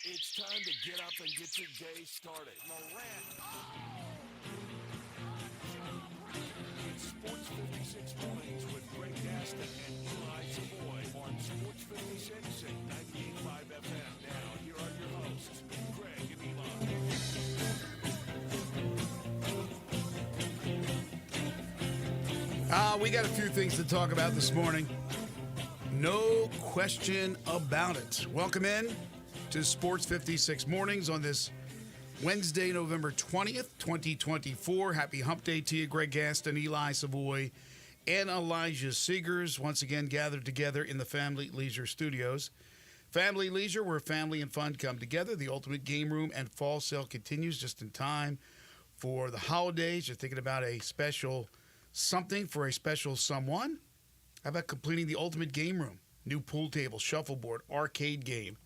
It's time to get up and get your day started. Morant. It's Sports 56 Mornings with Greg Gaston and Eli Savoy on Sports 56 and 98.5 FM. Now, here are your hosts, Greg and Eli. We got a few things to talk about this morning. No question about it. Welcome in to Sports 56 Mornings on this Wednesday, November 20th, 2024. Happy Hump Day to you, Greg Gaston, Eli Savoy, and Elijah Seegers, once again gathered together in the Family Leisure Studios. Family Leisure, where family and fun come together. The ultimate game room and fall sale continues just in time for the holidays. You're thinking about a special something for a special someone? How about completing the ultimate game room? New pool table, shuffleboard, arcade game,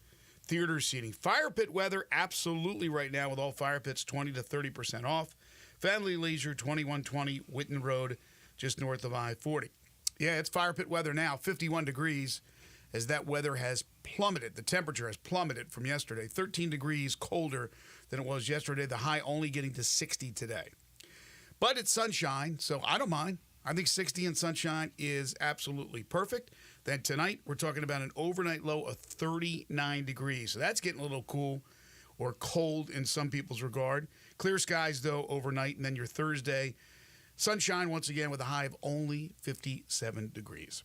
theater seating. Fire pit weather, absolutely right now with all fire pits 20 to 30% off. Family Leisure, 2120 Whitten Road, just north of I-40. Yeah, it's fire pit weather now, 51 degrees, as that weather has plummeted. The temperature has plummeted from yesterday, 13 degrees colder than it was yesterday. The high only getting to 60 today. But it's sunshine, so I don't mind. I think 60 and sunshine is absolutely perfect. Then tonight, we're talking about an overnight low of 39 degrees. So that's getting a little cool or cold in some people's regard. Clear skies, though, overnight. And then your Thursday, sunshine once again with a high of only 57 degrees.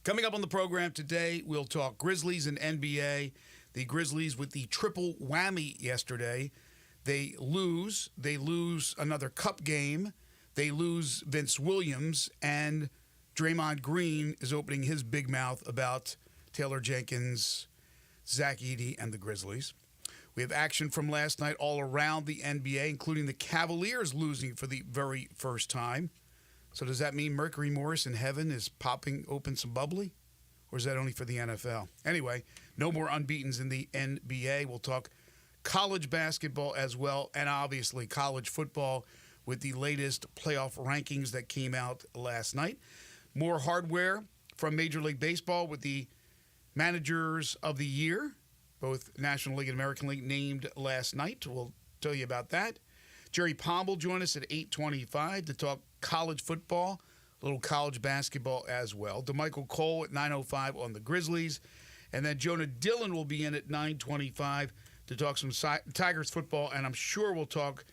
Coming up on the program today, we'll talk Grizzlies and NBA. The Grizzlies with the triple whammy yesterday. They lose another cup game. They lose Vince Williams, and Draymond Green is opening his big mouth about Taylor Jenkins, Zach Edey, and the Grizzlies. We have action from last night all around the NBA, including the Cavaliers losing for the very first time. So does that mean Mercury Morris in heaven is popping open some bubbly? Or is that only for the NFL? Anyway, no more unbeatens in the NBA. We'll talk college basketball as well, and obviously college football with the latest playoff rankings that came out last night. More hardware from Major League Baseball with the managers of the year, both National League and American League, named last night. We'll tell you about that. Jerry Palm will join us at 8:25 to talk college football, a little college basketball as well. DeMichael Cole at 9:05 on the Grizzlies. And then Jonah Dillon will be in at 9:25 to talk some Tigers football, and I'm sure we'll talk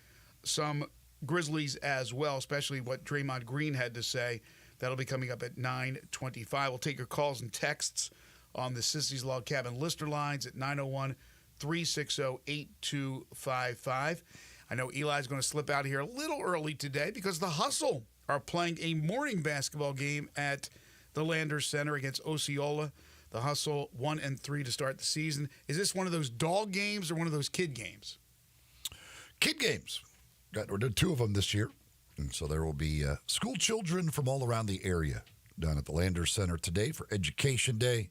some Grizzlies as well, especially what Draymond Green had to say. That'll be coming up at 9:25. We'll take your calls and texts on the Sissy's Log Cabin listener lines at 901-360-8255. I know Eli's going to slip out of here a little early today because the Hustle are playing a morning basketball game at the Landers Center against Osceola. The Hustle 1-3 to start the season. Is this one of those dog games or one of those kid games? Kid games. We're doing two of them this year. And so there will be school children from all around the area down at the Landers Center today for Education Day.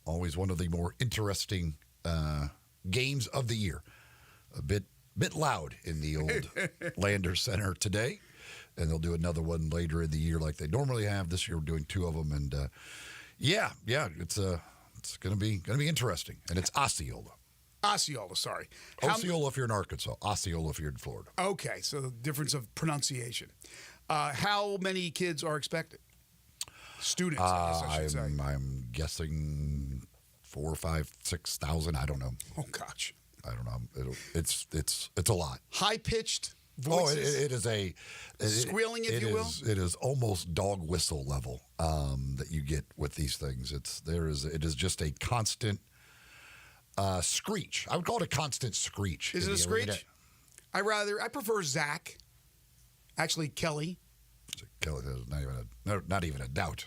Always one of the more interesting games of the year. A bit loud in the old Landers Center today. And they'll do another one later in the year like they normally have. This year we're doing two of them. And yeah, it's going to be interesting. And it's Osceola. Osceola, sorry. Osceola if you're in Arkansas. Osceola if you're in Florida. Okay, so the difference of pronunciation. How many kids are expected? Students, I should say. I'm guessing 4,000, 5,000, 6,000. I don't know. Oh, gosh. I don't know. It's a lot. High-pitched voices? Oh, it is a... Squealing, if you will? It is almost dog whistle level that you get with these things. It is just a constant... screech. I would call it a constant screech. Is it a screech? I prefer Zach. Actually, Kelly. Kelly, not even a doubt.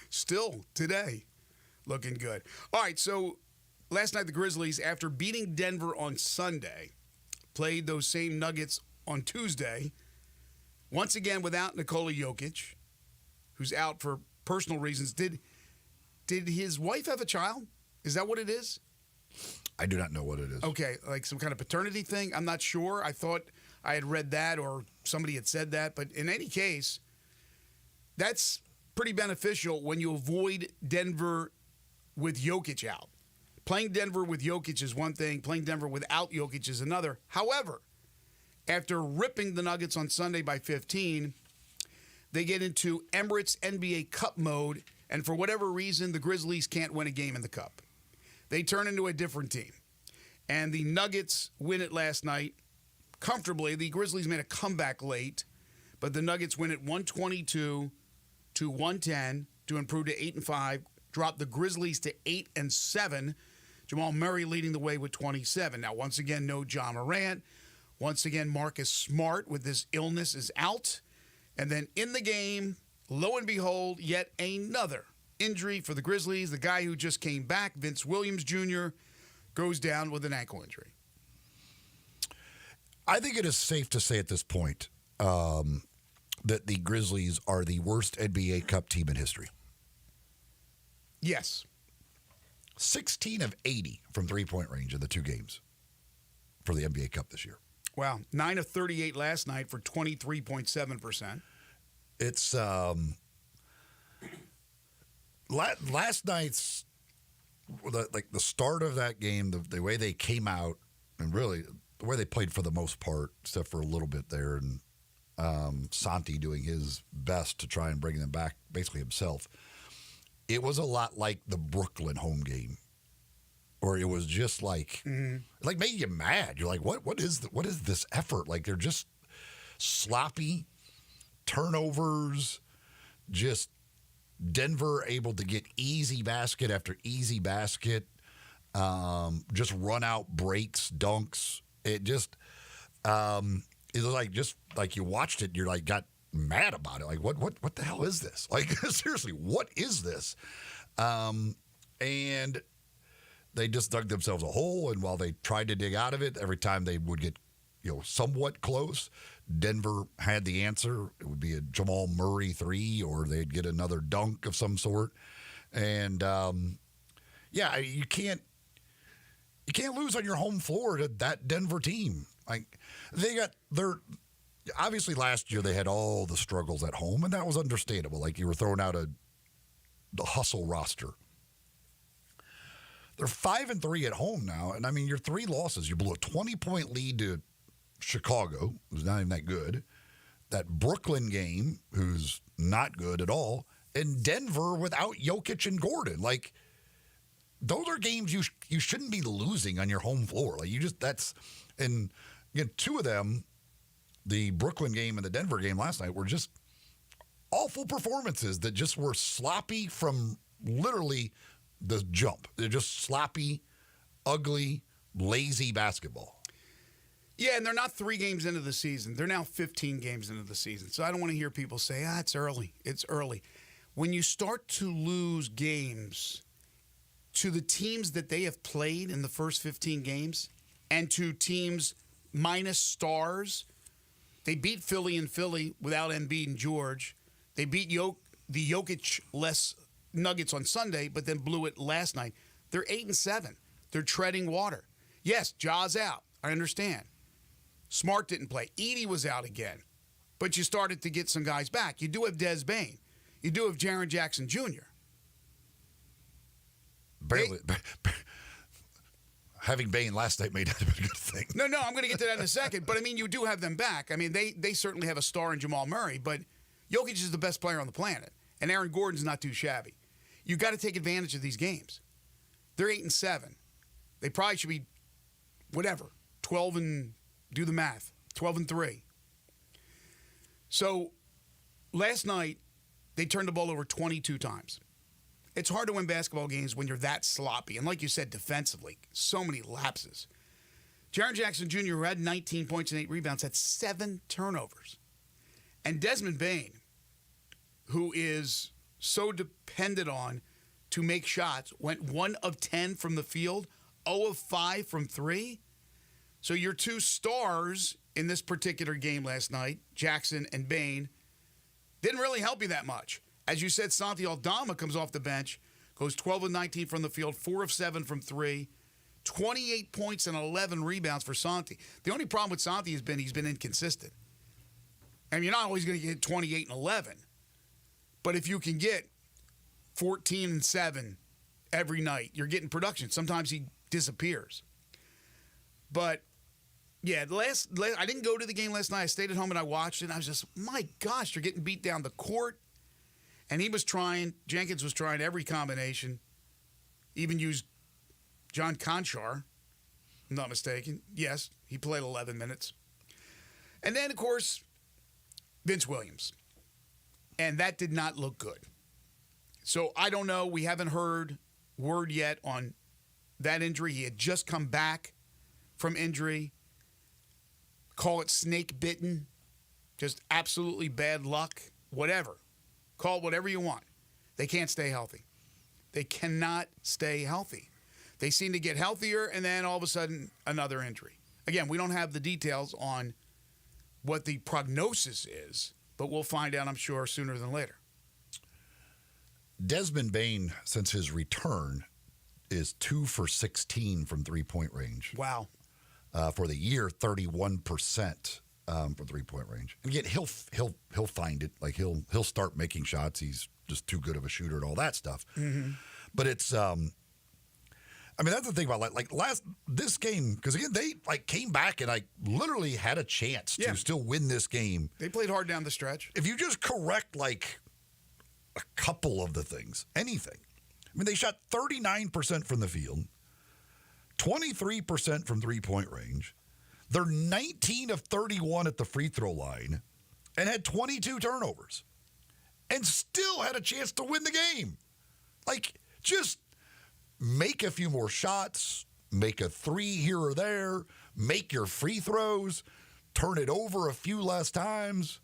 Still, today, looking good. All right, so last night the Grizzlies, after beating Denver on Sunday, played those same Nuggets on Tuesday, once again without Nikola Jokic, who's out for personal reasons. Did his wife have a child? Is that what it is? I do not know what it is. Okay, like some kind of paternity thing? I'm not sure. I thought I had read that or somebody had said that. But in any case, that's pretty beneficial when you avoid Denver with Jokic out. Playing Denver with Jokic is one thing. Playing Denver without Jokic is another. However, after ripping the Nuggets on Sunday by 15, they get into Emirates NBA Cup mode, and for whatever reason, the Grizzlies can't win a game in the Cup. They turn into a different team. And the Nuggets win it last night comfortably. The Grizzlies made a comeback late, but the Nuggets win it 122 to 110 to improve to 8-5, drop the Grizzlies to 8-7. Jamal Murray leading the way with 27. Now, once again, no John Morant. Once again, Marcus Smart with this illness is out. And then in the game, lo and behold, yet another injury for the Grizzlies. The guy who just came back, Vince Williams Jr., goes down with an ankle injury. I think it is safe to say at this point that the Grizzlies are the worst NBA Cup team in history. Yes. 16 of 80 from three-point range in the two games for the NBA Cup this year. Wow. 9 of 38 last night for 23.7%. It's last night's the start of that game, the way they came out, and really the way they played for the most part, except for a little bit there, and Santi doing his best to try and bring them back, basically himself. It was a lot like the Brooklyn home game, where it was just like made you mad. You're like, what is this effort? Like, they're just sloppy turnovers, just Denver able to get easy basket after easy basket, just run out breaks, dunks. It just it was like you watched it, you're like got mad about it. Like, what the hell is this? Like, seriously, what is this? And they just dug themselves a hole, and while they tried to dig out of it, every time they would get somewhat close, Denver had the answer. It would be a Jamal Murray three, or they'd get another dunk of some sort. And you can't lose on your home floor to that Denver team. Like, obviously last year they had all the struggles at home, and that was understandable. Like, you were throwing out the hustle roster. They're 5-3 at home now, and I mean, your three losses, you blew a 20-point lead to Chicago, who's not even that good, that Brooklyn game, who's not good at all, and Denver without Jokic and Gordon. Like, those are games you shouldn't be losing on your home floor. Like, and again, two of them, the Brooklyn game and the Denver game last night, were just awful performances that just were sloppy from literally the jump. They're just sloppy, ugly, lazy basketball. Yeah, and they're not 3 games into the season. They're now 15 games into the season. So I don't want to hear people say, it's early. It's early. When you start to lose games to the teams that they have played in the first 15 games and to teams minus stars, they beat Philly and Philly without Embiid and George. They beat the Jokic-less Nuggets on Sunday, but then blew it last night. They're 8-7. They're treading water. Yes, Ja's out. I understand. Smart didn't play. Edey was out again. But you started to get some guys back. You do have Des Bane. You do have Jaren Jackson Jr. Barely. Having Bane last night made that a good thing. No, I'm going to get to that in a second. But, I mean, you do have them back. I mean, they certainly have a star in Jamal Murray, but Jokic is the best player on the planet, and Aaron Gordon's not too shabby. You got to take advantage of these games. They're 8-7. They probably should be, 12 and do the math, 12-3. So last night they turned the ball over 22 times. It's hard to win basketball games when you're that sloppy, and like you said, defensively, so many lapses. Jaren Jackson Jr., who had 19 points and 8 rebounds, had 7 turnovers. And Desmond Bane, who is so dependent on to make shots, went 1 of 10 from the field, 0 of 5 from 3. So your two stars in this particular game last night, Jackson and Bane, didn't really help you that much. As you said, Santi Aldama comes off the bench, goes 12 of 19 from the field, 4 of 7 from 3, 28 points and 11 rebounds for Santi. The only problem with Santi has been he's been inconsistent. And you're not always going to get 28 and 11. But if you can get 14 and 7, every night. You're getting production. Sometimes he disappears. But, yeah, I didn't go to the game last night. I stayed at home and I watched it. And I was just, my gosh, you're getting beat down the court. And Jenkins was trying every combination. Even used John Conchar, if I'm not mistaken. Yes, he played 11 minutes. And then, of course, Vince Williams. And that did not look good. So I don't know. We haven't heard word yet on that injury. He had just come back from injury. Call it snake bitten. Just absolutely bad luck. Whatever. Call it whatever you want. They can't stay healthy. They cannot stay healthy. They seem to get healthier, and then all of a sudden, another injury. Again, we don't have the details on what the prognosis is, but we'll find out, I'm sure, sooner than later. Desmond Bane, since his return, is 2 for 16 from three-point range. Wow. For the year, 31% from three-point range. And again, he'll find it. Like he'll start making shots. He's just too good of a shooter and all that stuff. Mm-hmm. But it's I mean, that's the thing about this game, because again, they came back and literally had a chance to still win this game. They played hard down the stretch. If you just correct a couple of the things, anything. I mean, they shot 39% from the field, 23% from three-point range. They're 19 of 31 at the free throw line and had 22 turnovers and still had a chance to win the game. Just make a few more shots, make a three here or there, make your free throws, turn it over a few less times,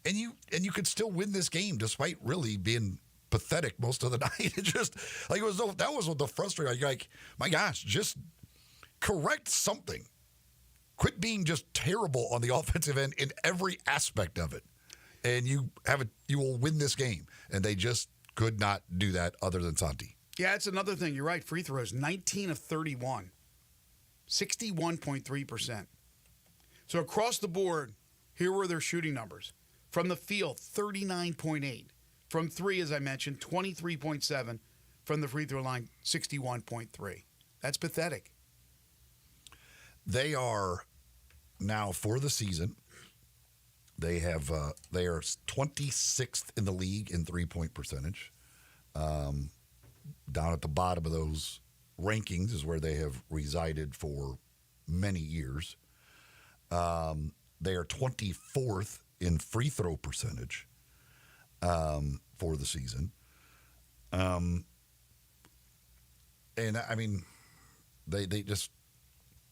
and you could still win this game despite really being pathetic most of the night. It just that was what the frustrating. My gosh, just correct something. Quit being just terrible on the offensive end in every aspect of it, and you will win this game. And they just could not do that other than Santi. Yeah, it's another thing. You're right. Free throws, 19 of 31, 61.3%. So across the board, here were their shooting numbers. From the field, 39.8. From three, as I mentioned, 23.7. From the free throw line, 61.3. That's pathetic. They are now, for the season, they are 26th in the league in three-point percentage. Down at the bottom of those rankings is where they have resided for many years. They are 24th in free throw percentage for the season. And I mean, they just,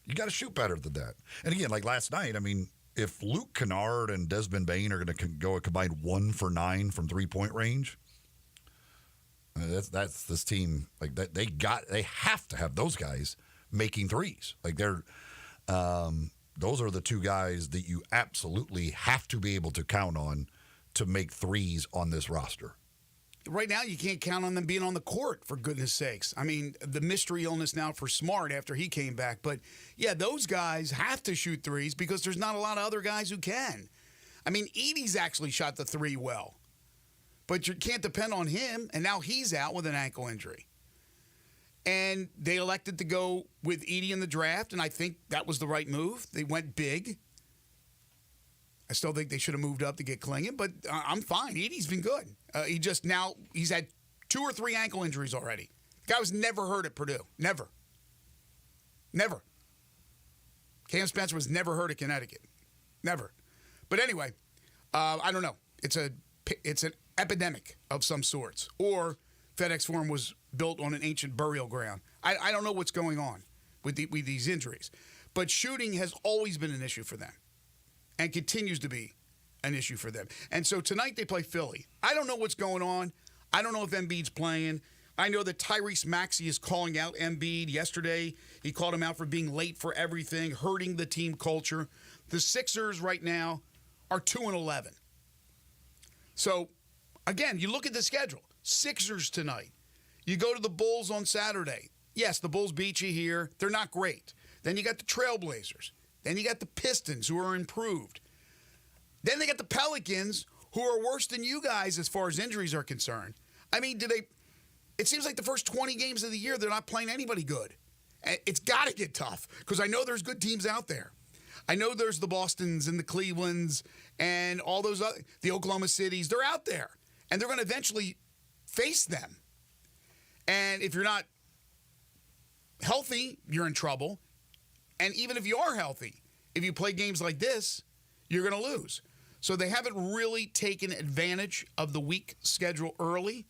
you got to shoot better than that. And again, like last night, I mean, if Luke Kennard and Desmond Bane are going to go a combined 1 for 9 from three-point range, that's this team. They have to have those guys making threes. Those are the two guys that you absolutely have to be able to count on to make threes on this roster. Right now, you can't count on them being on the court, for goodness sakes. I mean, the mystery illness now for Smart after he came back. But, yeah, those guys have to shoot threes because there's not a lot of other guys who can. I mean, Edey's actually shot the three well. But you can't depend on him, and now he's out with an ankle injury. And they elected to go with Edey in the draft, and I think that was the right move. They went big. I still think they should have moved up to get Klingon, but I'm fine. Edey's been good. He's had 2 or 3 ankle injuries already. The guy was never hurt at Purdue. Never. Cam Spencer was never hurt at Connecticut. Never. But anyway, I don't know. It's an epidemic of some sorts. Or FedEx Forum was built on an ancient burial ground. I don't know what's going on with these injuries. But shooting has always been an issue for them and continues to be an issue for them. And so tonight they play Philly. I don't know what's going on. I don't know if Embiid's playing. I know that Tyrese Maxey is calling out Embiid. Yesterday, he called him out for being late for everything, hurting the team culture. The Sixers right now are 2-11. So, again, you look at the schedule. Sixers tonight. You go to the Bulls on Saturday. Yes, the Bulls beat you here. They're not great. Then you got the Trailblazers. Then you got the Pistons, who are improved. Then they got the Pelicans, who are worse than you guys as far as injuries are concerned. I mean, it seems like the first 20 games of the year, they're not playing anybody good. And it's got to get tough because I know there's good teams out there. I know there's the Bostons and the Clevelands and all those other, the Oklahoma Cities. They're out there, and they're going to eventually face them. And if you're not healthy, you're in trouble. And even if you are healthy, if you play games like this, you're going to lose. So they haven't really taken advantage of the weak schedule early.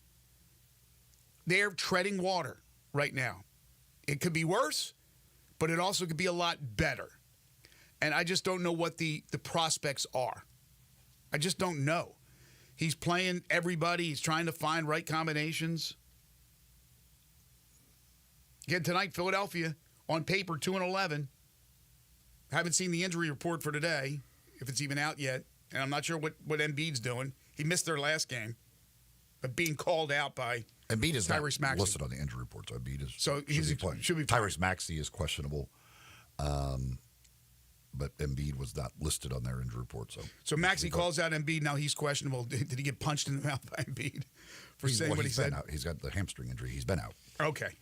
They're treading water right now. It could be worse, but it also could be a lot better. And I just don't know what the prospects are. I just don't know. He's playing everybody. He's trying to find right combinations. Again, tonight, Philadelphia, on paper, 2-11. Haven't seen the injury report for today, if it's even out yet. And I'm not sure what Embiid's doing. He missed their last game, but being called out by Embiid is not Tyrese Maxey. listed on the injury report, so Embiid is should be playing. Tyrese Maxey is questionable, but Embiid was not listed on their injury report. So Maxey calls out Embiid. Now he's questionable. Did he get punched in the mouth by Embiid for saying what he said? Out. He's got the hamstring injury. He's been out. Okay.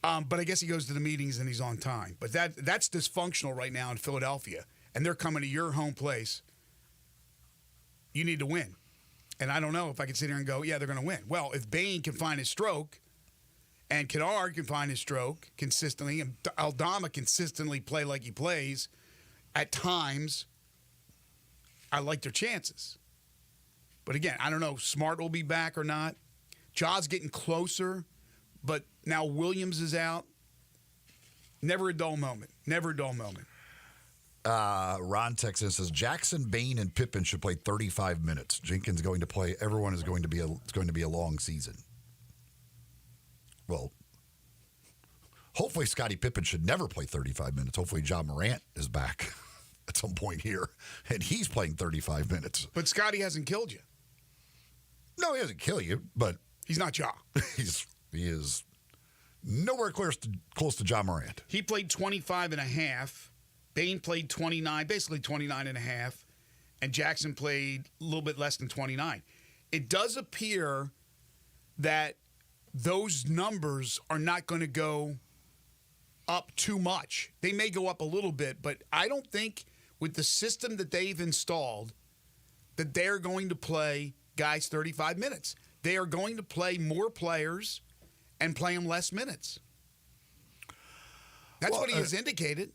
But I guess he goes to the meetings and he's on time. But that's dysfunctional right now in Philadelphia, and they're coming to your home place. You need to win. And I don't know if I can sit here and go, yeah, they're going to win. Well, if Bane can find his stroke and Kennard can find his stroke consistently and Aldama consistently play like he plays, at times, I like their chances. But again, I don't know. Smart will be back or not. Ja's getting closer, but now Williams is out. Never a dull moment. Never a dull moment. Ron Texas says Jackson, Bane, and Pippen should play 35 minutes. Jenkins going to play. Everyone is going to be it's going to be a long season. Well, hopefully Scottie Pippen should never play 35 minutes. Hopefully John Morant is back at some point here, and he's playing 35 minutes. But Scottie hasn't killed you. No, he doesn't kill you, but he's not Ja. he is nowhere close to John Morant. He played 25 and a half. Bane played 29, basically 29 and a half, and Jackson played a little bit less than 29. It does appear that those numbers are not going to go up too much. They may go up a little bit, but I don't think with the system that they've installed that they're going to play guys 35 minutes. They are going to play more players and play them less minutes. That's what he has indicated.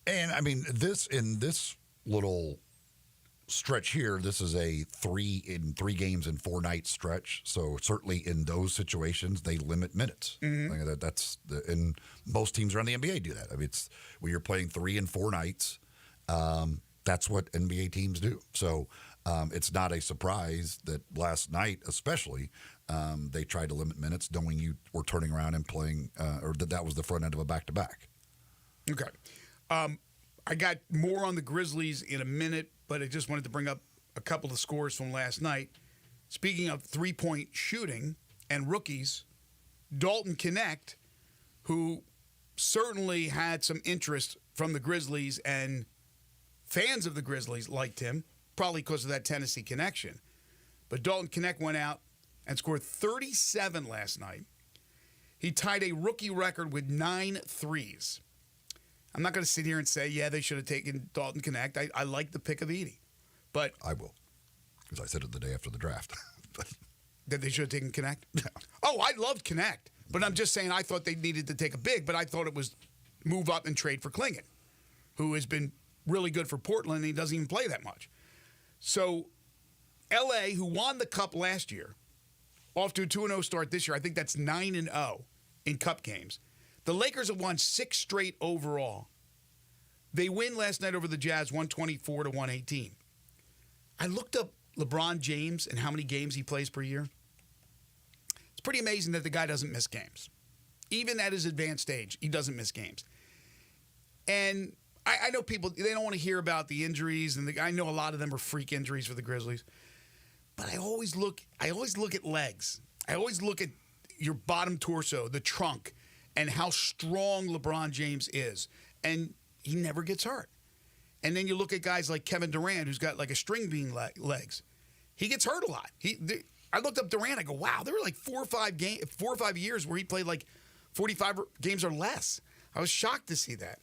And, I mean, in this little stretch here, this is a 3 games in 4 nights stretch. So certainly in those situations, they limit minutes. Mm-hmm. And most teams around the NBA do that. I mean, it's when you're playing 3 and 4 nights, that's what NBA teams do. So it's not a surprise that last night, especially, they tried to limit minutes, knowing you were turning around and playing, or that was the front end of a back-to-back. Okay. I got more on the Grizzlies in a minute, but I just wanted to bring up a couple of scores from last night. Speaking of three-point shooting and rookies, Dalton Knecht, who certainly had some interest from the Grizzlies and fans of the Grizzlies liked him, probably because of that Tennessee connection. But Dalton Knecht went out and scored 37 last night. He tied a rookie record with 9 threes. I'm not going to sit here and say, yeah, they should have taken Dalton Knecht. I like the pick of Edey. But I will, because I said it the day after the draft. That they should have taken Knecht? Yeah. Oh, I loved Knecht. But I'm just saying I thought they needed to take a big, but I thought it was move up and trade for Klingon, who has been really good for Portland, and he doesn't even play that much. So L.A., who won the Cup last year, off to a 2-0 start this year. I think that's 9-0 in Cup games. The Lakers have won 6 straight overall. They win last night over the Jazz, 124-118. I looked up LeBron James and how many games he plays per year. It's pretty amazing that the guy doesn't miss games. Even at his advanced age, he doesn't miss games. And I know people, they don't want to hear about the injuries, and I know a lot of them are freak injuries for the Grizzlies. But I always look at legs. I always look at your bottom torso, the trunk, and how strong LeBron James is. And he never gets hurt. And then you look at guys like Kevin Durant, who's got like a string bean legs. He gets hurt a lot. I looked up Durant. I go, wow, there were like 4 or 5 years where he played like 45 games or less. I was shocked to see that.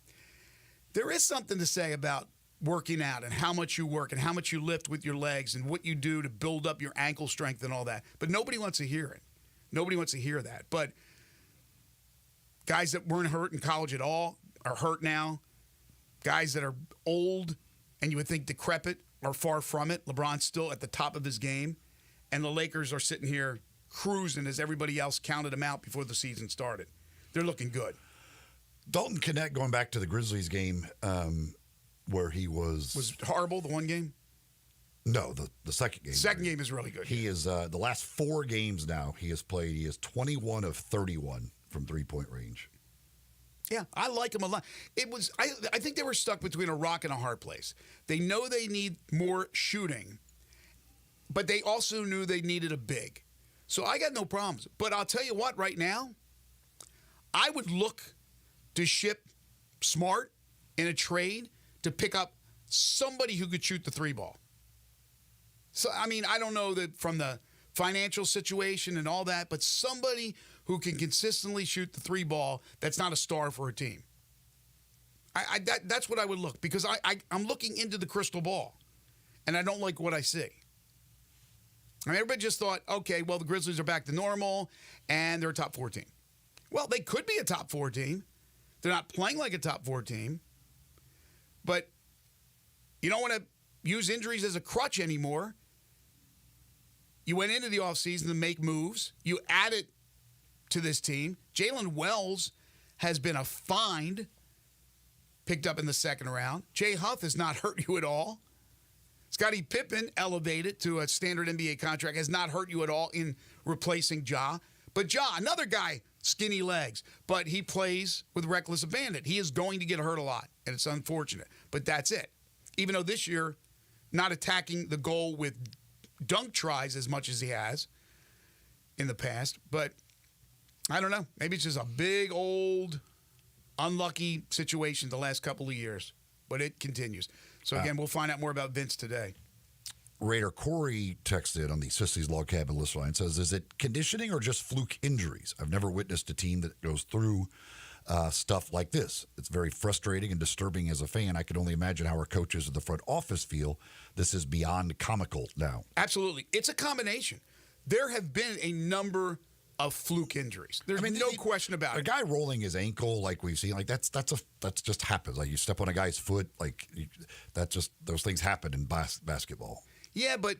There is something to say about working out and how much you work and how much you lift with your legs and what you do to build up your ankle strength and all that. But nobody wants to hear it. Nobody wants to hear that. But guys that weren't hurt in college at all are hurt now. Guys that are old and you would think decrepit are far from it. LeBron's still at the top of his game. And the Lakers are sitting here cruising as everybody else counted them out before the season started. They're looking good. Dalton Knecht, going back to the Grizzlies game where he was horrible, the one game? No, the second game. Second game is really good. He is the last 4 games now he has played. He is 21 of 31 from 3-point range. Yeah, I like him a lot. I think they were stuck between a rock and a hard place. They know they need more shooting, but they also knew they needed a big. So I got no problems. But I'll tell you what, right now, I would look to ship Smart in a trade to pick up somebody who could shoot the 3 ball. So, I mean, I don't know that from the financial situation and all that, but somebody who can consistently shoot the 3 ball that's not a star for a team. That's what I would look, because I'm looking into the crystal ball, and I don't like what I see. I mean, everybody just thought, okay, well, the Grizzlies are back to normal, and they're a top 4 team. Well, they could be a top 4 team. They're not playing like a top 4 team. But you don't want to use injuries as a crutch anymore. You went into the offseason to make moves. You added to this team. Jalen Wells has been a find, picked up in the second round. Jay Huff has not hurt you at all. Scottie Pippen, elevated to a standard NBA contract, has not hurt you at all in replacing Ja. But Ja, another guy, skinny legs, but he plays with reckless abandon. He is going to get hurt a lot, and it's unfortunate. But that's it. Even though this year, not attacking the goal with dunk tries as much as he has in the past. But I don't know. Maybe it's just a big, old, unlucky situation the last couple of years. But it continues. So, again, we'll find out more about Vince today. Raider Corey texted on the Sissy's Log Cabin list line, says, is it conditioning or just fluke injuries? I've never witnessed a team that goes through stuff like this. It's very frustrating and disturbing as a fan. I can only imagine how our coaches at the front office feel. This is beyond comical now. Absolutely. It's a combination. There have been a number of fluke injuries. There's no question about it. A guy rolling his ankle, like we've seen, like that's just happens. Like you step on a guy's foot, like those things happen in basketball. Yeah, but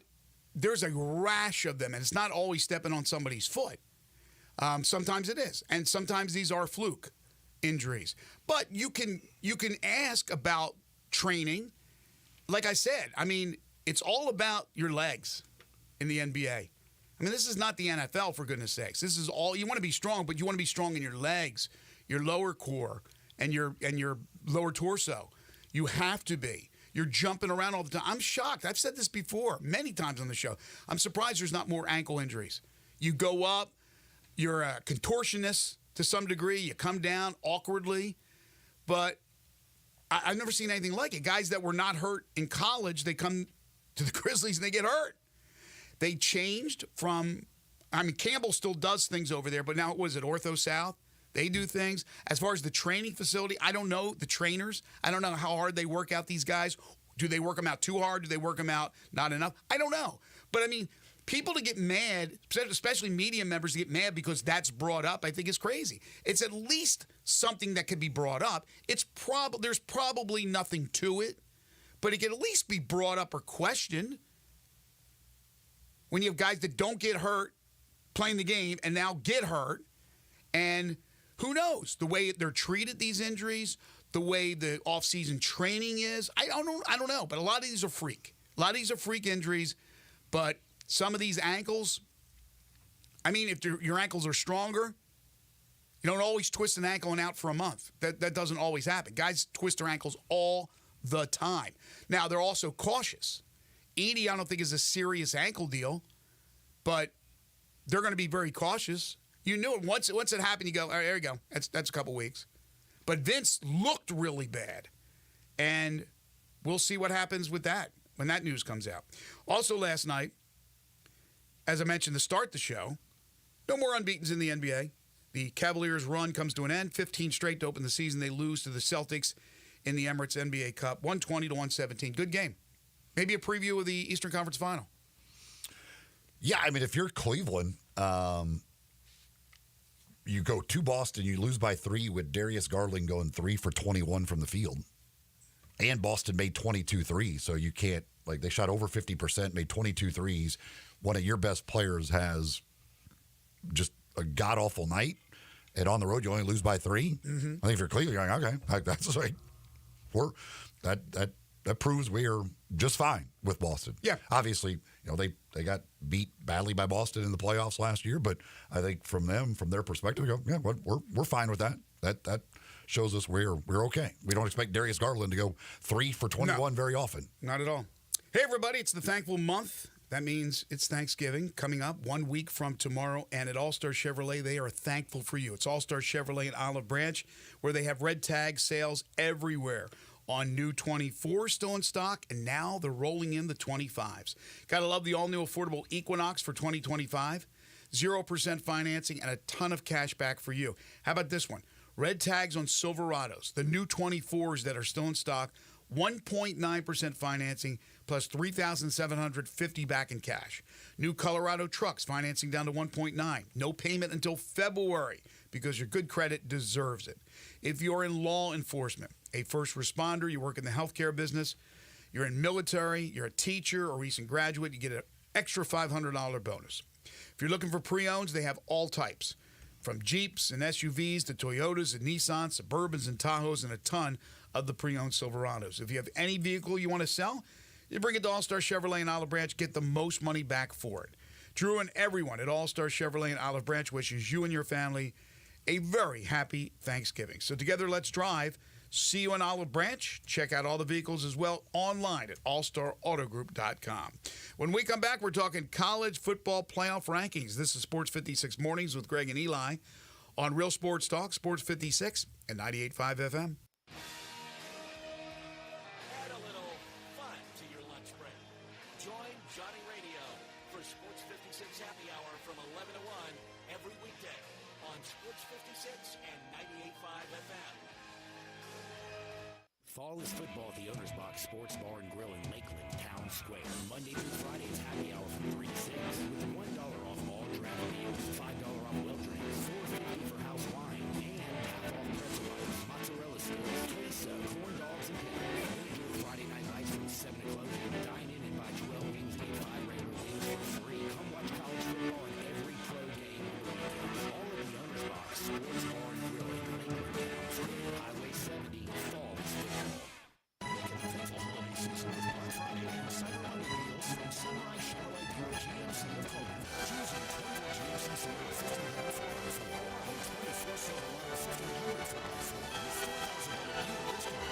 there's a rash of them, and it's not always stepping on somebody's foot. Sometimes it is, and sometimes these are fluke injuries. But you can ask about training. Like I said, I mean, it's all about your legs in the NBA. I mean, this is not the NFL, for goodness sakes. This is all, you want to be strong, but you want to be strong in your legs, your lower core, and your lower torso. You have to be. You're jumping around all the time. I'm shocked. I've said this before many times on the show. I'm surprised there's not more ankle injuries. You go up, you're a contortionist to some degree. You come down awkwardly. But I've never seen anything like it. Guys that were not hurt in college, they come to the Grizzlies and they get hurt. They changed from, I mean, Campbell still does things over there, but now, was it Ortho South? They do things. As far as the training facility, I don't know the trainers. I don't know how hard they work out these guys. Do they work them out too hard? Do they work them out not enough? I don't know. But, I mean, people to get mad, especially media members to get mad because that's brought up, I think is crazy. It's at least something that could be brought up. There's probably nothing to it, but it can at least be brought up or questioned. When you have guys that don't get hurt playing the game and now get hurt, and who knows, the way they're treated, these injuries, the way the offseason training is, I don't know, but a lot of these are freak. A lot of these are freak injuries, but some of these ankles, I mean, if your ankles are stronger, you don't always twist an ankle and out for a month. That doesn't always happen. Guys twist their ankles all the time. Now, they're also cautious. Edie, I don't think, is a serious ankle deal, but they're going to be very cautious. You knew it. Once it happened, you go, all right, there you go. That's a couple weeks. But Vince looked really bad, and we'll see what happens with that when that news comes out. Also last night, as I mentioned to start the show, no more unbeatens in the NBA. The Cavaliers' run comes to an end. 15 straight to open the season. They lose to the Celtics in the Emirates NBA Cup, 120 to 117. Good game. Maybe a preview of the Eastern Conference Final. Yeah, I mean, if you're Cleveland, you go to Boston, you lose by 3 with Darius Garland going 3 for 21 from the field. And Boston made 22 threes, so you can't, like, they shot over 50%, made 22 threes. One of your best players has just a god-awful night, and on the road you only lose by 3. Mm-hmm. I think if you're Cleveland, you're like, okay, like, that's like, that proves we are just fine with Boston. Yeah. Obviously, they got beat badly by Boston in the playoffs last year, but I think from their perspective, they go, yeah, we're fine with that. That shows us we're okay. We don't expect Darius Garland to go 3 for 21 very often. Not at all. Hey, everybody, it's the Thankful Month. That means it's Thanksgiving coming up 1 week from tomorrow. And at All-Star Chevrolet, they are thankful for you. It's All-Star Chevrolet in Olive Branch, where they have red tag sales everywhere on new 24s still in stock, and now they're rolling in the 25s. Gotta love the all-new affordable Equinox for 2025. 0% financing and a ton of cash back for you. How about this one? Red tags on Silverados, the new 24s that are still in stock, 1.9% financing plus $3,750 back in cash. New Colorado trucks financing down to 1.9. No payment until February because your good credit deserves it. If you're in law enforcement, a first responder, you work in the healthcare business, you're in military, you're a teacher or recent graduate, you get an extra $500 bonus. If you're looking for pre-owns, they have all types, from Jeeps and SUVs to Toyotas and Nissans, Suburbans and Tahoes, and a ton of the pre-owned Silverados. If you have any vehicle you want to sell, you bring it to All-Star Chevrolet in Olive Branch, get the most money back for it. Drew and everyone at All-Star Chevrolet in Olive Branch wishes you and your family a very happy Thanksgiving. So together, let's drive. See you in Olive Branch. Check out all the vehicles as well online at allstarautogroup.com. When we come back, we're talking college football playoff rankings. This is Sports 56 Mornings with Greg and Eli on Real Sports Talk, Sports 56 and 98.5 FM. Add a little fun to your lunch break. Join Johnny Radio for Sports 56 Happy Hour from 11 to 1 every weekday on Sports 56 and 98.5 FM. Fall is football at the Owner's Box Sports Bar and Grill in Lakeland, Town Square. Monday through Friday is happy hour from 3 to 6 with $1 off all draft meals, $5 off well drinks, $4.50 for house wine, and half off pretzel bites, mozzarella sticks, queso, corn dogs, and pickles. Friday night lights from 7 o'clock. Dine in and buy 12 wings and get 5 regular wings for free. Come watch college football and every pro game on the weekends. All at the Owner's Box Sports Bar and Grill in Lakeland, Town Square. Highway 70. Fall is football. Thankful holiday season with Black Friday and Cyber Monday deals from Sunrise Chevrolet Buick GMC of Colton. Choosing 21 GMC Silverado 1500 and 24 Silverado 1500 with $4,000 dealer discounts.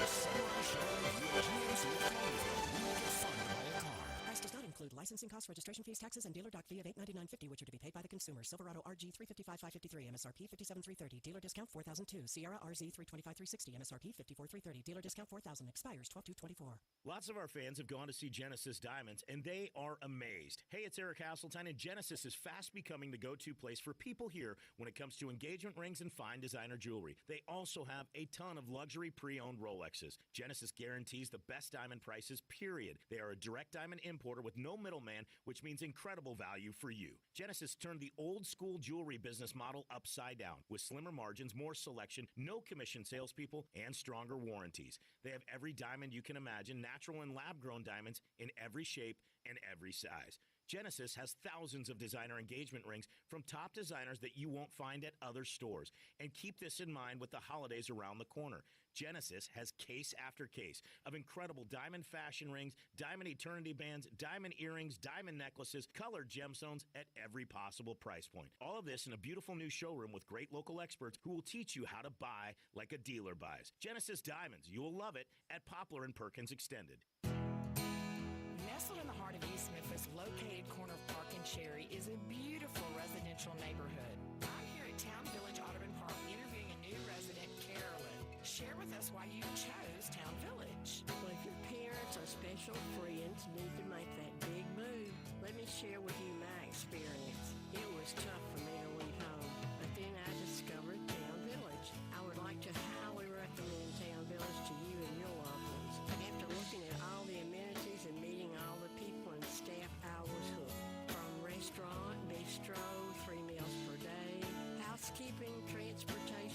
Sunrise Chevrolet Buick GMC of Colton. We make it fun to buy a car. Price does not include licensing costs, registration fees, taxes, and dealer doc fee of $899.50, which are to be paid by the consumer. Silverado RG $355,553, MSRP $57,330, dealer discount $4,002. Sierra RZ $325,360, MSRP $54,330, dealer discount $4,000, expires 12/2/24. Lots of our fans have gone to see Genesis Diamonds, and they are amazed. Hey, it's Eric Hasseltine, and Genesis is fast becoming the go-to place for people here when it comes to engagement rings and fine designer jewelry. They also have a ton of luxury pre-owned Rolexes. Genesis guarantees the best diamond prices, period. They are a direct diamond importer with no middleman, which means incredible value for you. Genesis turned the old-school jewelry business model upside down with slimmer margins, more selection, no commission salespeople, and stronger warranties. They have every diamond you can imagine, natural and lab-grown diamonds in every shape and every size. Genesis has thousands of designer engagement rings from top designers that you won't find at other stores. And keep this in mind with the holidays around the corner. Genesis has case after case of incredible diamond fashion rings, diamond eternity bands, diamond earrings, diamond necklaces, colored gemstones at every possible price point. All of this in a beautiful new showroom with great local experts who will teach you how to buy like a dealer buys. Genesis Diamonds, you will love it at Poplar and Perkins Extended. Nestled in the heart of East Memphis, located corner of Park and Cherry, is a beautiful residential neighborhood. I'm here at Town Village Audubon Park interviewing a new resident, Carolyn. Share with us why you chose Town Village. Well, if your parents or special friends need to make that big move, let me share with you my experience.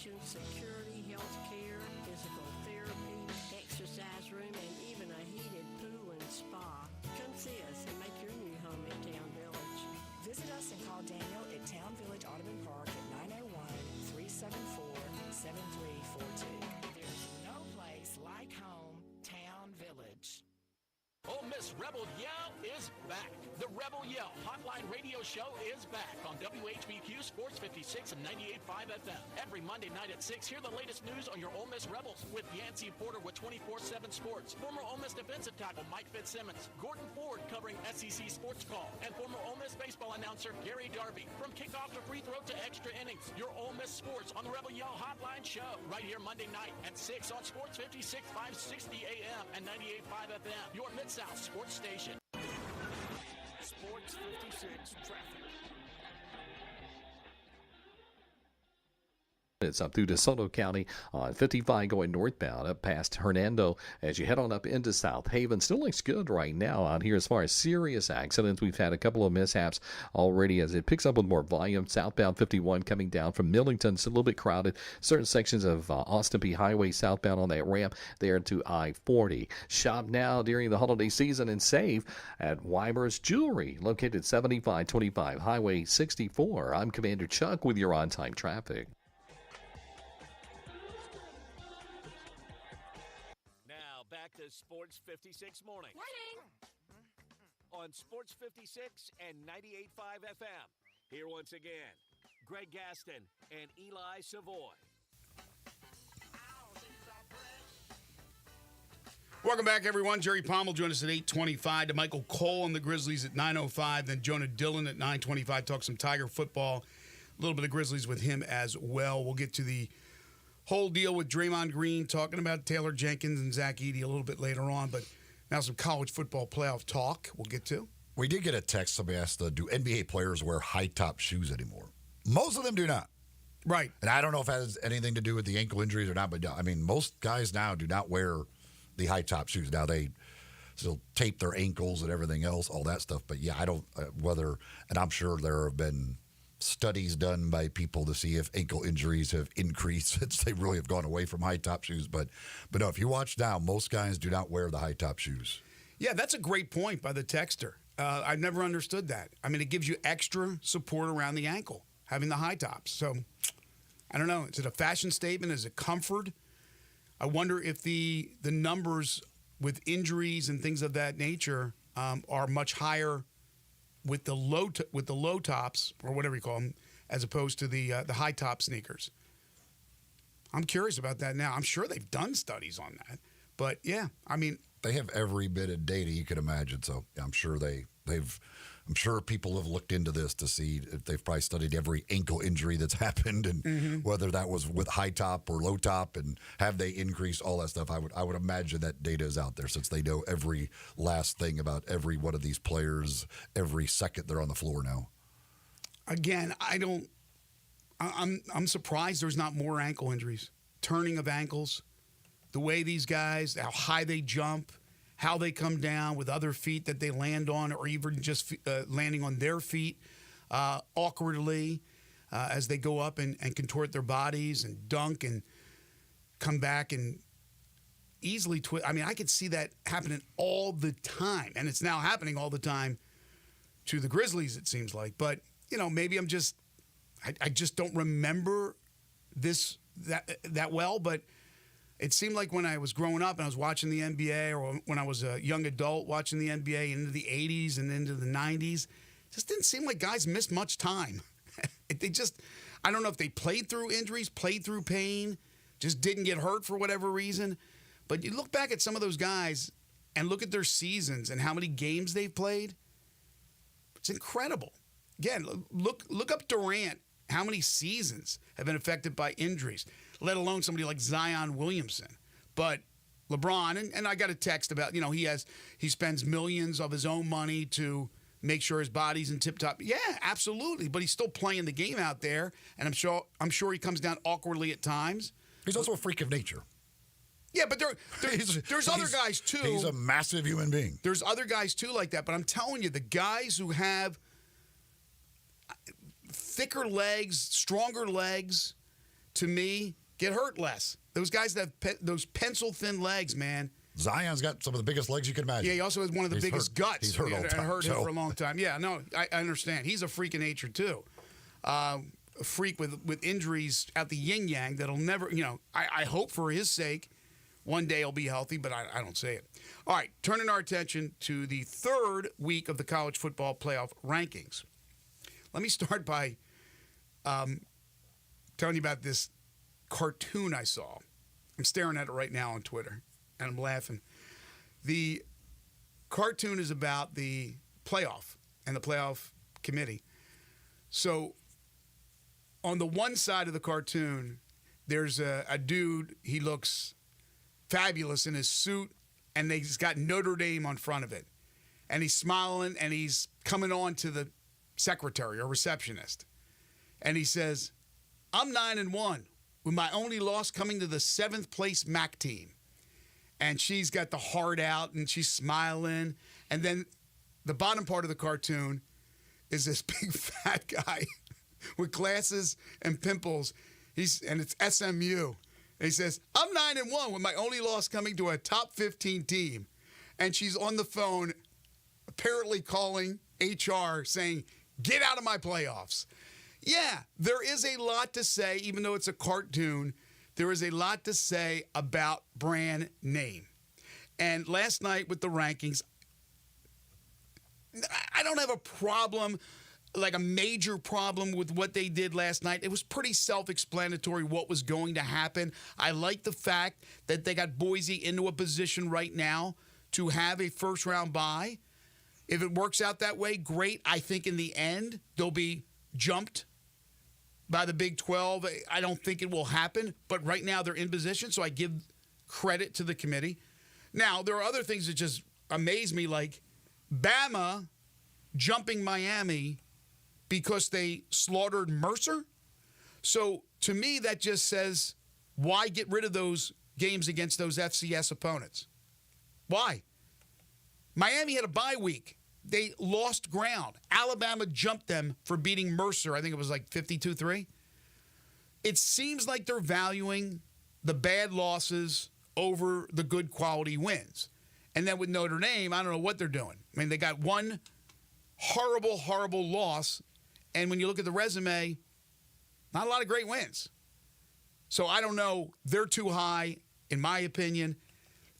transportation, security, health care, physical therapy, exercise room, and even a heated pool and spa. Come see us and make your new home in Town Village. Visit us and call Daniel at Town Village Audubon Park at 901-374-7342. There's no place like home, Town Village. Ole Miss Rebel Yell is back. The Rebel Yell Hotline Radio Show is back on WHBQ Sports 56 and 98.5 FM. Every Monday night at 6, hear the latest news on your Ole Miss Rebels with Yancey Porter with 24/7 Sports, former Ole Miss defensive tackle Mike Fitzsimmons, Gordon Ford covering SEC Sports Call, and former Ole Miss baseball announcer Gary Darby. From kickoff to free throw to extra innings, your Ole Miss sports on the Rebel Yell Hotline Show right here Monday night at 6 on Sports 56, 560 AM and 98.5 FM. Your Mid-South Sports Station. Sports 56 traffic. It's up through DeSoto County on 55 going northbound up past Hernando as you head on up into South Haven. Still looks good right now out here as far as serious accidents. We've had a couple of mishaps already as it picks up with more volume. Southbound 51 coming down from Millington. It's a little bit crowded. Certain sections of Austin P Highway southbound on that ramp there to I-40. Shop now during the holiday season and save at Weimer's Jewelry, located 7525 Highway 64. I'm Commander Chuck with your on-time traffic. Back to Sports 56 Morning. On Sports 56 and 98.5 FM. Here once again, Greg Gaston and Eli Savoy. Welcome back, everyone. Jerry Palm will join us at 8:25. To Michael Cole on the Grizzlies at 9:05. Then Jonah Dillon at 9:25. Talk some Tiger football. A little bit of Grizzlies with him as well. We'll get to the whole deal with Draymond Green, talking about Taylor Jenkins and Zach Edey a little bit later on, but now some college football playoff talk we'll get to. We did get a text. Somebody asked, do NBA players wear high-top shoes anymore? Most of them do not. Right. And I don't know if it has anything to do with the ankle injuries or not, but I mean, most guys now do not wear the high-top shoes. Now they still tape their ankles and everything else, all that stuff. But, yeah, I don't and I'm sure there have been studies done by people to see if ankle injuries have increased since they really have gone away from high-top shoes. But no, if you watch now, most guys do not wear the high-top shoes. Yeah, that's a great point by the texter. I've never understood that. I mean, it gives you extra support around the ankle, having the high tops. So, I don't know. Is it a fashion statement? Is it comfort? I wonder if the numbers with injuries and things of that nature are much higher with the low tops, or whatever you call them, as opposed to the high top sneakers. I'm curious about that now. I'm sure they've done studies on that, but yeah, I mean, they have every bit of data you could imagine. So I'm sure I'm sure people have looked into this to see if they've probably studied every ankle injury that's happened and whether that was with high top or low top and have they increased all that stuff. I would imagine that data is out there since they know every last thing about every one of these players every second they're on the floor now. Again, I'm surprised there's not more ankle injuries, turning of ankles, the way these guys, how high they jump, how they come down with other feet that they land on, or even just landing on their feet awkwardly as they go up and contort their bodies and dunk and come back and easily twist. I mean, I could see that happening all the time, and it's now happening all the time to the Grizzlies, it seems like. But, maybe I just don't remember that well, but it seemed like when I was growing up and I was watching the NBA, or when I was a young adult watching the NBA into the 80s and into the 90s, it just didn't seem like guys missed much time. I don't know if they played through injuries, played through pain, just didn't get hurt for whatever reason. But you look back at some of those guys and look at their seasons and how many games they've played. It's incredible. Again, look up Durant, how many seasons have been affected by injuries, let alone somebody like Zion Williamson. But LeBron, and I got a text about, he spends millions of his own money to make sure his body's in tip-top. Yeah, absolutely. But he's still playing the game out there, and I'm sure he comes down awkwardly at times. He's also a freak of nature. Yeah, but there's other guys, too. He's a massive human being. There's other guys, too, like that. But I'm telling you, the guys who have thicker legs, stronger legs, to me, get hurt less. Those guys that have those pencil-thin legs, man. Zion's got some of the biggest legs you can imagine. Yeah, he also has one of the biggest guts. He's hurt all the time. Hurt him for a long time. Yeah, no, I understand. He's a freak of nature, too. A freak with injuries at the yin-yang that'll never, I hope for his sake one day he'll be healthy, but I don't say it. All right, turning our attention to the third week of the college football playoff rankings. Let me start by telling you about this cartoon I saw. I'm staring at it right now on Twitter, and I'm laughing. The cartoon is about the playoff and the playoff committee. So on the one side of the cartoon, there's a dude. He looks fabulous in his suit, and he's got Notre Dame on front of it. And he's smiling, and he's coming on to the secretary or receptionist. And he says, I'm 9-1, with my only loss coming to the 7th place MAC team. And she's got the heart out, and she's smiling. And then the bottom part of the cartoon is this big fat guy with glasses and pimples. And it's SMU. And he says, I'm 9-1 with my only loss coming to a top 15 team. And she's on the phone, apparently calling HR saying, get out of my playoffs. Yeah, there is a lot to say, even though it's a cartoon, there is a lot to say about brand name. And last night with the rankings, I don't have a problem, like a major problem with what they did last night. It was pretty self-explanatory what was going to happen. I like the fact that they got Boise into a position right now to have a first-round bye. If it works out that way, great. I think in the end, they'll be jumped by the Big 12. I don't think it will happen, but right now they're in position, so I give credit to the committee. Now, there are other things that just amaze me, like Bama jumping Miami because they slaughtered Mercer. So to me, that just says, why get rid of those games against those FCS opponents? Why? Miami had a bye week. They lost ground. Alabama jumped them for beating Mercer. I think it was like 52-3. It seems like they're valuing the bad losses over the good quality wins. And then with Notre Dame, I don't know what they're doing. I mean, they got one horrible, horrible loss. And when you look at the resume, not a lot of great wins. So I don't know. They're too high, in my opinion.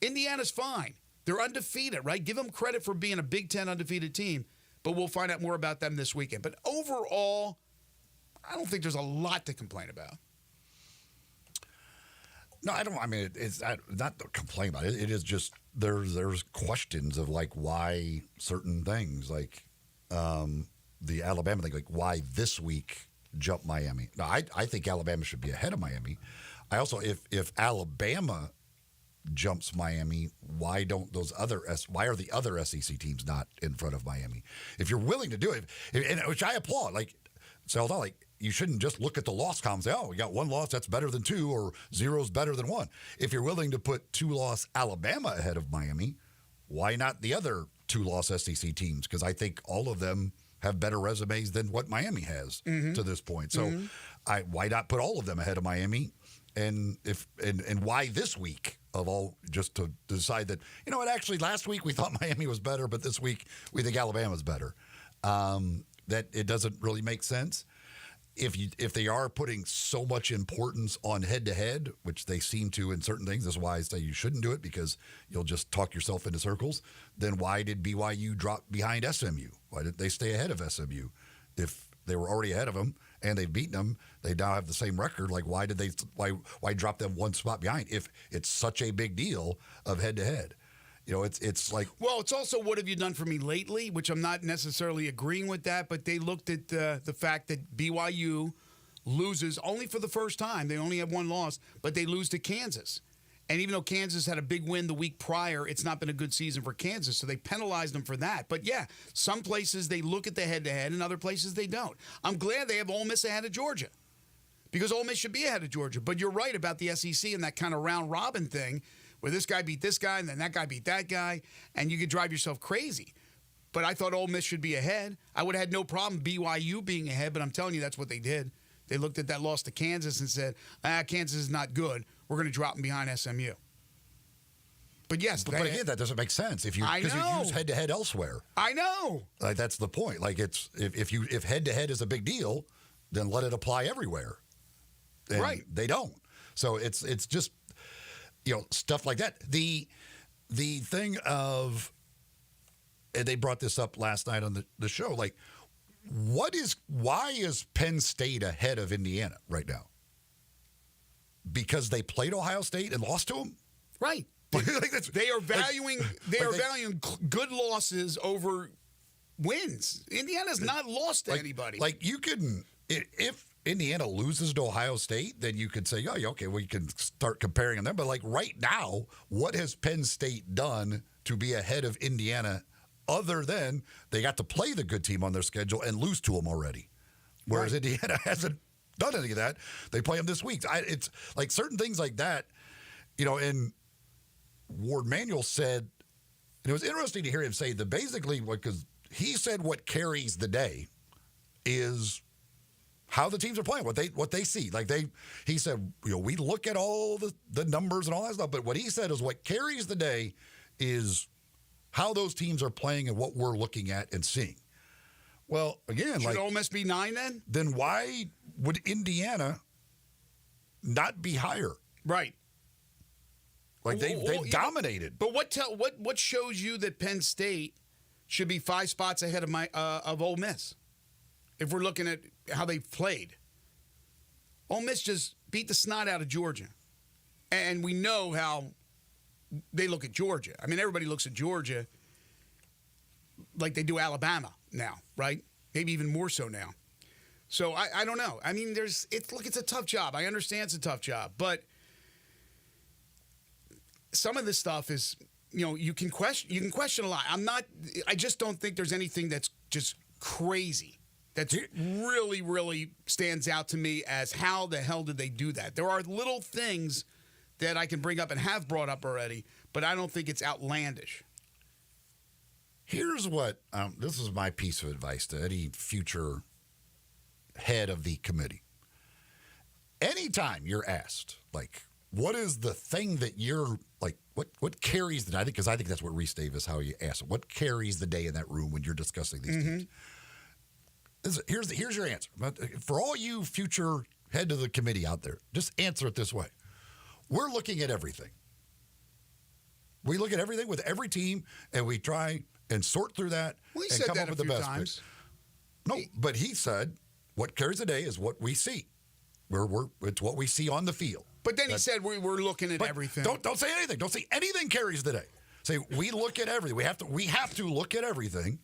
Indiana's fine. They're undefeated, right? Give them credit for being a Big Ten undefeated team, but we'll find out more about them this weekend. But overall, I don't think there's a lot to complain about. No, I don't. I mean, it's not to complain about it. It is just there's questions of like why certain things, like the Alabama thing, like why this week jump Miami. Now, I think Alabama should be ahead of Miami. I also, if Alabama jumps Miami, why are the other SEC teams not in front of Miami? If you're willing to do it, and which I applaud, like Seldon, like you shouldn't just look at the loss column and say, oh, we got one loss, that's better than two, or zero's better than one. If you're willing to put 2-loss Alabama ahead of Miami, why not the other 2-loss SEC teams? Because I think all of them have better resumes than what Miami has to this point. So why not put all of them ahead of Miami? And why this week of all, just to decide that, you know what, actually last week we thought Miami was better, but this week we think Alabama's better. That it doesn't really make sense. If they are putting so much importance on head-to-head, which they seem to in certain things, that's why I say you shouldn't do it, because you'll just talk yourself into circles, then why did BYU drop behind SMU? Why did they stay ahead of SMU? If they were already ahead of them and they've beaten them, they now have the same record. Like, why drop them one spot behind if it's such a big deal of head-to-head? You know, it's like... Well, it's also what have you done for me lately, which I'm not necessarily agreeing with that, but they looked at the fact that BYU loses only for the first time. They only have one loss, but they lose to Kansas. And even though Kansas had a big win the week prior, it's not been a good season for Kansas, so they penalized them for that. But, yeah, some places they look at the head-to-head, and other places they don't. I'm glad they have Ole Miss ahead of Georgia, because Ole Miss should be ahead of Georgia. But you're right about the SEC and that kind of round-robin thing, where this guy beat this guy and then that guy beat that guy, and you could drive yourself crazy. But I thought Ole Miss should be ahead. I would have had no problem BYU being ahead, but I'm telling you that's what they did. They looked at that loss to Kansas and said, Kansas is not good. We're going to drop them behind SMU. But yes, but again, that doesn't make sense if you use head-to-head elsewhere. I know. Like that's the point. Like it's if head-to-head is a big deal, then let it apply everywhere. And right. They don't. So it's just stuff like that. The thing of, and they brought this up last night on the show. Like, why is Penn State ahead of Indiana right now? Because they played Ohio State and lost to them, right? They are valuing good losses over wins. Indiana's not lost to anybody. Like you can, if Indiana loses to Ohio State, then you could say, oh, okay, we can start comparing them. But like right now, what has Penn State done to be ahead of Indiana other than they got to play the good team on their schedule and lose to them already? Whereas Indiana hasn't done any of that. They play them this week. It's like certain things like that, and Ward Manuel said, and it was interesting to hear him say that basically, because he said what carries the day is how the teams are playing, what they see. Like he said, we look at all the numbers and all that stuff, but what he said is what carries the day is how those teams are playing and what we're looking at and seeing. Well, again, should Ole Miss be 9 then? Then why would Indiana not be higher? Right. Like they've dominated. But what shows you that Penn State should be 5 spots ahead of Ole Miss? If we're looking at how they've played, Ole Miss just beat the snot out of Georgia, and we know how they look at Georgia. I mean, everybody looks at Georgia like they do Alabama now, right? Maybe even more so now. So I don't know. I mean, it's a tough job. I understand it's a tough job, but some of this stuff is, you can question a lot. I just don't think there's anything that's just crazy. That's really, really stands out to me as how the hell did they do that? There are little things that I can bring up and have brought up already, but I don't think it's outlandish. Here's what, this is my piece of advice to any future head of the committee. Anytime you're asked, like, what is the thing that you're, like, what carries the day? Because I think that's what Reese Davis, how you ask it. What carries the day in that room when you're discussing these things? Here's your answer. For all you future head of the committee out there, just answer it this way. We're looking at everything. We look at everything with every team, and we try and sort through that and come up with the best pick. No, but he said what carries the day is what we see. It's what we see on the field. But then he said we're looking at everything. Don't say anything. Don't say anything carries the day. Say we look at everything. We have to look at everything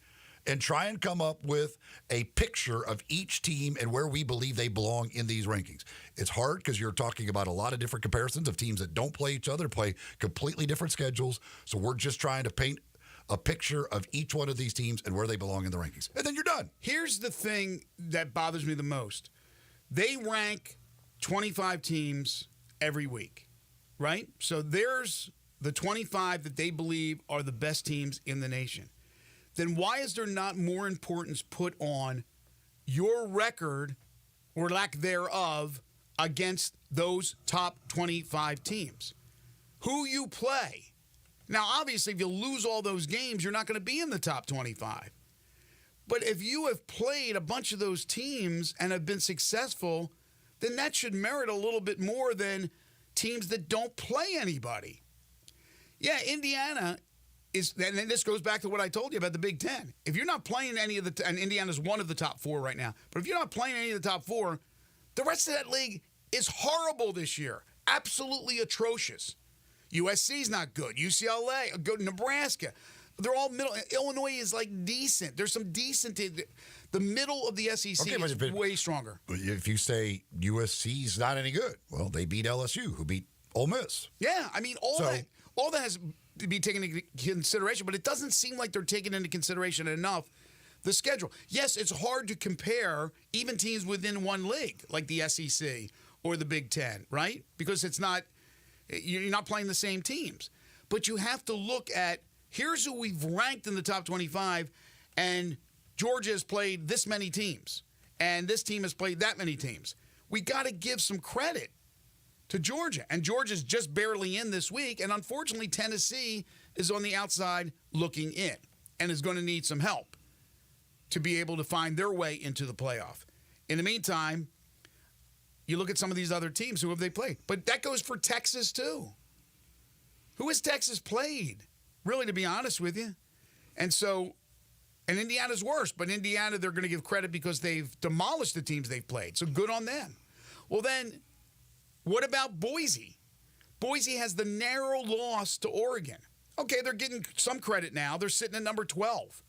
and try and come up with a picture of each team and where we believe they belong in these rankings. It's hard because you're talking about a lot of different comparisons of teams that don't play each other, play completely different schedules. So we're just trying to paint a picture of each one of these teams and where they belong in the rankings. And then you're done. Here's the thing that bothers me the most. They rank 25 teams every week, right? So there's the 25 that they believe are the best teams in the nation. Then why is there not more importance put on your record or lack thereof against those top 25 teams? Who you play. Now, obviously, if you lose all those games, you're not going to be in the top 25. But if you have played a bunch of those teams and have been successful, then that should merit a little bit more than teams that don't play anybody. Yeah, Indiana is, and then this goes back to what I told you about the Big Ten. If you're not playing any of and Indiana's one of the top 4 right now, but if you're not playing any of the top 4, the rest of that league is horrible this year. Absolutely atrocious. USC's not good. UCLA, good. Nebraska. They're all middle. Illinois is like decent. There's some decent. The middle of the SEC is way stronger. If you say USC's not any good, well, they beat LSU, who beat Ole Miss. Yeah, I mean, all that has to be taken into consideration, but it doesn't seem like they're taking into consideration enough the schedule. Yes, it's hard to compare even teams within one league, like the SEC or the Big Ten, right? Because you're not playing the same teams. But you have to look at, here's who we've ranked in the top 25, and Georgia has played this many teams, and this team has played that many teams. we got to give some credit to Georgia. And Georgia's just barely in this week. And unfortunately, Tennessee is on the outside looking in and is going to need some help to be able to find their way into the playoff. In the meantime, you look at some of these other teams. Who have they played? But that goes for Texas, too. Who has Texas played? Really, to be honest with you. And Indiana's worse. But Indiana, they're going to give credit because they've demolished the teams they've played. So good on them. Well, then, what about Boise? Boise has the narrow loss to Oregon. Okay, they're getting some credit now. They're sitting at number 12.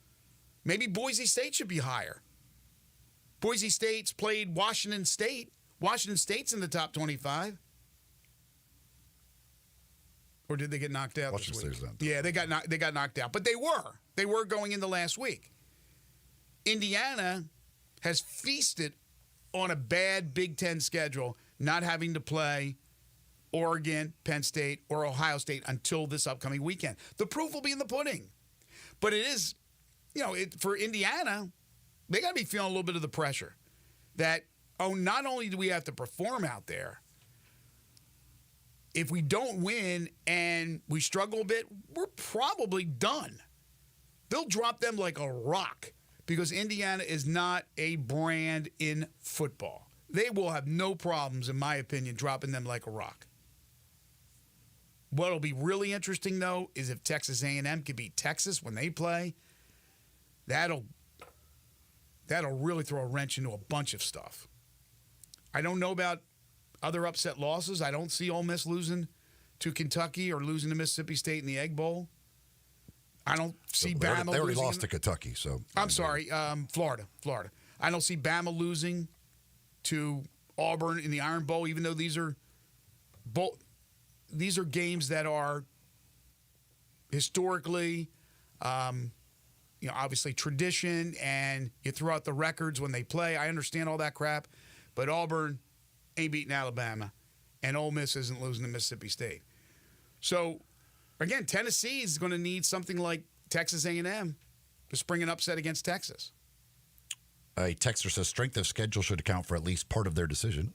Maybe Boise State should be higher. Boise State's played Washington State. Washington State's in the top 25. Or did they get knocked out this week? Yeah, they got knocked out. But they were going into last week. Indiana has feasted on a bad Big Ten schedule, not having to play Oregon, Penn State, or Ohio State until this upcoming weekend. The proof will be in the pudding. But it is, for Indiana, they got to be feeling a little bit of the pressure that, not only do we have to perform out there, if we don't win and we struggle a bit, we're probably done. They'll drop them like a rock because Indiana is not a brand in football. They will have no problems, in my opinion, dropping them like a rock. What'll be really interesting, though, is if Texas A&M can beat Texas when they play. That'll really throw a wrench into a bunch of stuff. I don't know about other upset losses. I don't see Ole Miss losing to Kentucky or losing to Mississippi State in the Egg Bowl. I don't see Bama losing. They already lost to Kentucky, so. I'm sorry, Florida. I don't see Bama losing to Auburn in the Iron Bowl, even though these are games that are historically, obviously tradition, and you throw out the records when they play. I understand all that crap, but Auburn ain't beating Alabama, and Ole Miss isn't losing to Mississippi State. So, again, Tennessee is going to need something like Texas A&M to spring an upset against Texas. A texter says strength of schedule should account for at least part of their decision.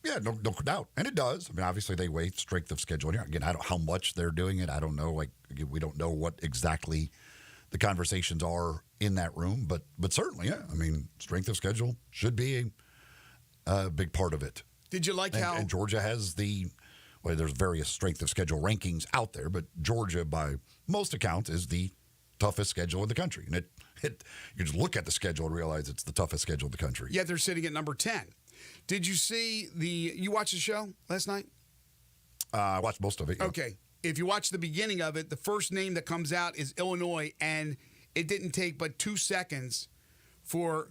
Yeah, no doubt. And it does. I mean, obviously they weigh strength of schedule. Again, I don't how much they're doing it. I don't know. We don't know what exactly the conversations are in that room. But certainly, yeah. I mean, strength of schedule should be a big part of it. Did you like how... And Georgia has there's various strength of schedule rankings out there, but Georgia, by most accounts, is the toughest schedule in the country. And you just look at the schedule and realize it's the toughest schedule in the country. Yeah, they're sitting at number 10. Did you see you watched the show last night? I watched most of it, yeah. Okay. If you watch the beginning of it, the first name that comes out is Illinois, and it didn't take but 2 seconds for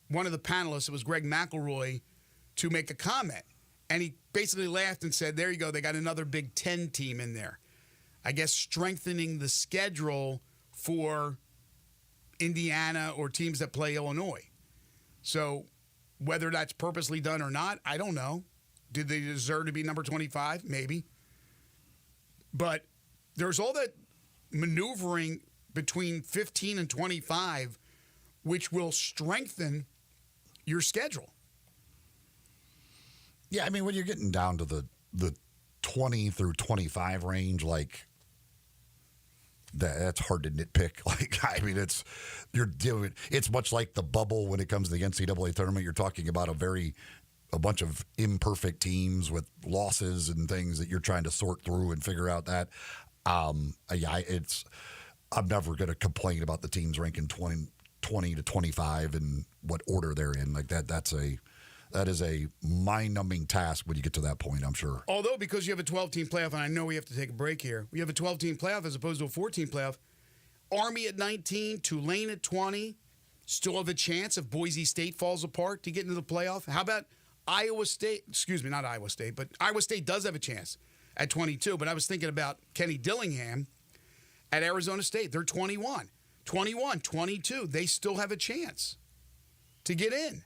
one of the panelists, it was Greg McElroy, to make a comment. And he basically laughed and said, there you go, they got another Big Ten team in there. I guess strengthening the schedule for Indiana or teams that play Illinois. So whether that's purposely done or not, I don't know. Did they deserve to be number 25? Maybe. But there's all that maneuvering between 15 and 25, which will strengthen your schedule. Yeah, I mean, when you're getting down to the 20 through 25 range, that's hard to nitpick. It's much like the bubble when it comes to the NCAA tournament. You're talking about a bunch of imperfect teams with losses and things that you're trying to sort through and figure out that. I'm never going to complain about the teams ranking 20 to 25 and what order they're in. That is a mind-numbing task when you get to that point, I'm sure. Although, because you have a 12-team playoff, and I know we have to take a break here, we have a 12-team playoff as opposed to a 14 playoff. Army at 19, Tulane at 20, still have a chance if Boise State falls apart to get into the playoff. How about Iowa State? Excuse me, not Iowa State, but Iowa State does have a chance at 22. But I was thinking about Kenny Dillingham at Arizona State. They're 21. 21, 22. They still have a chance to get in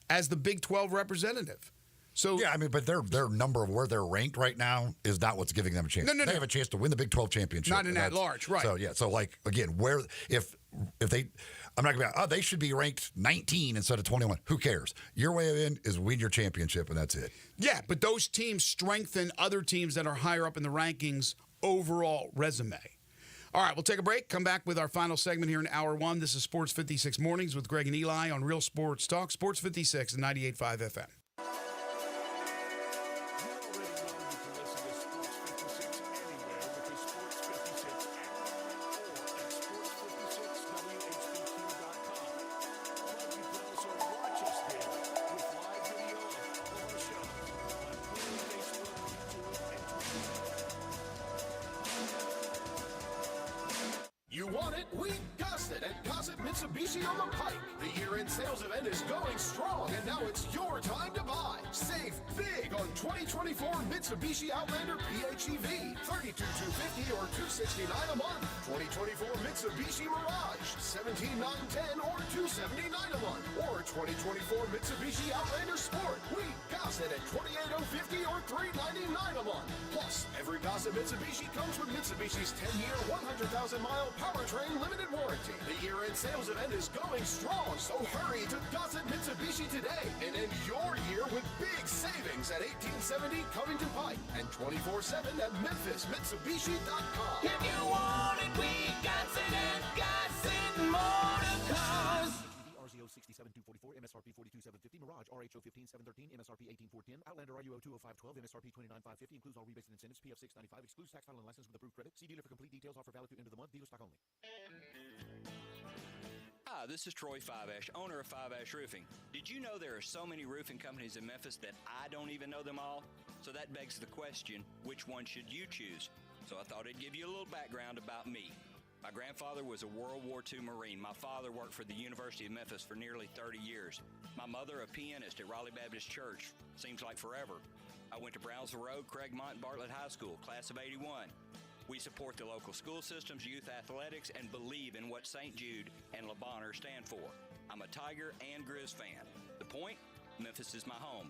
as the Big 12 representative. So yeah, I mean, but their number of where they're ranked right now is not what's giving them a chance. No. They have a chance to win the Big 12 championship. Not in that large, right? So yeah, so like again, where if they, I'm not going to be, they should be ranked 19 instead of 21. Who cares? Your way in is win your championship, and that's it. Yeah, but those teams strengthen other teams that are higher up in the rankings overall resume. All right, we'll take a break. Come back with our final segment here in Hour 1. This is Sports 56 Mornings with Greg and Eli on Real Sports Talk, Sports 56 and 98.5 FM. You want it? We got it at Gossett Mitsubishi on the Pike. The year-end sales event is going strong, and now it's your time to buy. Save big on 2024 Mitsubishi Outlander PHEV, $32,250 or $269 a month. 2024 Mitsubishi Mirage, $17,910 or $279 a month. Or 2024 Mitsubishi Outlander Sport, we got it at $28,050 or $399 a month. Plus, every Gossett Mitsubishi comes with Mitsubishi's 10-year, 100,000-mile powertrain limited warranty. The year-end sales event is going strong, so hurry to Gossett Mitsubishi today and end your year with big savings at 1870 Covington Pike and 24/7 at MemphisMitsubishi.com. If you want it, we got it at Gossett Motor Cars. RZO 67244, MSRP 42750, Mirage RHO 15713, MSRP 18410, Outlander RUO 20512, MSRP 29550, includes all rebates and incentives, PF 695, excludes tax file and license with approved credit. See dealer for complete details. Offer valid through end of the month. Dealer stock only. Hi, this is Troy Five-Ash, owner of Five-Ash Roofing. Did you know there are so many roofing companies in Memphis that I don't even know them all? So that begs the question, which one should you choose? So I thought I'd give you a little background about me. My grandfather was a World War II Marine. My father worked for the University of Memphis for nearly 30 years. My mother, a pianist at Raleigh Baptist Church. Seems like forever. I went to Brownsville Road, Craigmont, and Bartlett High School, class of 81. We support the local school systems, youth athletics, and believe in what St. Jude and Le Bonheur stand for. I'm a Tiger and Grizz fan. The point? Memphis is my home.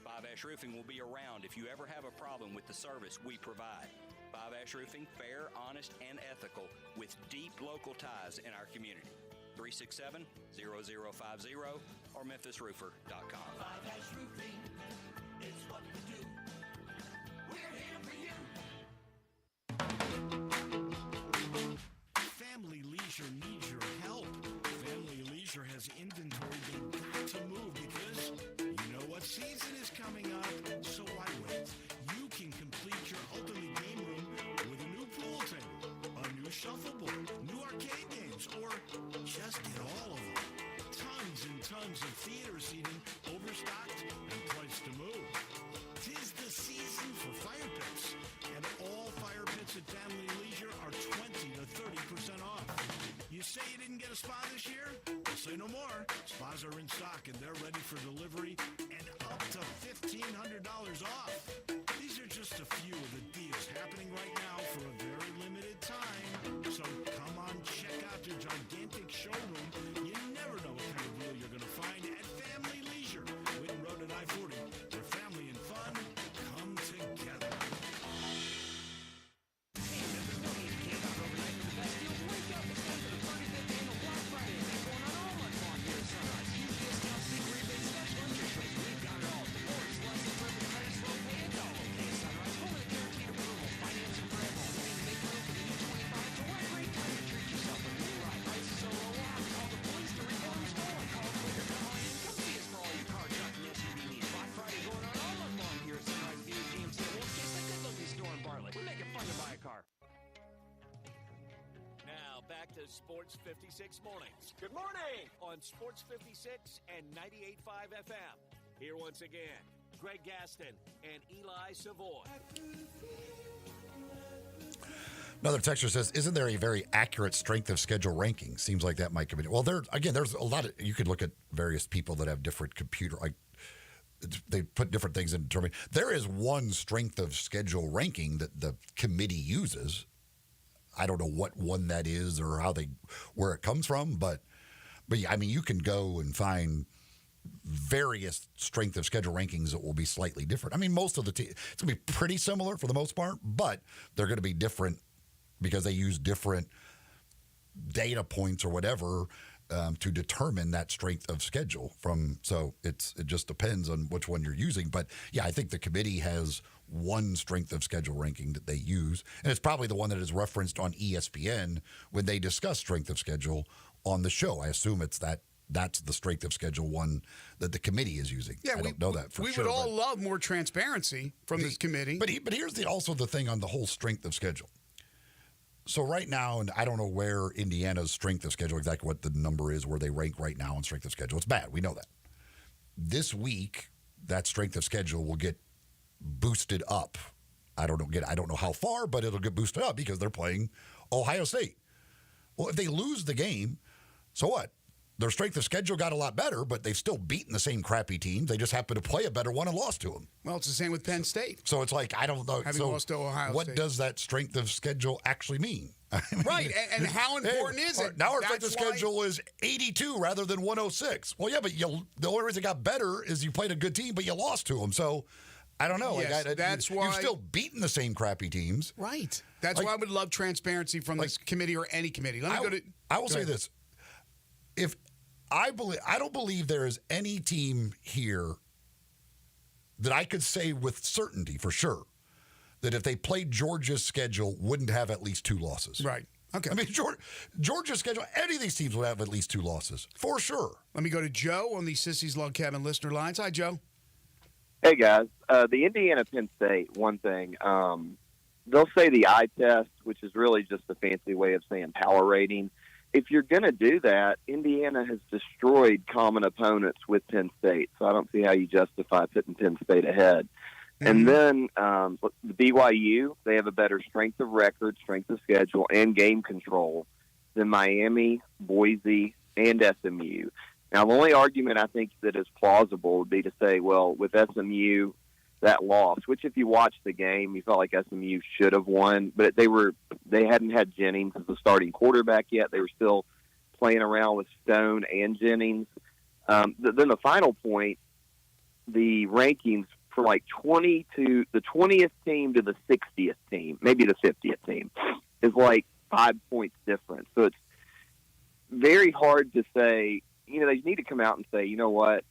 Five-Ash Roofing will be around if you ever have a problem with the service we provide. Five-Ash Roofing, fair, honest, and ethical, with deep local ties in our community. 367-0050 or memphisroofer.com. Five-Ash Roofing is what we do. We're here for you. Family Leisure needs your help. Family Leisure has inventory they've got to move because you know what season is coming up. So why wait? You can complete your ultimate game room with a new pool table, a new shuffleboard, new arcade games, or just get all of them. Tons and tons of theater seating, overstocked and priced to move. 'Tis the season for fire pits, and all fire pits at Family Leisure are 20 to 30% off. You say you didn't get a spa this year? Well, say no more. Spas are in stock and they're ready for delivery and up to $1,500 off. These are just a few of the deals happening right now for a very limited time. So come on, check out their gigantic showroom. You never know what kind of deal you're going to find at Family Leisure, Whitten Road at I-40, where family and fun come together. Now back to Sports 56 Mornings. Good morning on Sports 56 and 98.5 FM. Here once again, Greg Gaston and Eli Savoy. Another texter says, isn't there a very accurate strength of schedule ranking? Seems like that might come in. Well, there's a lot of, you could look at various people that have different computer, like they put different things in determining. There is one strength of schedule ranking that the committee uses. I don't know what one that is or where it comes from, but yeah, I mean, you can go and find various strength of schedule rankings that will be slightly different. I mean, most of the teams, it's going to be pretty similar for the most part, but they're going to be different because they use different data points or whatever to determine that strength of schedule so it just depends on which one you're using. But yeah, I think the committee has one strength of schedule ranking that they use, and it's probably the one that is referenced on ESPN when they discuss strength of schedule on the show. I assume that's the strength of schedule one that the committee is using. Yeah, I don't know that for sure. We would all love more transparency from this committee. But here's also the thing on the whole strength of schedule. So right now, and I don't know where Indiana's strength of schedule, exactly what the number is, where they rank right now on strength of schedule. It's bad. We know that. This week, that strength of schedule will get boosted up. I don't know how far, but it'll get boosted up because they're playing Ohio State. Well, if they lose the game, so what? Their strength of schedule got a lot better, but they've still beaten the same crappy teams. They just happen to play a better one and lost to them. Well, it's the same with Penn State. So it's like, I don't know. Having lost to Ohio what State. Does that strength of schedule actually mean? I mean, right, and how important is it? Now our strength of schedule is 82 rather than 106. Well, yeah, but the only reason it got better is you played a good team, but you lost to them. So I don't know. Yes, that's why you've still beaten the same crappy teams. Right. That's why I would love transparency from this committee or any committee. I will say this. I don't believe there is any team here that I could say with certainty for sure that if they played Georgia's schedule wouldn't have at least 2 losses. Right. Okay. I mean, Georgia's schedule, any of these teams would have at least 2 losses for sure. Let me go to Joe on the Sissy's Log Cabin listener lines. Hi, Joe. Hey, guys. The Indiana-Penn State, one thing, they'll say the eye test, which is really just a fancy way of saying power rating. If you're going to do that, Indiana has destroyed common opponents with Penn State, so I don't see how you justify putting Penn State ahead. Mm-hmm. And then the BYU, they have a better strength of record, strength of schedule, and game control than Miami, Boise, and SMU. Now, the only argument I think that is plausible would be to say, well, with SMU, that loss, which if you watch the game, you felt like SMU should have won, but they hadn't had Jennings as the starting quarterback yet. They were still playing around with Stone and Jennings. Then the final point, the rankings for like 20 to the 20th team to the 60th team, maybe the 50th team, is like 5 points difference. So it's very hard to say, they need to come out and say, you know what,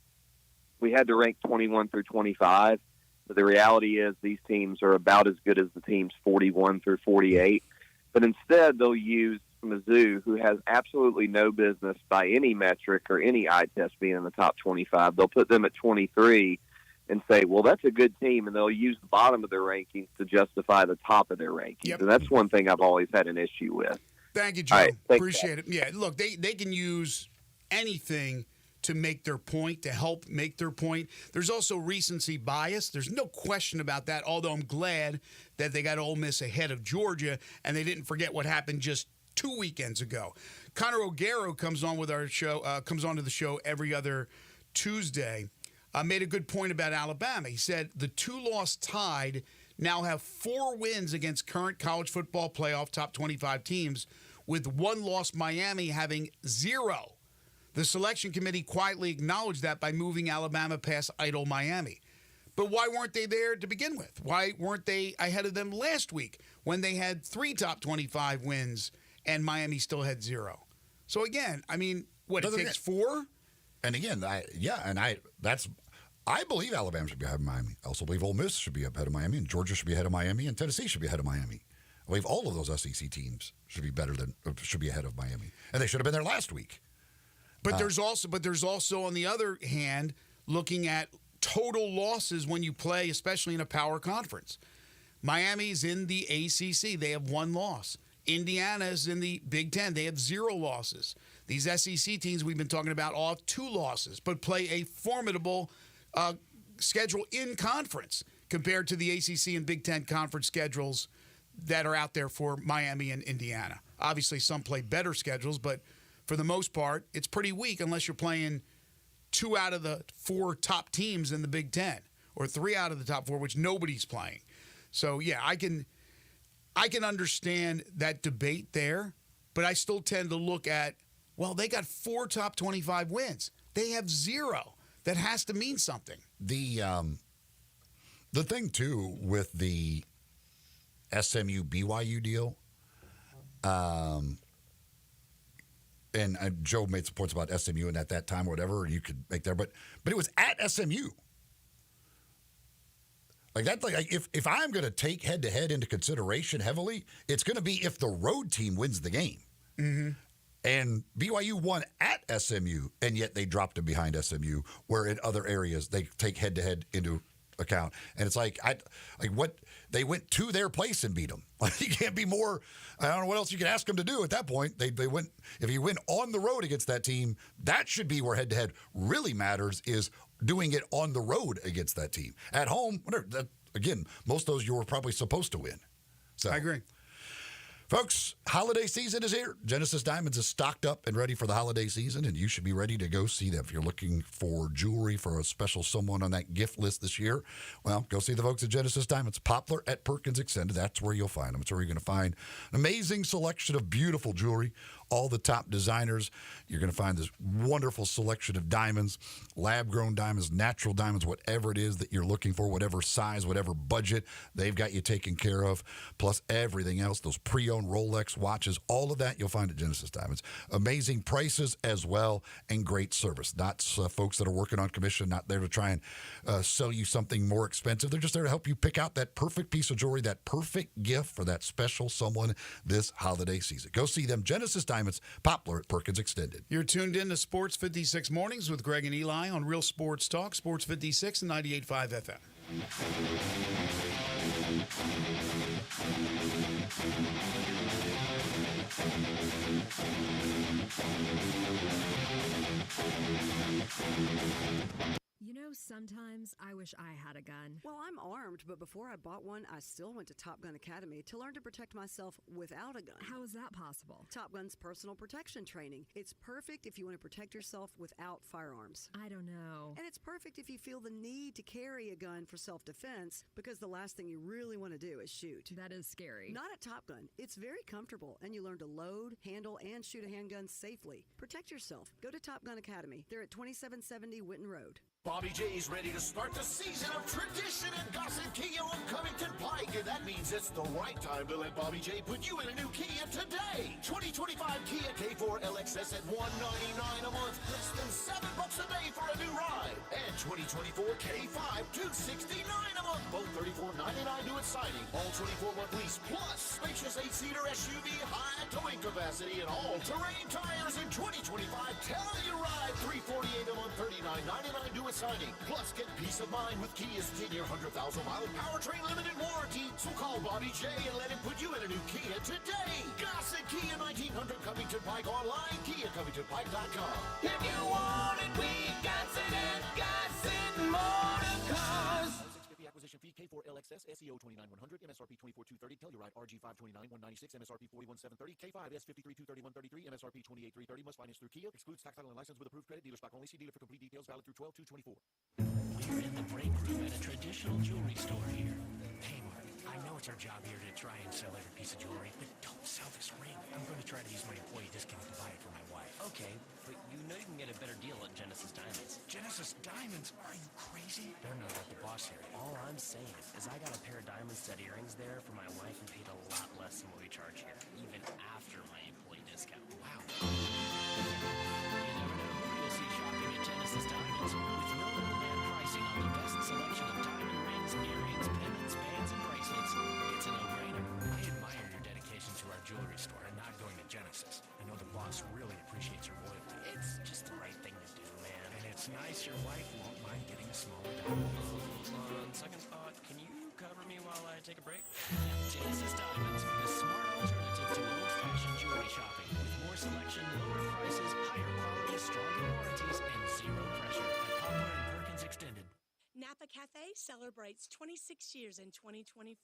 we had to rank 21 through 25. But the reality is these teams are about as good as the teams 41 through 48. But instead, they'll use Mizzou, who has absolutely no business by any metric or any eye test being in the top 25. They'll put them at 23 and say, well, that's a good team, and they'll use the bottom of their rankings to justify the top of their rankings. Yep. And that's one thing I've always had an issue with. Thank you, Joe. Right, appreciate it. Yeah, look, they can use anything to make their point, to help make their point. There's also recency bias. There's no question about that, although I'm glad that they got Ole Miss ahead of Georgia and they didn't forget what happened just 2 weekends ago. Connor O'Garo comes on with our show, comes onto the show every other Tuesday, made a good point about Alabama. He said the 2-loss Tide now have 4 wins against current college football playoff top 25 teams, with 1 loss Miami having 0. The selection committee quietly acknowledged that by moving Alabama past idle Miami. But why weren't they there to begin with? Why weren't they ahead of them last week when they had 3 top 25 wins and Miami still had 0? So again, I mean, it takes 4? And again, I believe Alabama should be ahead of Miami. I also believe Ole Miss should be ahead of Miami, and Georgia should be ahead of Miami, and Tennessee should be ahead of Miami. I believe all of those SEC teams should be ahead of Miami, and they should have been there last week. But there's also on the other hand, looking at total losses when you play, especially in a power conference. Miami's in the ACC. They have 1 loss. Indiana's in the Big Ten. They have 0 losses. These SEC teams we've been talking about all have 2 losses, but play a formidable schedule in conference compared to the ACC and Big Ten conference schedules that are out there for Miami and Indiana. Obviously, some play better schedules, but for the most part, it's pretty weak unless you're playing 2 out of the 4 top teams in the Big Ten or 3 out of the top 4, which nobody's playing. So, yeah, I can understand that debate there, but I still tend to look at, well, they got 4 top 25 wins. They have 0. that has to mean something. The thing, too, with the SMU-BYU deal, and Joe made some points about SMU and at that time or whatever, you could make there, but it was at SMU. Like that, like if I'm going to take head-to-head into consideration heavily, it's going to be if the road team wins the game. Mm-hmm. And BYU won at SMU, and yet they dropped them behind SMU, where in other areas they take head-to-head into account. And it's like what they went to their place and beat them. Like you can't be more. I don't know what else you can ask them to do at that point. They went. If you win on the road against that team, that should be where head-to-head really matters. Is doing it on the road against that team. At home, whatever. Again, most of those you were probably supposed to win. So I agree. Folks, holiday season is here. Genesis Diamonds is stocked up and ready for the holiday season, and you should be ready to go see them. If you're looking for jewelry for a special someone on that gift list this year, well, go see the folks at Genesis Diamonds. Poplar at Perkins Extended. That's where you'll find them. It's where you're going to find an amazing selection of beautiful jewelry, all the top designers. You're going to find this wonderful selection of diamonds, lab-grown diamonds, natural diamonds, whatever it is that you're looking for, whatever size, whatever budget, they've got you taken care of, plus everything else, those pre-owned Rolex watches, all of that you'll find at Genesis Diamonds. Amazing prices as well and great service. Not folks that are working on commission, not there to try and sell you something more expensive. They're just there to help you pick out that perfect piece of jewelry, that perfect gift for that special someone this holiday season. Go see them, Genesis Diamonds, Poplar at Perkins Extended. You're tuned in to Sports 56 Mornings with Greg and Eli on Real Sports Talk, Sports 56 and 98.5 FM. You know, sometimes I wish I had a gun. Well, I'm armed, but before I bought one, I still went to Top Gun Academy to learn to protect myself without a gun. How is that possible? Top Gun's personal protection training. It's perfect if you want to protect yourself without firearms. I don't know. And it's perfect if you feel the need to carry a gun for self-defense, because the last thing you really want to do is shoot. That is scary. Not at Top Gun. It's very comfortable, and you learn to load, handle, and shoot a handgun safely. Protect yourself. Go to Top Gun Academy. They're at 2770 Winton Road. Bobby J's ready to start the season of tradition and gossip Kia on Covington Pike, and that means it's the right time to let Bobby J put you in a new Kia today. 2025 Kia K4 LXS at $199 a month, less than $7 a day for a new ride. And 2024 K5 $269 a month, both $34.99 due at signing. All 24-month lease plus spacious 8-seater SUV, high towing capacity, and all-terrain tires in 2025. Tell you ride $348 a month, $39.99 due at signing. Plus, get peace of mind with Kia's 10-year, 100,000-mile powertrain limited warranty. So call Bobby J and let him put you in a new Kia today. Gossett Kia 1900 Covington Pike online, KiaCovingtonPike.com. If you want it, we got it at Gossett Motor Cars. $650 acquisition fee, K4 LXS, SEO 29100, MSRP 24230, Telluride RG 529 196, MSRP 41730, K5 S53 23133, MSRP 28330. Must finance through Kia. Excludes tax title and license with approved credit. Dealer stock only. See dealer for complete details. Valid through 12/2/24. We're in the break room at a traditional jewelry store here. Hey, Mark, I know it's our job here to try and sell every piece of jewelry, but don't sell this ring. I'm going to try to use my employee discount to buy it for my wife. Okay, but you know you can get a better deal at Genesis Diamonds. Genesis Diamonds? Are you crazy? They're not like the boss here. All I'm saying is I got a pair of diamond set earrings there for my wife and paid a lot less than what we charge here, even after my employee discount. Wow. You never know who you'll see shopping at Genesis Diamonds. With no middleman pricing on the best selection of diamond rings, earrings, pendants, bands, and bracelets, it's a no-brainer. I admire your dedication to our jewelry store and not going to Genesis. I know the boss really appreciates your loyalty. It's just the right thing to do, man. And it's nice your wife won't mind getting a smaller diamond. On second thought, can you cover me while I take a break? Genesis Diamonds, the smart alternative to old-fashioned jewelry shopping. With more selection, lower prices, higher quality, stronger warranties, and zero pressure. At Poplar and Perkins Extended. Napa Cafe celebrates 26 years in 2024.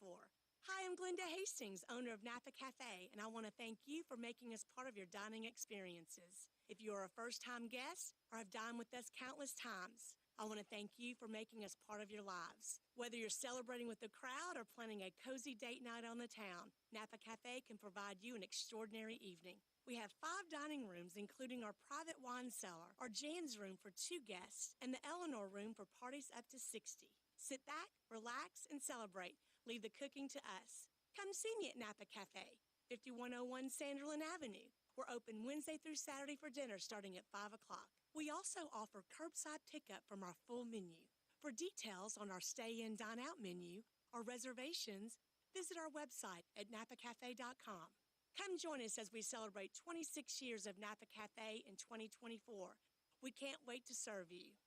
Hi, I'm Glenda Hastings, owner of Napa Cafe, and I want to thank you for making us part of your dining experiences. If you are a first-time guest or have dined with us countless times, I want to thank you for making us part of your lives. Whether you're celebrating with the crowd or planning a cozy date night on the town, Napa Cafe can provide you an extraordinary evening. We have 5 dining rooms, including our private wine cellar, our Jan's room for 2 guests, and the Eleanor room for parties up to 60. Sit back, relax, and celebrate. Leave the cooking to us. Come see me at Napa Cafe, 5101 Sanderlin Avenue. We're open Wednesday through Saturday for dinner starting at 5 o'clock. We also offer curbside pickup from our full menu. For details on our stay-in, dine-out menu or reservations, visit our website at napacafe.com. Come join us as we celebrate 26 years of Napa Cafe in 2024. We can't wait to serve you.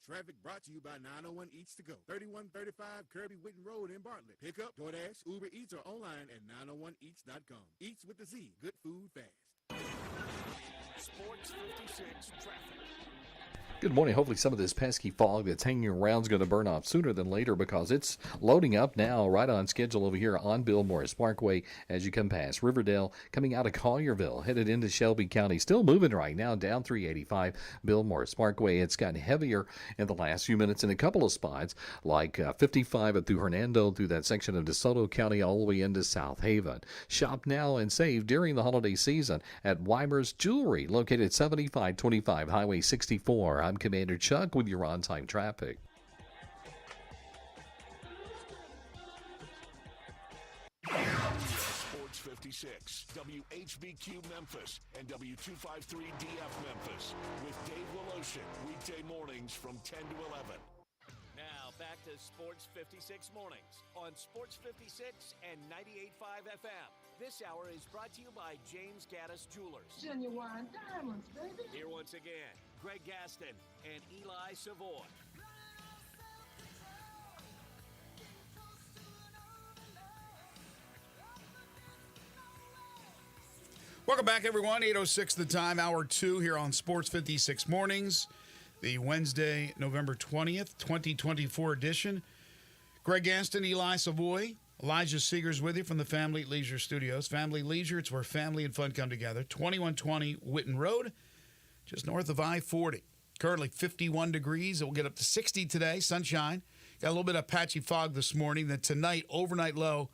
Traffic brought to you by 901 Eats to Go, 3135 Kirby Whitten Road in Bartlett. Pick up, DoorDash, Uber Eats, or online at 901eats.com. Eats with a Z. Good food fast. Sports 56 traffic. Good morning. Hopefully some of this pesky fog that's hanging around is going to burn off sooner than later because it's loading up now right on schedule over here on Bill Morris Parkway as you come past Riverdale, coming out of Collierville, headed into Shelby County. Still moving right now down 385 Bill Morris Parkway. It's gotten heavier in the last few minutes in a couple of spots, like 55 through Hernando, through that section of DeSoto County all the way into South Haven. Shop now and save during the holiday season at Weimer's Jewelry, located 7525 Highway 64. I'm Commander Chuck with your on-time traffic. Sports 56, WHBQ Memphis, and W253DF Memphis, with Dave Woloshin, weekday mornings from 10 to 11. Now back to Sports 56 mornings on Sports 56 and 98.5 FM. This hour is brought to you by James Gaddis Jewelers. Genuine diamonds, baby. Here once again, Greg Gaston and Eli Savoy. Welcome back, everyone. 8:06 the time, hour 2 here on Sports 56 Mornings, the Wednesday, November 20th, 2024 edition. Greg Gaston, Eli Savoy, Elijah Seegers with you from the Family Leisure Studios. Family Leisure, it's where family and fun come together. 2120 Whitten Road, just north of I-40. Currently 51 degrees. It will get up to 60 today, sunshine. Got a little bit of patchy fog this morning. Then tonight, overnight low,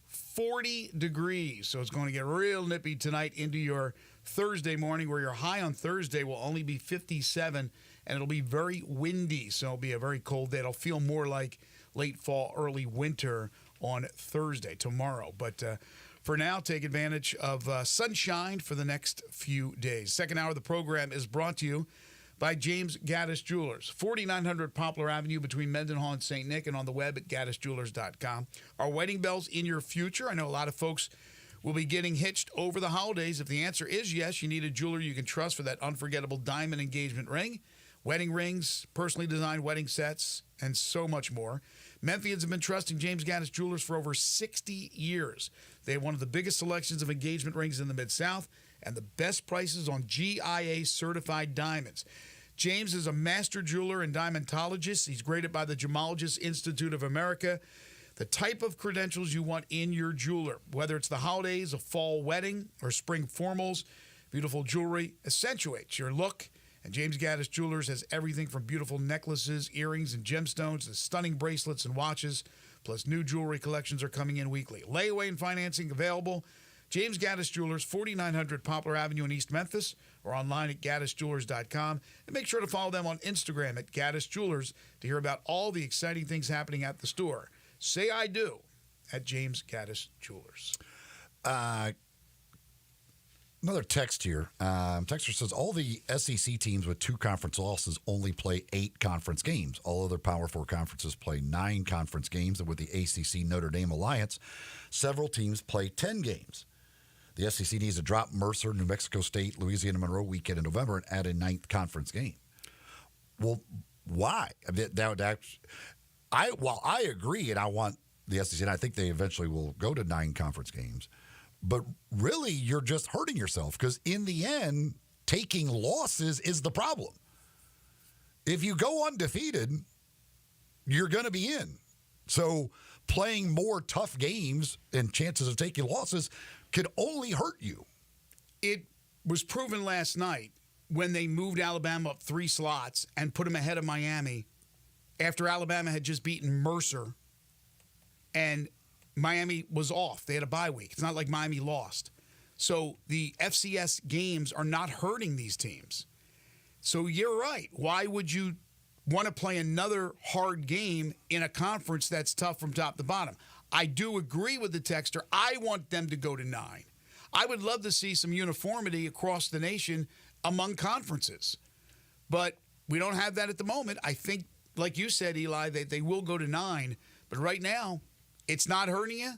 40 degrees. So it's going to get real nippy tonight into your Thursday morning, where your high on Thursday will only be 57, and it'll be very windy. So it'll be a very cold day. It'll feel more like late fall, early winter on Thursday, tomorrow. But for now, take advantage of sunshine for the next few days. Second hour of the program is brought to you by James Gaddis Jewelers, 4900 Poplar Avenue between Mendenhall and St. Nick, and on the web at gaddisjewelers.com. Are wedding bells in your future? I know a lot of folks will be getting hitched over the holidays. If the answer is yes, you need a jeweler you can trust for that unforgettable diamond engagement ring, wedding rings, personally designed wedding sets, and so much more. Memphians have been trusting James Gaddis Jewelers for over 60 years. They have one of the biggest selections of engagement rings in the Mid-South and the best prices on GIA-certified diamonds. James is a master jeweler and diamondologist. He's graded by the Gemologist Institute of America. The type of credentials you want in your jeweler, whether it's the holidays, a fall wedding, or spring formals, beautiful jewelry accentuates your look. And James Gaddis Jewelers has everything from beautiful necklaces, earrings, and gemstones to stunning bracelets and watches. Plus, new jewelry collections are coming in weekly. Layaway and financing available. James Gaddis Jewelers, 4900 Poplar Avenue in East Memphis, or online at gaddisjewelers.com. And make sure to follow them on Instagram at Gaddis Jewelers to hear about all the exciting things happening at the store. Say I do at James Gaddis Jewelers. Another text here. Texter says all the SEC teams with 2 conference losses only play 8 conference games. All other Power 4 conferences play 9 conference games. And with the ACC Notre Dame Alliance, several teams play 10 games. The SEC needs to drop Mercer, New Mexico State, Louisiana Monroe weekend in November and add a 9th conference game. Well, why? While I agree, and I want the SEC, and I think they eventually will go to 9 conference games, but really you're just hurting yourself because in the end, taking losses is the problem. If you go undefeated, you're going to be in. So playing more tough games and chances of taking losses could only hurt you. It was proven last night when they moved Alabama up 3 slots and put them ahead of Miami after Alabama had just beaten Mercer and Miami was off. They had a bye week. It's not like Miami lost. So the FCS games are not hurting these teams. So you're right. Why would you want to play another hard game in a conference that's tough from top to bottom? I do agree with the texter. I want them to go to 9. I would love to see some uniformity across the nation among conferences. But we don't have that at the moment. I think, like you said, Eli, that they will go to 9. But right now, it's not hurting you.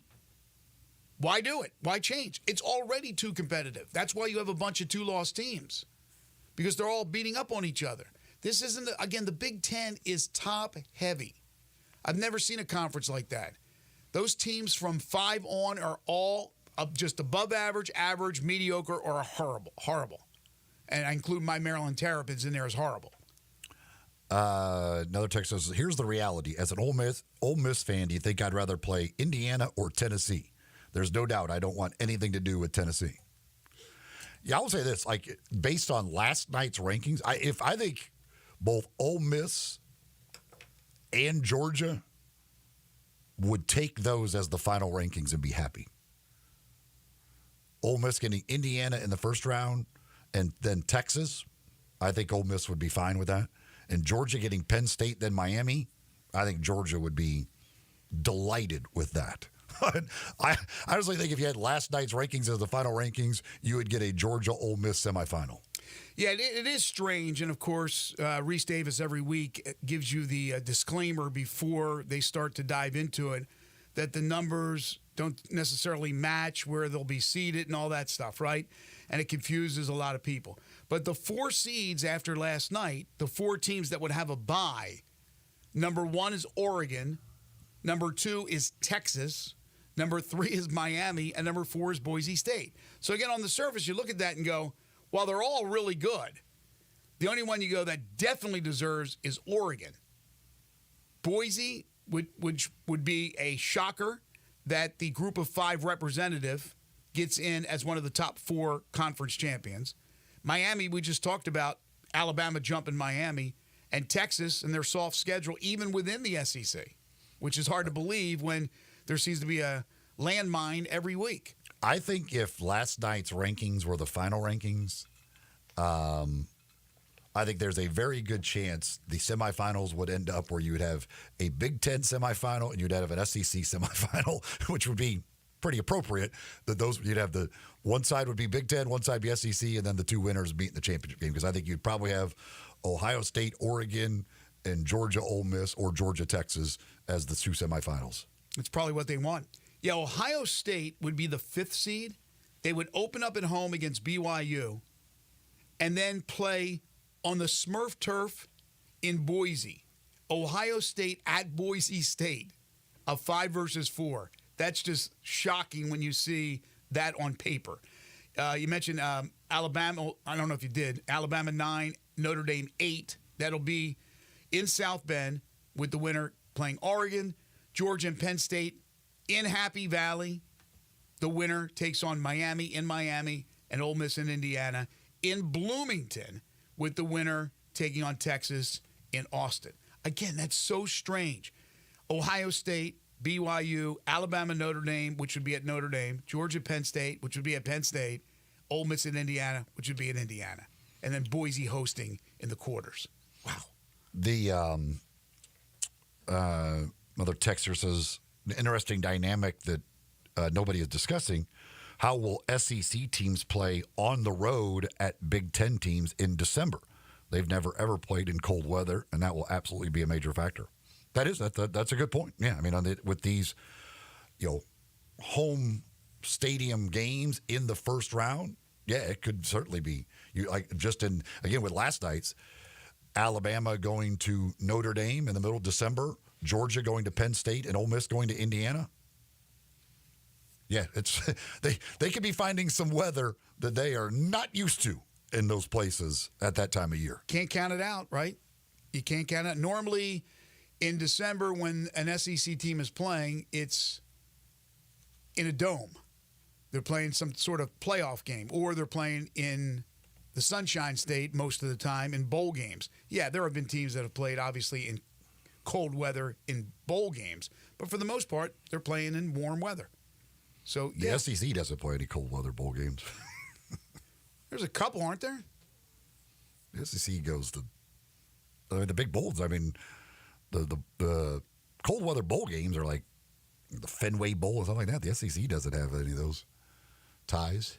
Why do it? Why change? It's already too competitive. That's why you have a bunch of 2-loss teams, because they're all beating up on each other. This isn't, again, the Big Ten is top heavy. I've never seen a conference like that. Those teams from 5 on are all just above average, mediocre, or horrible. And I include my Maryland Terrapins in there as horrible. Another text says, here's the reality. As an Ole Miss fan, do you think I'd rather play Indiana or Tennessee? There's no doubt I don't want anything to do with Tennessee. Yeah, I will say this, like, based on last night's rankings, I think both Ole Miss and Georgia would take those as the final rankings and be happy. Ole Miss getting Indiana in the first round and then Texas, I think Ole Miss would be fine with that. And Georgia getting Penn State, then Miami, I think Georgia would be delighted with that. I honestly think if you had last night's rankings as the final rankings, you would get a Georgia-Ole Miss semifinal. Yeah, it is strange. And, of course, Reese Davis every week gives you the disclaimer before they start to dive into it that the numbers don't necessarily match where they'll be seeded and all that stuff, right? And it confuses a lot of people. But the 4 seeds after last night, the 4 teams that would have a bye, number 1 is Oregon, number 2 is Texas, number 3 is Miami, and number 4 is Boise State. So, again, on the surface, you look at that and go, well, they're all really good. The only one you go that definitely deserves is Oregon. Boise, which would be a shocker that the group of 5 representative gets in as one of the top 4 conference champions. Miami, we just talked about Alabama jumping Miami, and Texas and their soft schedule, even within the SEC, which is hard to believe when there seems to be a landmine every week. I think if last night's rankings were the final rankings, I think there's a very good chance the semifinals would end up where you would have a Big Ten semifinal and you'd have an SEC semifinal, which would be pretty appropriate. That those you'd have the one side would be Big Ten, one side be SEC, and then the 2 winners meet in the championship game. Because I think you'd probably have Ohio State, Oregon, and Georgia, Ole Miss, or Georgia, Texas as the 2 semifinals. It's probably what they want. Yeah, Ohio State would be the 5th seed. They would open up at home against BYU and then play on the Smurf turf in Boise. Ohio State at Boise State, a 5 versus 4. That's just shocking when you see that on paper. You mentioned Alabama. I don't know if you did. Alabama 9, Notre Dame 8. That'll be in South Bend with the winner playing Oregon. Georgia and Penn State in Happy Valley. The winner takes on Miami in Miami and Ole Miss in Indiana. In Bloomington with the winner taking on Texas in Austin. Again, that's so strange. Ohio State, BYU, Alabama, Notre Dame, which would be at Notre Dame, Georgia, Penn State, which would be at Penn State, Ole Miss in Indiana, which would be in Indiana, and then Boise hosting in the quarters. Wow. The another texter says, an interesting dynamic that nobody is discussing. How will SEC teams play on the road at Big Ten teams in December? They've never, ever played in cold weather, and that will absolutely be a major factor. That's a good point. Yeah, I mean, with these, home stadium games in the first round, yeah, it could certainly be. Again, with last night's, Alabama going to Notre Dame in the middle of December, Georgia going to Penn State, and Ole Miss going to Indiana. Yeah, it's they could be finding some weather that they are not used to in those places at that time of year. Can't count it out, right? You can't count it out. Normally, in December, when an SEC team is playing, it's in a dome. They're playing some sort of playoff game, or they're playing in the Sunshine State most of the time in bowl games. Yeah, there have been teams that have played, obviously, in cold weather in bowl games. But for the most part, they're playing in warm weather. So, yeah. The SEC doesn't play any cold weather bowl games. There's a couple, aren't there? The SEC goes to the big bowls. I mean, the cold weather bowl games are like the Fenway Bowl or something like that. The SEC doesn't have any of those ties.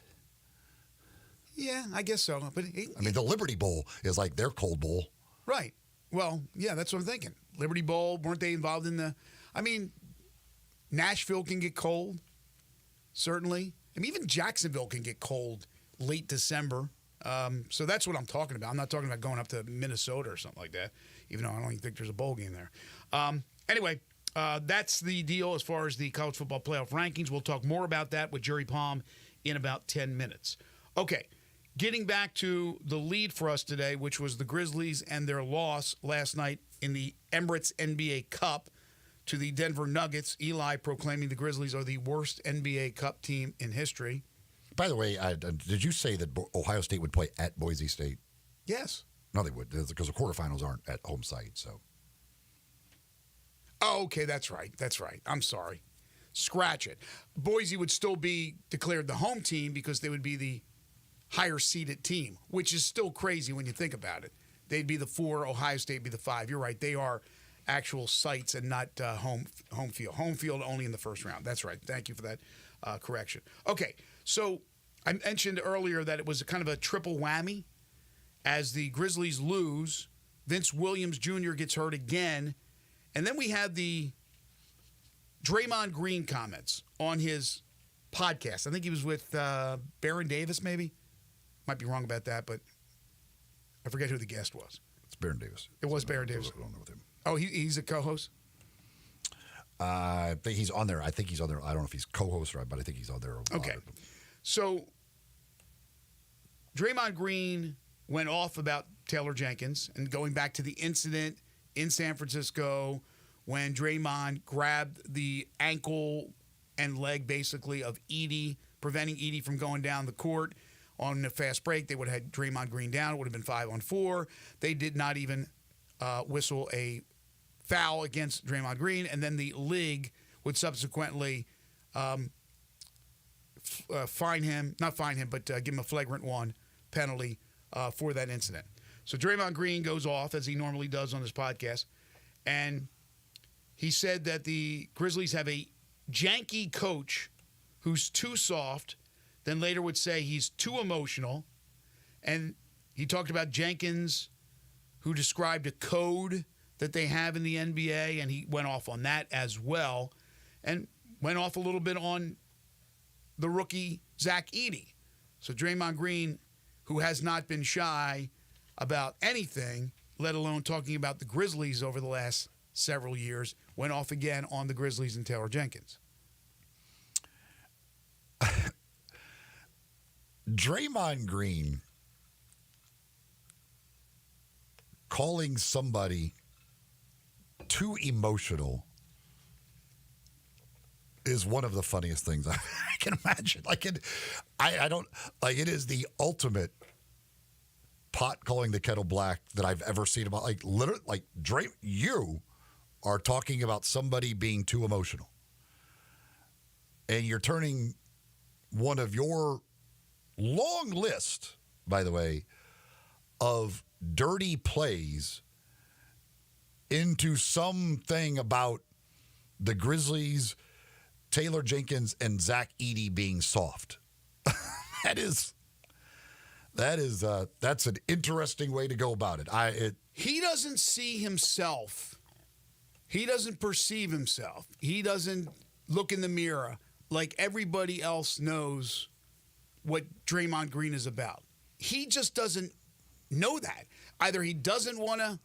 Yeah, I guess so. But I mean, the Liberty Bowl is like their cold bowl. Right. Well, yeah, that's what I'm thinking. Liberty Bowl, weren't they involved in the... I mean, Nashville can get cold, certainly. I mean, even Jacksonville can get cold late December. So that's what I'm talking about. I'm not talking about going up to Minnesota or something like that, even though I don't even think there's a bowl game there. Anyway, that's the deal as far as the college football playoff rankings. We'll talk more about that with Jerry Palm in about 10 minutes. Okay, getting back to the lead for us today, which was the Grizzlies and their loss last night in the Emirates NBA Cup to the Denver Nuggets. Eli proclaiming the Grizzlies are the worst NBA Cup team in history. By the way, did you say that Ohio State would play at Boise State? Yes. No, they would, because the quarterfinals aren't at home site. So. Oh, okay, that's right. That's right. I'm sorry. Scratch it. Boise would still be declared the home team because they would be the higher-seeded team, which is still crazy when you think about it. They'd be the 4, Ohio State would be the 5. You're right. They are actual sites and not home field. Home field only in the first round. That's right. Thank you for that correction. Okay, so I mentioned earlier that it was kind of a triple whammy. As the Grizzlies lose, Vince Williams Jr. gets hurt again, and then we had the Draymond Green comments on his podcast. I think he was with Baron Davis, maybe. Might be wrong about that, but I forget who the guest was. It's Baron Davis. It was Baron Davis. I don't know with him. Oh, he's a co-host? I think he's on there. I think he's on there. I don't know if he's co-host or not, but I think he's on there. Okay. So Draymond Green went off about Taylor Jenkins and going back to the incident in San Francisco when Draymond grabbed the ankle and leg, basically, of Edey, preventing Edey from going down the court on the fast break. They would have had Draymond Green down. It would have been 5-on-4. They did not even whistle a foul against Draymond Green, and then the league would subsequently fine him, not fine him, but give him a flagrant 1 penalty for that incident. So Draymond Green goes off, as he normally does on this podcast, and he said that the Grizzlies have a janky coach who's too soft, then later would say he's too emotional, and he talked about Jenkins, who described a code that they have in the NBA, and he went off on that as well, and went off a little bit on the rookie Zach Edey. So Draymond Green, who has not been shy about anything, let alone talking about the Grizzlies over the last several years, went off again on the Grizzlies and Taylor Jenkins. Draymond Green calling somebody too emotional is one of the funniest things I can imagine. I don't like it is the ultimate pot calling the kettle black that I've ever seen about literally you are talking about somebody being too emotional. And you're turning one of your long list, by the way, of dirty plays into something about the Grizzlies, Taylor Jenkins, and Zach Edey being soft. That's an interesting way to go about it. He doesn't see himself. He doesn't perceive himself. He doesn't look in the mirror like everybody else knows what Draymond Green is about. He just doesn't know that. Either he doesn't want to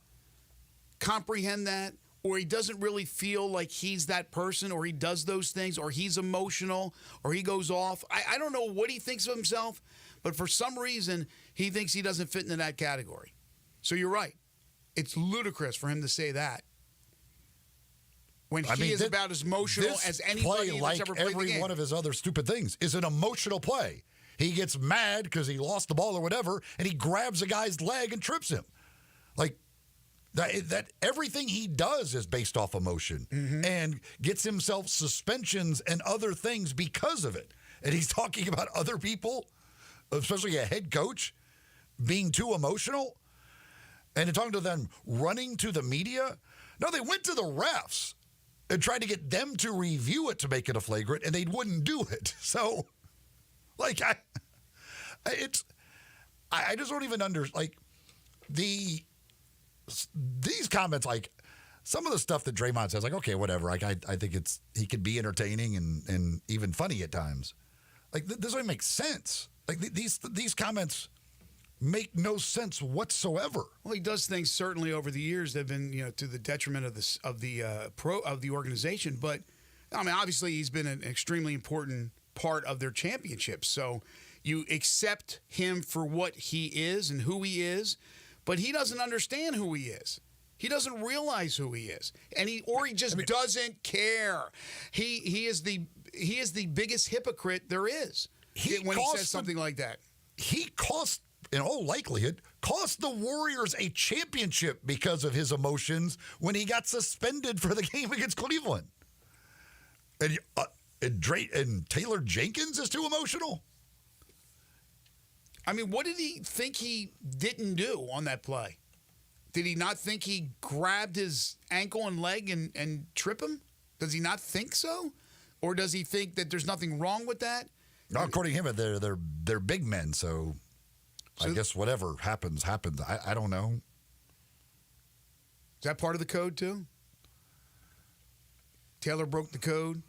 comprehend that, or he doesn't really feel like he's that person, or he does those things, or he's emotional, or he goes off. I don't know what he thinks of himself, but for some reason, he thinks he doesn't fit into that category. So you're right. It's ludicrous for him to say that when he is about as emotional as anybody play, that's like ever played the every game. one of his other stupid things, is an emotional play. he gets mad because he lost the ball or whatever, and he grabs a guy's leg and trips him. Like, that everything he does is based off emotion and gets himself suspensions and other things because of it. And he's talking about other people, especially a head coach, being too emotional. And talking to them running to the media. No, they went to the refs and tried to get them to review it to make it a flagrant, and they wouldn't do it. So, like, I just don't even like these comments, like some of the stuff that Draymond says, like, okay, whatever. Like, I think he could be entertaining and even funny at times. Like, this doesn't make sense. Like, these comments make no sense whatsoever. Well, he does things certainly over the years that have been, to the detriment of the organization. But I mean, obviously, he's been an extremely important part of their championship. So you accept him for what he is and who he is, but he doesn't understand who he is. He doesn't realize who he is, and he just doesn't care. He is the biggest hypocrite there is when he says something like that. He cost, in all likelihood, cost the Warriors a championship because of his emotions when he got suspended for the game against Cleveland. And Taylor Jenkins is too emotional? I mean, what did he think he didn't do on that play? Did he not think he grabbed his ankle and leg and trip him? Does he not think so? Or does he think that there's nothing wrong with that? No, according to him, they're big men, so I guess whatever happens. I don't know. Is that part of the code, too? Taylor broke the code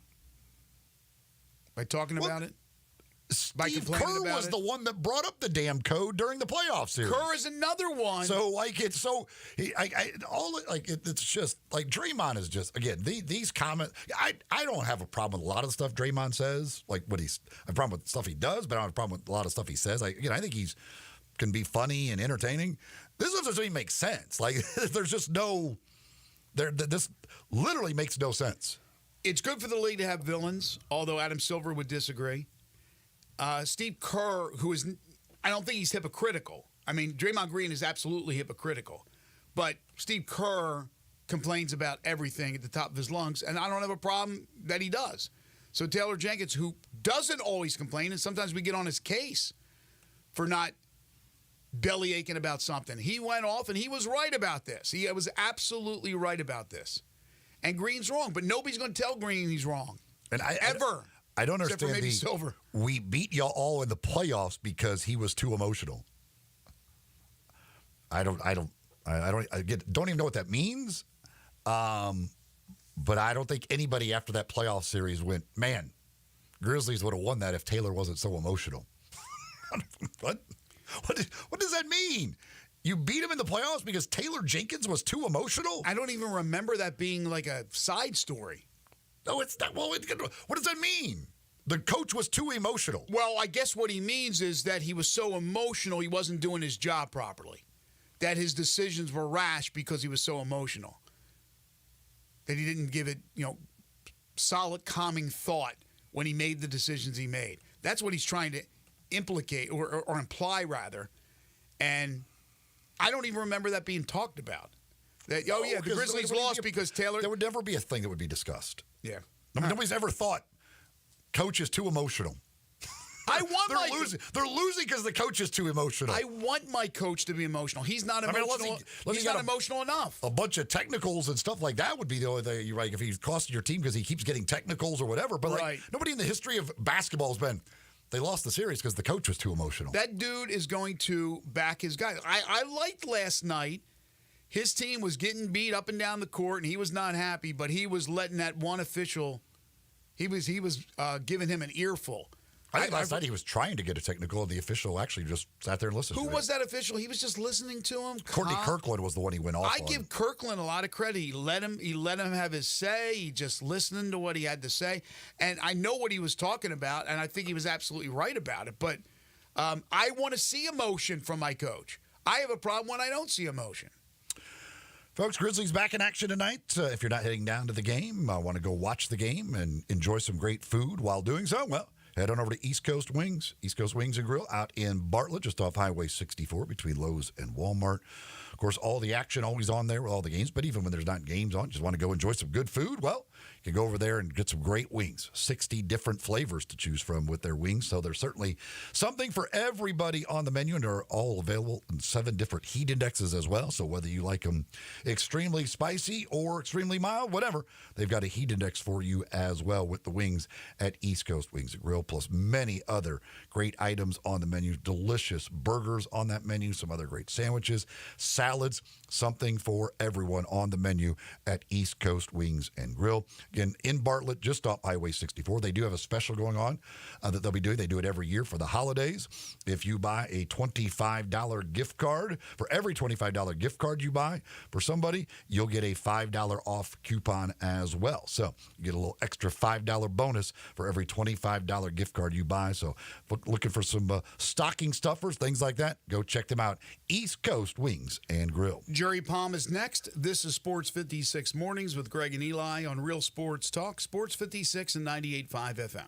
by talking about it? Steve Kerr was the one that brought up the damn code during the playoff series. Kerr is another one. So, it's just, like, Draymond is just, again, these comments, I don't have a problem with a lot of the stuff Draymond says, like, I have a problem with stuff he does, but I don't have a problem with a lot of stuff he says. I think can be funny and entertaining. This doesn't even make sense. Like, there's just this literally makes no sense. It's good for the league to have villains, although Adam Silver would disagree. Steve Kerr, I don't think he's hypocritical. I mean, Draymond Green is absolutely hypocritical. But Steve Kerr complains about everything at the top of his lungs, and I don't have a problem that he does. So Taylor Jenkins, who doesn't always complain, and sometimes we get on his case for not belly aching about something. He went off, and he was right about this. He was absolutely right about this. And Green's wrong, but nobody's going to tell Green he's wrong. And Ever. I don't Except understand for maybe Silver. We beat y'all all in the playoffs because he was too emotional. I don't even know what that means. But I don't think anybody after that playoff series went, man, Grizzlies would have won that if Taylor wasn't so emotional. What does that mean? You beat him in the playoffs because Taylor Jenkins was too emotional? I don't even remember that being like a side story. No, it's not. Well, what does that mean? The coach was too emotional. Well, I guess what he means is that he was so emotional he wasn't doing his job properly. That his decisions were rash because he was so emotional. That he didn't give it, solid, calming thought when he made the decisions he made. That's what he's trying to implicate or imply, rather. And I don't even remember that being talked about. That, the Grizzlies lost because Taylor... There would never be a thing that would be discussed. Yeah. Nobody's ever thought coach is too emotional. They're losing because the coach is too emotional. I want my coach to be emotional. He's not emotional. He's not emotional enough. A bunch of technicals and stuff like that would be the only thing. You're right. If he's costing your team because he keeps getting technicals or whatever. But nobody in the history of basketball has been. They lost the series because the coach was too emotional. That dude is going to back his guy. I liked last night. His team was getting beat up and down the court, and he was not happy. But he was letting that one official. He was giving him an earful. I think last night he was trying to get a technical, and the official actually just sat there and listened to it. Who was that official? He was just listening to him? Courtney Kirkland was the one he went off on. I give Kirkland a lot of credit. He let him have his say. He just listened to what he had to say. And I know what he was talking about, and I think he was absolutely right about it. But I want to see emotion from my coach. I have a problem when I don't see emotion. Folks, Grizzlies back in action tonight. If you're not heading down to the game, I want to go watch the game and enjoy some great food while doing so. Well, Head on over to East Coast Wings and Grill out in Bartlett, just off Highway 64 between Lowe's and Walmart. Of course, all the action always on there with all the games, but even when there's not games on, just want to go enjoy some good food, well, you can go over there and get some great wings. 60 different flavors to choose from with their wings, so there's certainly something for everybody on the menu, and they're all available in 7 different heat indexes as well, so whether you like them extremely spicy or extremely mild, whatever, they've got a heat index for you as well with the wings at East Coast Wings and Grill, plus many other great items on the menu, delicious burgers on that menu, some other great sandwiches, salads, something for everyone on the menu at East Coast Wings and Grill. Again, in Bartlett, just off Highway 64. They do have a special going on that they'll be doing. They do it every year for the holidays. If you buy a $25 gift card, for every $25 gift card you buy for somebody, you'll get a $5 off coupon as well. So you get a little extra $5 bonus for every $25 gift card you buy. So looking for some stocking stuffers, things like that, go check them out. East Coast Wings and Grill. Jerry Palm is next. This is Sports 56 Mornings with Greg and Eli on Real Sports Talk, Sports 56 and 98.5 FM.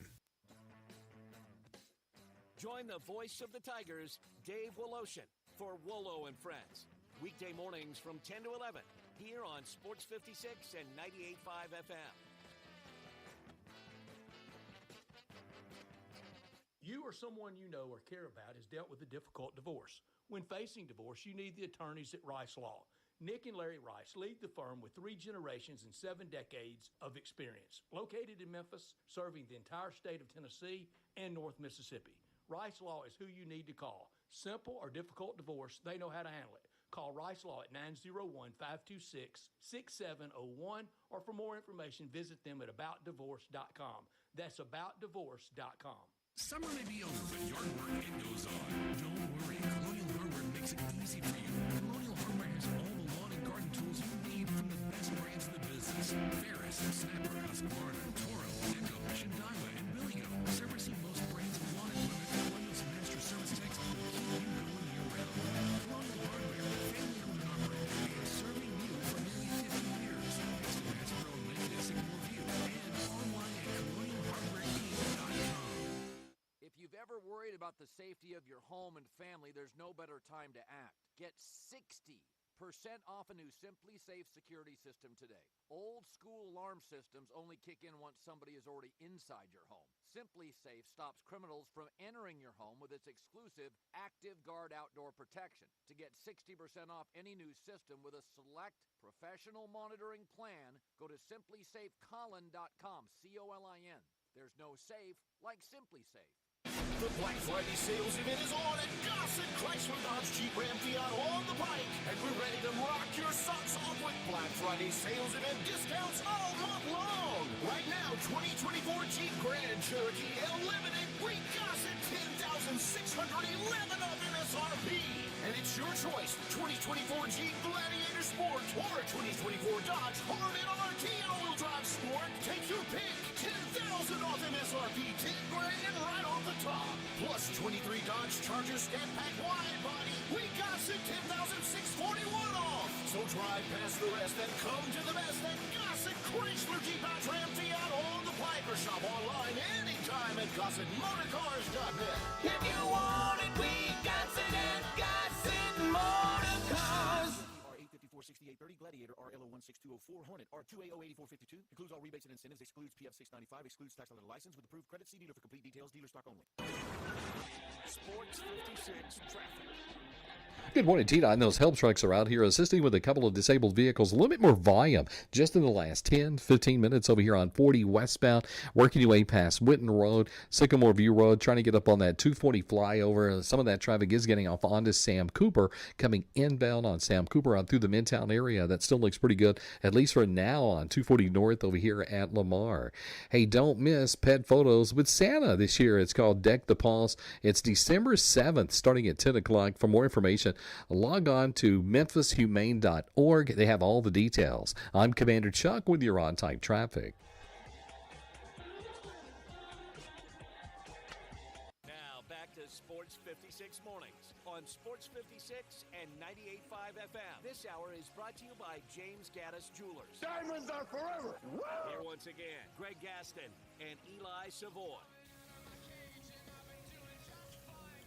Join the voice of the Tigers, Dave Woloshin, for Wolo and Friends. Weekday mornings from 10 to 11 here on Sports 56 and 98.5 FM. You or someone you know or care about has dealt with a difficult divorce. When facing divorce, you need the attorneys at Rice Law. Nick and Larry Rice lead the firm with 3 generations and 7 decades of experience. Located in Memphis, serving the entire state of Tennessee and North Mississippi. Rice Law is who you need to call. Simple or difficult divorce, they know how to handle it. Call Rice Law at 901-526-6701, or for more information, visit them at aboutdivorce.com. That's aboutdivorce.com. Summer may be over, but yard work, it goes on. Don't worry, Colonial Hardware makes it easy for you. Colonial Hardware has all the lawn and garden tools you need from the best brands in the business. Ferris, Snapper, Husqvarna, Toro, Echo, Shindaiwa, and Billigo. Servicing most brands of lawn equipment, Colonial's master service techs will keep you going year-round. Colonial Hardware, family-owned and operated, and serving you for nearly 50 years. Next to Bass Pro Lincoln at Sycamore View, and online at colonialhardwareinc.com. If you've ever worried about the safety of your home and family, there's no better time to act. Get 60% off a new Simply Safe security system today. Old school alarm systems only kick in once somebody is already inside your home. Simply Safe stops criminals from entering your home with its exclusive Active Guard outdoor protection. To get 60% off any new system with a select professional monitoring plan, go to simplysafecolin.com, C-O-L-I-N. There's no safe like Simply Safe. The Black Friday sales event is on at Gossett Chrysler Dodge Jeep Ram Fiat on the Pike, and we're ready to rock your socks off with Black Friday sales event discounts all month long. Right now, 2024 Jeep Grand Cherokee Unlimited, we Gossett 10,611 off MSRP. And it's your choice, 2024 Jeep Gladiator Sport or a 2024 Dodge Hornet RT all-wheel drive Sport. Take your pick, 10,000 off MSRP, 10 grand right off the top. Plus 23 Dodge Charger Scat Pack wide body. We got it 10,641 off. So drive past the rest and come to the best at Gossett Chrysler Jeep Dodge Ram Fiat on the Pike, or shop online anytime at GossettMotorCars.net. If you want it, we got it at Gossett Motorcars. R854-6830, Gladiator RLO16204, Hornet R2AO8452. Includes all rebates and incentives, excludes PF695, excludes tax on the license with approved credit. See dealer for complete details, dealer stock only. Sports 56 traffic. Good morning, T-Dot. Those help trucks are out here assisting with a couple of disabled vehicles. A little bit more volume just in the last 10, 15 minutes over here on 40 westbound, working your way past Witten Road, Sycamore View Road, trying to get up on that 240 flyover. Some of that traffic is getting off onto Sam Cooper, coming inbound on Sam Cooper on through the Midtown area. That still looks pretty good, at least for now, on 240 North over here at Lamar. Hey, don't miss Pet Photos with Santa this year. It's called Deck the Paws. It's December 7th, starting at 10 o'clock. For more information, log on to memphisHumane.org. They have all the details. I'm Commander Chuck with your on-time traffic. Now back to Sports 56 mornings on Sports 56 and 98.5 FM. This hour is brought to you by James Gaddis Jewelers. Diamonds are forever. Here once again, Greg Gaston and Eli Savoy.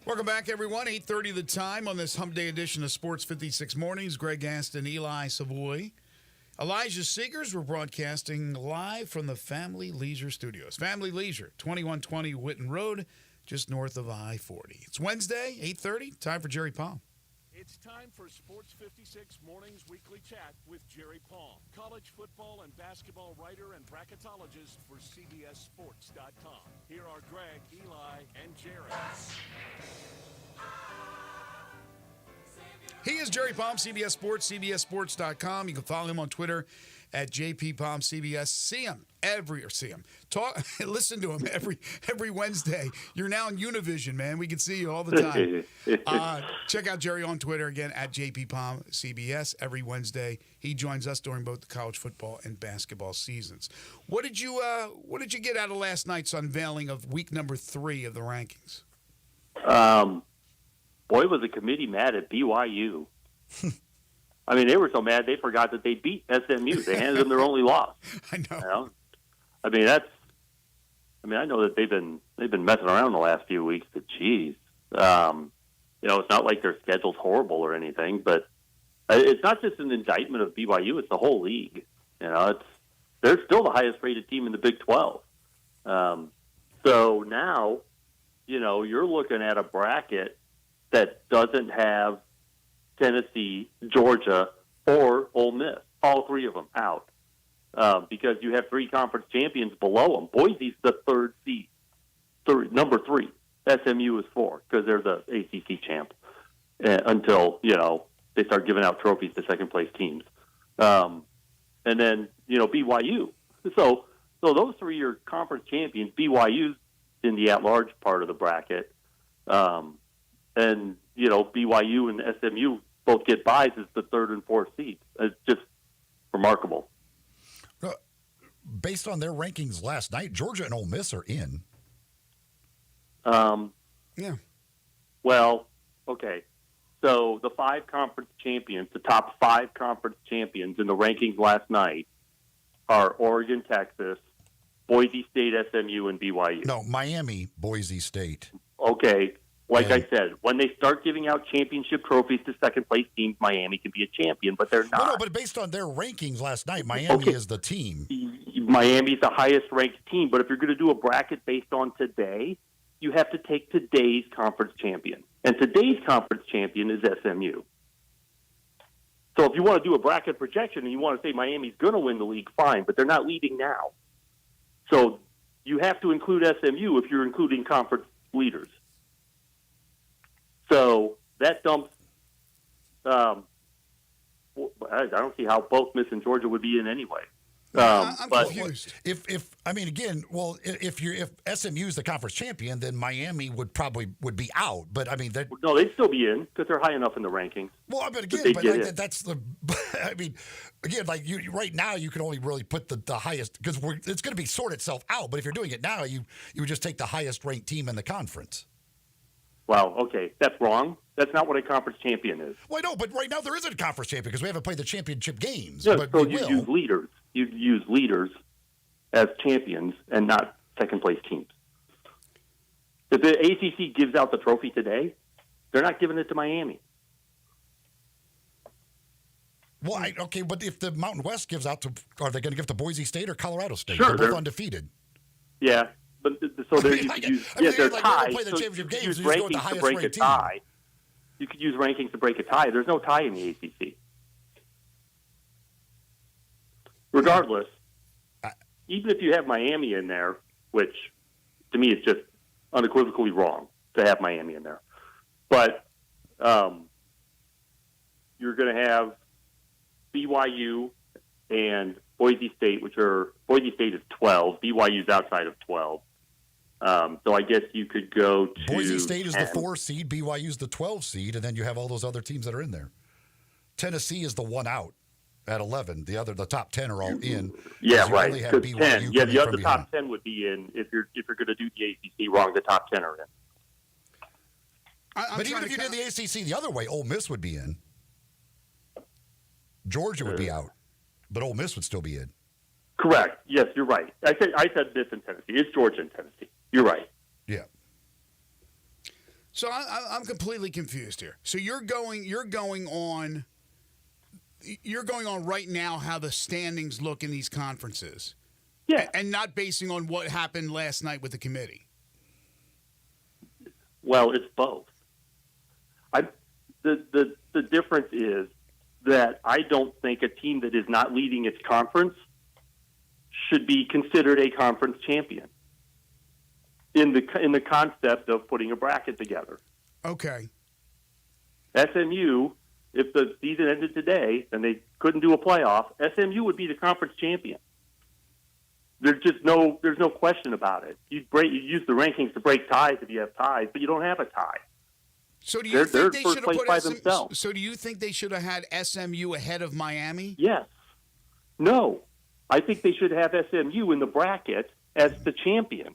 Welcome back, everyone. 8:30 the time on this Hump Day edition of Sports 56 Mornings. Greg Gaston, Eli Savoy, Elijah Seegers. We're broadcasting live from the Family Leisure Studios. Family Leisure, 2120 Whitten Road, just north of I-40. It's Wednesday, 8:30. Time for Jerry Palm. It's time for Sports 56 Mornings Weekly Chat with Jerry Palm, college football and basketball writer and bracketologist for CBSSports.com. Here are Greg, Eli, and Jerry. He is Jerry Palm, CBS Sports, CBSSports.com. You can follow him on Twitter at JPPalmCBS. Listen to him every Wednesday. You're now in Univision, man. We can see you all the time. Check out Jerry on Twitter again at JPPalmCBS every Wednesday. He joins us during both the college football and basketball seasons. What did you get out of last night's unveiling of week number 3 of the rankings? Boy, was the committee mad at BYU. I mean, they were so mad they forgot that they beat SMU. They handed them their only loss. I know. You know? I know that they've been messing around the last few weeks, but geez. It's not like their schedule's horrible or anything, but it's not just an indictment of BYU, it's the whole league. They're still the highest rated team in the Big 12. So now, you're looking at a bracket that doesn't have Tennessee, Georgia, or Ole Miss, all three of them out, because you have 3 conference champions below them. Boise's the 3rd seed, number 3. SMU is 4 because they're the ACC champ until they start giving out trophies to second-place teams, and then BYU. So those 3 are conference champions. BYU's in the at-large part of the bracket. And, BYU and SMU both get buys as the 3rd and 4th seeds. It's just remarkable. Based on their rankings last night, Georgia and Ole Miss are in. Yeah. Well, okay. So the 5 conference champions, the top 5 conference champions in the rankings last night are Oregon, Texas, Boise State, SMU, and BYU. No, Miami, Boise State. Okay. Like I said, when they start giving out championship trophies to second-place teams, Miami can be a champion, but they're not. No, but based on their rankings last night, Miami is the team. Miami's the highest-ranked team, but if you're going to do a bracket based on today, you have to take today's conference champion. And today's conference champion is SMU. So if you want to do a bracket projection and you want to say Miami's going to win the league, fine, but they're not leading now. So you have to include SMU if you're including conference leaders. So that dumps. I don't see how both Miss and Georgia would be in anyway. I'm confused. If SMU is the conference champion, then Miami would be out. But I mean, no, they'd still be in because they're high enough in the rankings. Well, but that's the. I mean, again, like right now, you can only really put the highest because it's going to be sort itself out. But if you're doing it now, you would just take the highest ranked team in the conference. Well, okay, that's wrong. That's not what a conference champion is. Well, no, but right now there isn't a conference champion because we haven't played the championship games. Yeah, but so we you will. use leaders. You use leaders as champions and not second-place teams. If the ACC gives out the trophy today, they're not giving it to Miami. Well, okay, but if the Mountain West gives out are they going to give to Boise State or Colorado State? Sure, they're both undefeated. Yeah, but so there you could use. They're tied. Play the So championship you games, could use you just go with the rankings to highest break a ranked tie. You could use rankings to break a tie. There's no tie in the ACC. Regardless, even if you have Miami in there, which to me is just unequivocally wrong to have Miami in there, but you're going to have BYU and Boise State, Boise State is 12. BYU's outside of 12. So I guess you could go to Boise State is 10. the 4 seed, BYU's the 12 seed, and then you have all those other teams that are in there. Tennessee is the one out at 11. The top 10 are all in. Yeah, You right. only have 'Cause BYU 10. Yeah, coming the from other behind. top 10 would be in if you're going to do the ACC wrong. The top 10 are in. But even if you did the ACC the other way, Ole Miss would be in. Georgia would be out, but Ole Miss would still be in. Correct. Yes, you're right. I said this in Tennessee. It's Georgia and Tennessee. You're right. Yeah. So I'm completely confused here. So you're going on right now how the standings look in these conferences. Yeah. And not basing on what happened last night with the committee. Well, it's both. The difference is that I don't think a team that is not leading its conference should be considered a conference champion in the concept of putting a bracket together. Okay. SMU, if the season ended today and they couldn't do a playoff, SMU would be the conference champion. There's no question about it. You use the rankings to break ties if you have ties, but you don't have a tie. So do you think they should have put themselves. So do you think they should have had SMU ahead of Miami? Yes. No. I think they should have SMU in the bracket as the champion.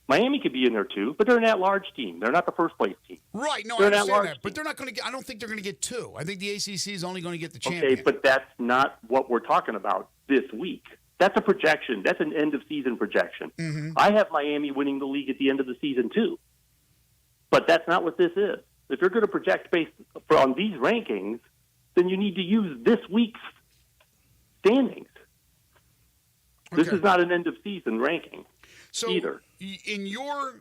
Miami could be in there too, but they're an at-large team. They're not the first-place team. Right. No, they're I understand that. team. But they're not going to. I don't think they're going to get two. I think the ACC is only going to get the champion. Okay, but that's not what we're talking about this week. That's a projection. That's an end-of-season projection. Mm-hmm. I have Miami winning the league at the end of the season too. But that's not what this is. If you're going to project based on these rankings, then you need to use this week's standings. This is not an end-of-season ranking either. In your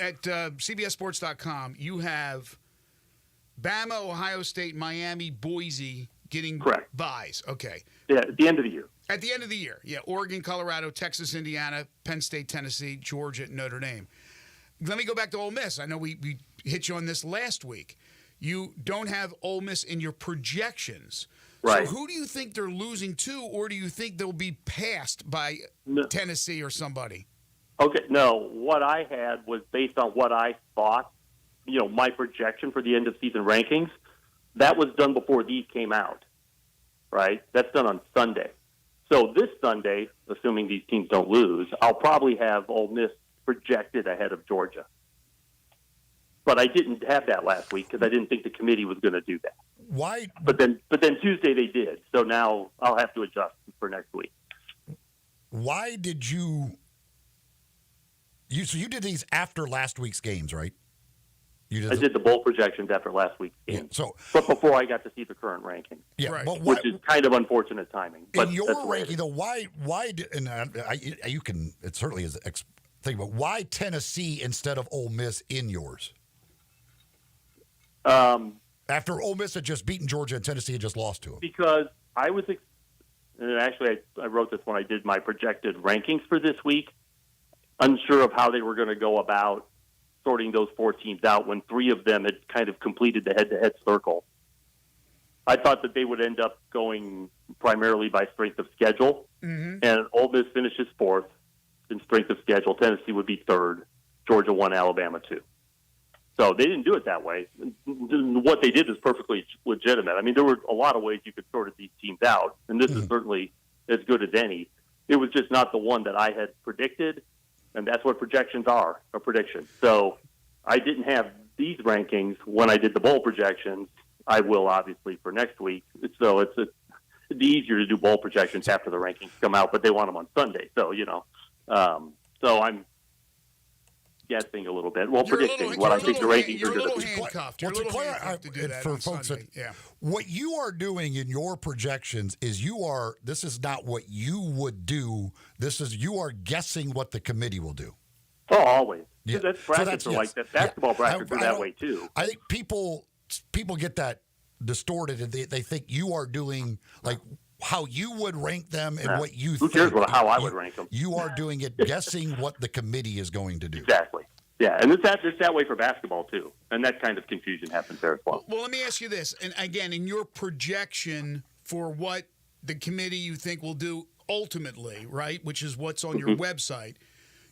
at CBSSports.com, you have Bama, Ohio State, Miami, Boise getting buys. Okay. Yeah, at the end of the year. At the end of the year, yeah. Oregon, Colorado, Texas, Indiana, Penn State, Tennessee, Georgia, Notre Dame. Let me go back to Ole Miss. I know we hit you on this last week. You don't have Ole Miss in your projections. Right. So who do you think they're losing to, or do you think they'll be passed by Tennessee or somebody? Okay, no. What I had was based on what I thought, my projection for the end-of-season rankings. That was done before these came out, right? That's done on Sunday. So this Sunday, assuming these teams don't lose, I'll probably have Ole Miss projected ahead of Georgia. But I didn't have that last week because I didn't think the committee was going to do that. Why? But then Tuesday they did. So now I'll have to adjust for next week. Why did you so you did these after last week's games, right? I did the bowl projections after last week's game. Yeah, but before I got to see the current ranking. Yeah, right. But which is kind of unfortunate timing. But in your ranking, though, why? And you can. It certainly is a thing. But why Tennessee instead of Ole Miss in yours? After Ole Miss had just beaten Georgia and Tennessee had just lost to them. Because I was actually I wrote this when I did my projected rankings for this week. Unsure of how they were going to go about sorting those four teams out when three of them had kind of completed the head-to-head circle. I thought that they would end up going primarily by strength of schedule, and Ole Miss finishes fourth in strength of schedule. Tennessee would be third. Georgia 1, Alabama 2. So they didn't do it that way. What they did is perfectly legitimate. I mean, there were a lot of ways you could sort these teams out, and this is certainly as good as any. It was just not the one that I had predicted, and that's what projections are, a prediction. So I didn't have these rankings when I did the bowl projections. I will, obviously, for next week. So it'd be easier to do bowl projections after the rankings come out, but they want them on Sunday. So, so I'm guessing a little bit. Well, predicting what I think the rankings are going to be. Handcuffed. You're a little handcuffed to do that for on folks Sunday. What you are doing in your projections is this is not what you would do. You are guessing what the committee will do. Oh, always. Yeah. That's brackets are like that. Basketball brackets are that way too. I think people get that distorted, and they think you are doing like how you would rank them and what you Who think. cares how I would rank them? You are doing it guessing what the committee is going to do. Exactly. Yeah, and it's that way for basketball too, and that kind of confusion happens there as well. Well, let me ask you this, and again, in your projection for what the committee you think will do ultimately, right, which is what's on your website,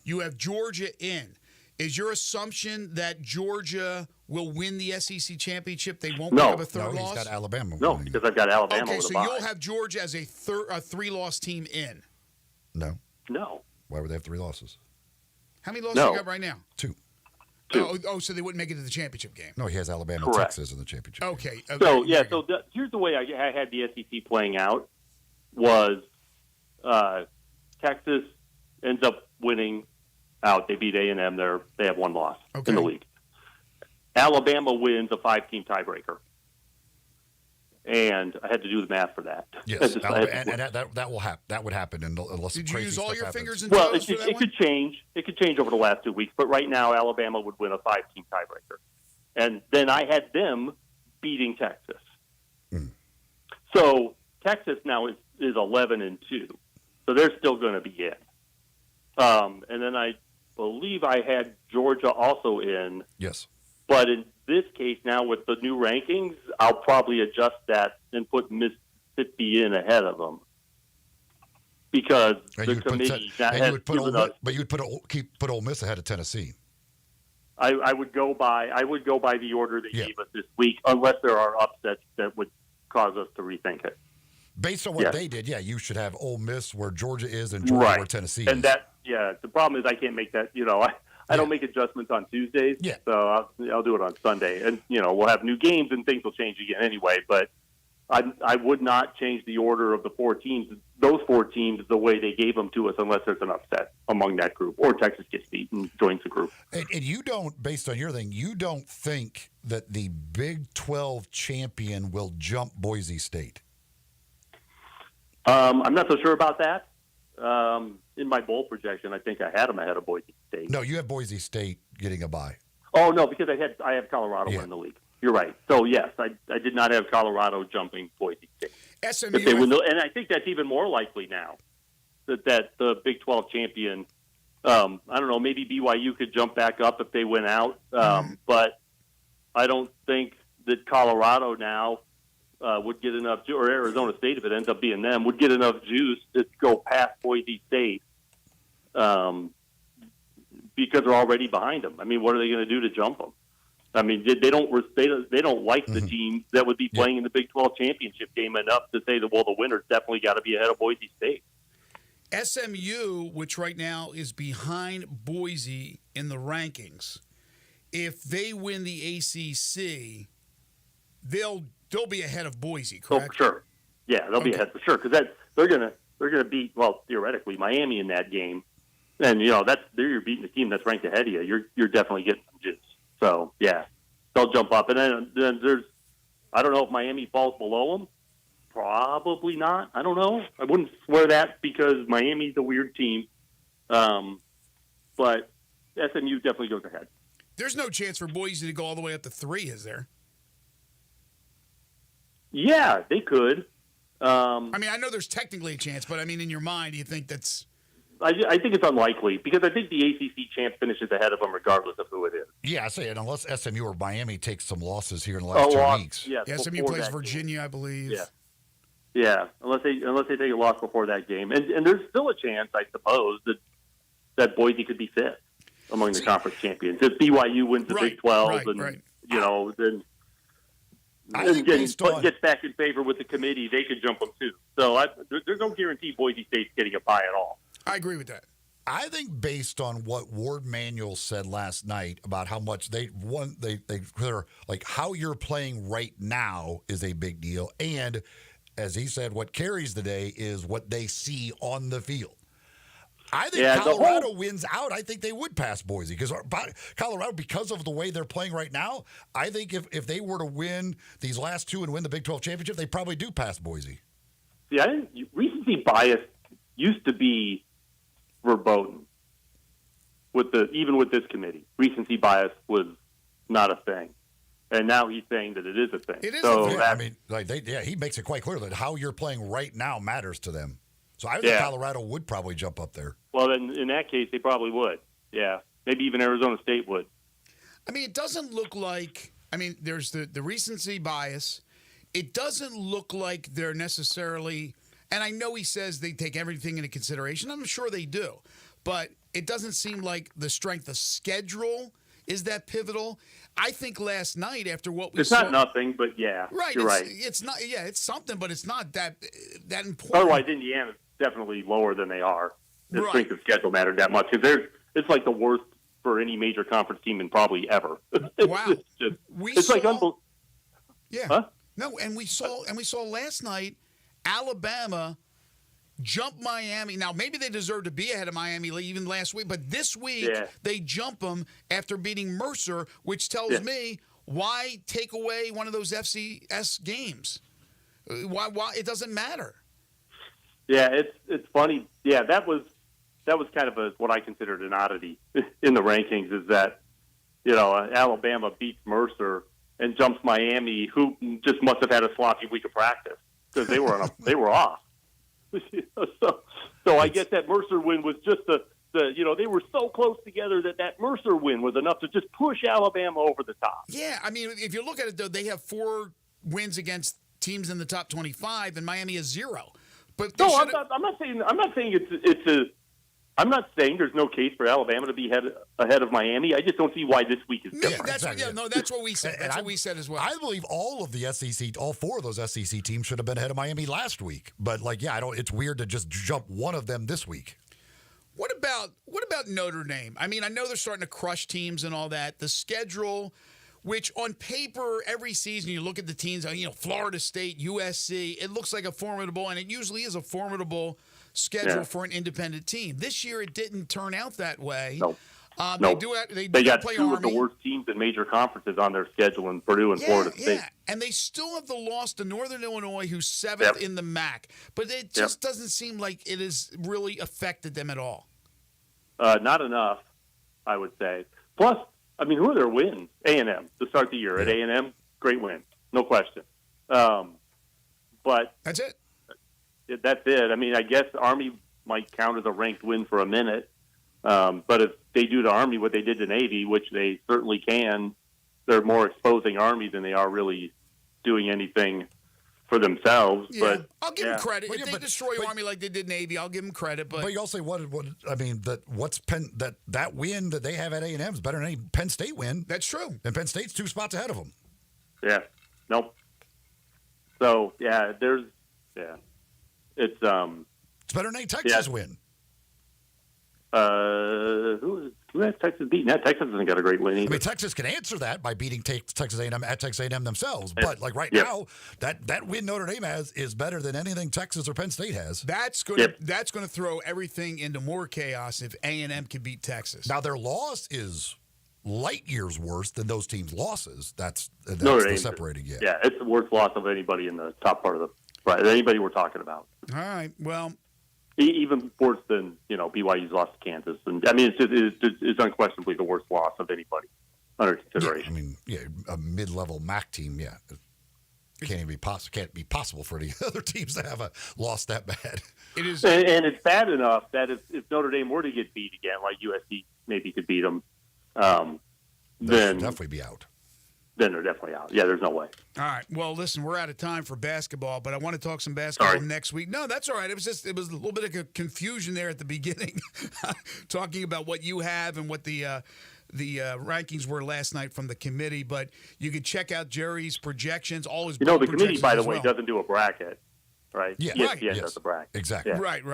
you have Georgia in. Is your assumption that Georgia will win the SEC championship? They won't have a third loss? He's got Alabama. No, because I've got Alabama. Okay, with so a bye. you'll have Georgia as a three-loss team in. No. Why would they have 3 losses? How many losses you got right now? 2. Oh, so they wouldn't make it to the championship game. No, he has Alabama and Texas in the championship. Okay. So here's the way I had the SEC playing out was Texas ends up winning out. They beat A&M. They have 1 loss in the league. Alabama wins a 5-team tiebreaker. And I had to do the math for that. Yes, and that will happen. That would happen unless Did you use all your fingers and well, toes? it could change. It could change over the last 2 weeks. But right now, Alabama would win a 5-team tiebreaker, and then I had them beating Texas. So Texas now is 11-2, so they're still going to be in. And then I believe I had Georgia also in. Yes. But in this case now with the new rankings, I'll probably adjust that and put Mississippi in ahead of them because the committee you'd put Ole Miss ahead of Tennessee. I would go by the order they gave us this week, unless there are upsets that would cause us to rethink it. Based on what they did, you should have Ole Miss where Georgia is and Georgia where Tennessee is. And the problem is I can't make that. I don't make adjustments on Tuesdays, so I'll do it on Sunday. And, we'll have new games and things will change again anyway. But I would not change the order of the 4 teams, those 4 teams, the way they gave them to us unless there's an upset among that group or Texas gets beat and joins the group. And you don't, based on your thing, you don't think that the Big 12 champion will jump Boise State? I'm not so sure about that. In my bowl projection, I think I had them ahead of Boise State. No, you have Boise State getting a bye. Oh, no, because I have Colorado in the league. You're right. So, yes, I did not have Colorado jumping Boise State. SMU. And I think that's even more likely now that the Big 12 champion, I don't know, maybe BYU could jump back up if they went out. But I don't think that Colorado now would get enough, or Arizona State, if it ends up being them, would get enough juice to go past Boise State because they're already behind them. I mean, what are they going to do to jump them? I mean, they don't like the teams that would be playing in the Big 12 championship game enough to say that, well, the winner's definitely got to be ahead of Boise State. SMU, which right now is behind Boise in the rankings, if they win the ACC, they'll be ahead of Boise, correct? Oh, sure. Yeah, they'll be ahead for sure because they're gonna beat, well, theoretically, Miami in that game, and you're beating the team that's ranked ahead of you. You're definitely getting some juice. So yeah, they'll jump up, and then there's, I don't know if Miami falls below them. Probably not. I don't know. I wouldn't swear that because Miami's a weird team, but SMU definitely goes ahead. There's no chance for Boise to go all the way up to 3, is there? Yeah, they could. I mean, I know there's technically a chance, but I mean, in your mind, do you think that's... I think it's unlikely because I think the ACC champ finishes ahead of them regardless of who it is. Yeah, I say it, unless SMU or Miami takes some losses here in the last 2 weeks. Yeah, SMU plays Virginia, I believe. Yeah, unless they take a loss before that game. And there's still a chance, I suppose, that Boise could be 5th among the conference champions. If BYU wins the Big 12 then gets back in favor with the committee, they could jump them too. So there's no guarantee Boise State's getting a bye at all. I agree with that. I think based on what Ward Manuel said last night about how much they're like how you're playing right now is a big deal. And as he said, what carries the day is what they see on the field. I think Colorado wins out. I think they would pass Boise because Colorado, because of the way they're playing right now, I think if they were to win these last 2 and win the Big 12 championship, they probably do pass Boise. See, I think recency bias used to be verboten even with this committee. Recency bias was not a thing, and now he's saying that it is a thing. It is so a thing. I mean, he makes it quite clear that how you're playing right now matters to them. So I think Colorado would probably jump up there. Well, then in that case, they probably would. Yeah, maybe even Arizona State would. I mean, it doesn't look like. I mean, there's the recency bias. It doesn't look like they're necessarily. And I know he says they take everything into consideration. I'm sure they do. But it doesn't seem like the strength of schedule is that pivotal. I think last night after what we saw. It's not nothing, but yeah. Right. You're right. It's not. Yeah, it's something, but it's not that important. Otherwise, Indiana's definitely lower than they are. The strength of schedule mattered that much. Because it's like the worst for any major conference team in probably ever. Wow. It's like unbelievable. Yeah. Huh? No, and we saw last night Alabama jump Miami. Now, maybe they deserve to be ahead of Miami even last week, but this week they jump them after beating Mercer, which tells me why take away one of those FCS games? Why it doesn't matter. Yeah, it's funny. Yeah, that was kind of what I considered an oddity in the rankings, is that, Alabama beats Mercer and jumps Miami, who just must have had a sloppy week of practice because they were off. So I guess that Mercer win was just they were so close together that Mercer win was enough to just push Alabama over the top. Yeah, I mean, if you look at it, though, they have 4 wins against teams in the top 25, and Miami has 0. But no, I'm not saying I'm not saying there's no case for Alabama to be ahead of Miami. I just don't see why this week is different. That's what we said. That's what we said as well. I believe all 4 of those SEC teams should have been ahead of Miami last week. But it's weird to just jump one of them this week. What about Notre Dame? I mean, I know they're starting to crush teams and all that. The schedule, which on paper every season you look at the teams, Florida State, USC, it looks like a formidable, and it usually is a formidable schedule for an independent team. This year it didn't turn out that way. No. They got play 2 Army. of the worst teams in major conferences on their schedule in Purdue and Florida State. Yeah, and they still have the loss to Northern Illinois, who's 7th in the MAC. But it just doesn't seem like it has really affected them at all. Not enough, I would say. Plus, I mean, who are their wins? A&M to start the year. At A&M, great win, no question. But that's it. That's it. I mean, I guess Army might count as a ranked win for a minute. But if they do to Army what they did to Navy, which they certainly can, they're more exposing Army than they are really doing anything for themselves. Yeah. But I'll give them credit. If they destroy Army like they did Navy, I'll give them credit. But you also that win that they have at A&M is better than any Penn State win. That's true. And Penn State's 2 spots ahead of them. Yeah. Nope. So it's better than any Texas win. Who has Texas beaten? Texas hasn't got a great win either. I mean, Texas can answer that by beating Texas A&M at Texas A&M themselves. But now, that win Notre Dame has is better than anything Texas or Penn State has. That's going to throw everything into more chaos if A&M can beat Texas. Now their loss is light years worse than those teams' losses. That's Notre Dame, the separating. Yeah, it's the worst loss of anybody in the top part of anybody we're talking about. All right. Well. Even worse than BYU's loss to Kansas, and I mean it's unquestionably the worst loss of anybody under consideration. A mid-level MAC team, can't be possible for any other teams to have a loss that bad. It is, and it's bad enough that if Notre Dame were to get beat again, like USC maybe could beat them, then definitely be out. Then they're definitely out. Yeah, there's no way. All right. Well, listen, we're out of time for basketball, but I want to talk some basketball next week. No, that's all right. It was a little bit of confusion there at the beginning, talking about what you have and what the rankings were last night from the committee. But you can check out Jerry's projections, all his the committee, by the way, doesn't do a bracket, right? Yeah, ESPN does a bracket. Exactly. Yeah. Right.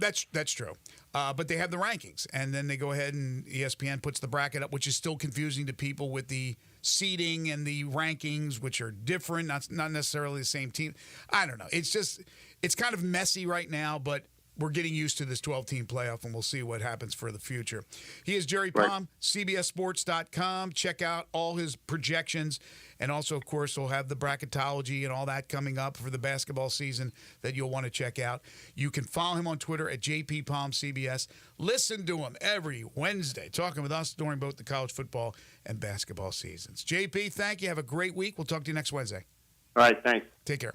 That's true. But they have the rankings, and then they go ahead and ESPN puts the bracket up, which is still confusing to people with the seeding and the rankings, which are different, not necessarily the same team. I don't know. It's kind of messy right now, but we're getting used to this 12-team playoff, and we'll see what happens for the future. He is Jerry Palm, CBSSports.com. Check out all his projections. And also, of course, we'll have the bracketology and all that coming up for the basketball season that you'll want to check out. You can follow him on Twitter at JPPalmCBS. Listen to him every Wednesday, talking with us during both the college football and basketball seasons. JP, thank you. Have a great week. We'll talk to you next Wednesday. All right, thanks. Take care.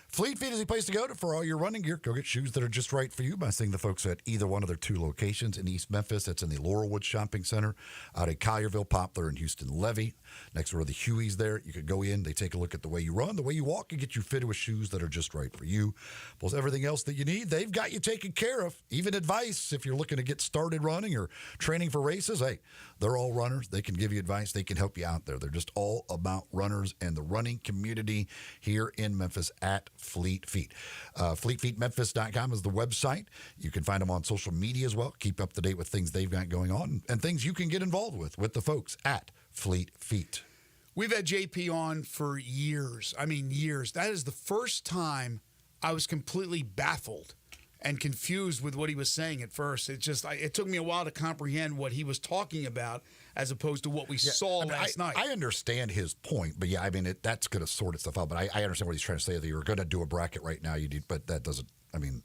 Fleet Feet is the place to go for all your running gear. Go get shoes that are just right for you by seeing the folks at either one of their 2 locations in East Memphis. That's in the Laurelwood Shopping Center, out at Collierville, Poplar, and Houston Levy. Next door to the Hueys there. You could go in. They take a look at the way you run, the way you walk, and get you fitted with shoes that are just right for you. Plus everything else that you need, they've got you taken care of. Even advice if you're looking to get started running or training for races. Hey, they're all runners. They can give you advice. They can help you out there. They're just all about runners and the running community here in Memphis at Fleet Feet. FleetFeetMemphis.com is the website. You can find them on social media as well. Keep up to date with things they've got going on and things you can get involved with the folks at Fleet Feet. We've had JP on for years. I mean, years. That is the first time I was completely baffled and confused with what he was saying at first. It took me a while to comprehend what he was talking about as opposed to what we saw last night. I understand his point, but yeah, I mean, that's going to sort itself out. But I understand what he's trying to say, that you're going to do a bracket right now. But that doesn't, I mean,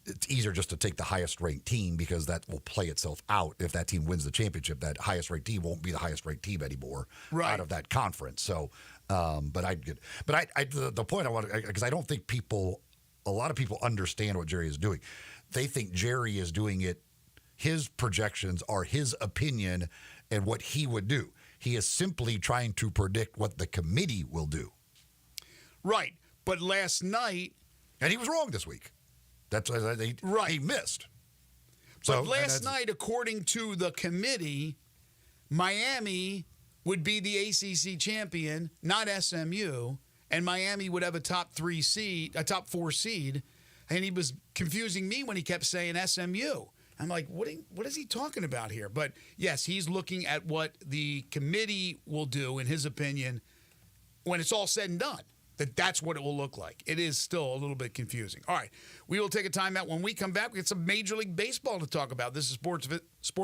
it's easier just to take the highest ranked team because that will play itself out. If that team wins the championship, that highest ranked team won't be the highest ranked team anymore out of that conference. So, the point I want to, because I don't think a lot of people understand what Jerry is doing. They think Jerry is doing it, his projections are his opinion and what he would do. He is simply trying to predict what the committee will do. Right. But last night. And he was wrong this week. That's why he missed. But last night, according to the committee, Miami would be the ACC champion, not SMU, and Miami would have a top 4 seed, and he was confusing me when he kept saying SMU. I'm like, what is he talking about here? But yes, he's looking at what the committee will do, in his opinion, when it's all said and done. That's what it will look like. It is still a little bit confusing. All right, we will take a timeout. When we come back, we get some Major League Baseball to talk about. This is Sports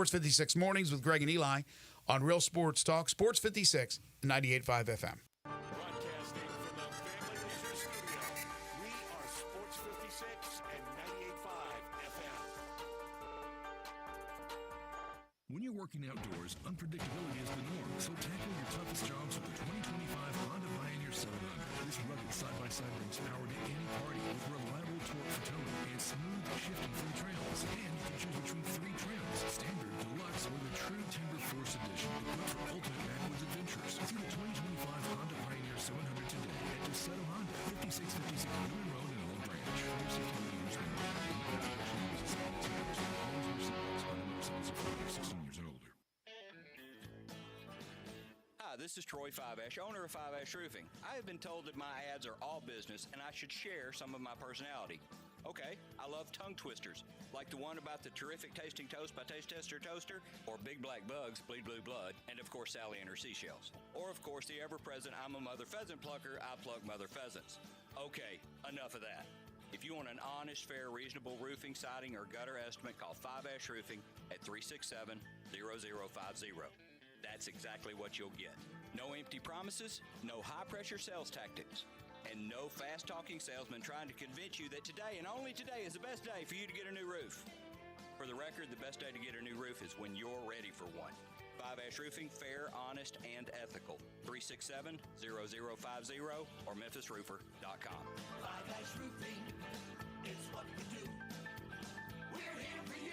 56 Mornings with Greg and Eli on Real Sports Talk, Sports 56, 98.5 FM. Broadcasting from the Family Leisure Studio, we are Sports 56 and 98.5 FM. When you're working outdoors, unpredictability is the norm, so tackle your toughest jobs with the 2025 Honda Pioneer 700. This rugged side-by-side brings power to any party with reliable torque for towing and smooth shifting for the trails. And you can choose between 3 trims, Standard, Deluxe, or the True Timber Force Edition, equipped for ultimate backwoods adventures. See the 2025 Honda Pioneer 700 today at DeSoto Honda, 5656 Newman Road in Old Branch. Your safety leaders may not This is Troy Five-Ash, owner of Five-Ash Roofing. I have been told that my ads are all business and I should share some of my personality. Okay, I love tongue twisters, like the one about the terrific tasting toast by Taste Tester Toaster, or Big Black Bugs, Bleed Blue Blood, and of course Sally and her seashells. Or of course the ever-present I'm a Mother Pheasant Plucker, I plug Mother Pheasants. Okay, enough of that. If you want an honest, fair, reasonable roofing, siding, or gutter estimate, call Five-Ash Roofing at 367-0050. That's exactly what you'll get. No empty promises, no high-pressure sales tactics, and no fast-talking salesman trying to convince you that today and only today is the best day for you to get a new roof. For the record, the best day to get a new roof is when you're ready for one. Five-Ash Roofing, fair, honest, and ethical. 367-0050 or memphisroofer.com. Five-Ash Roofing is what we do. We're here for you.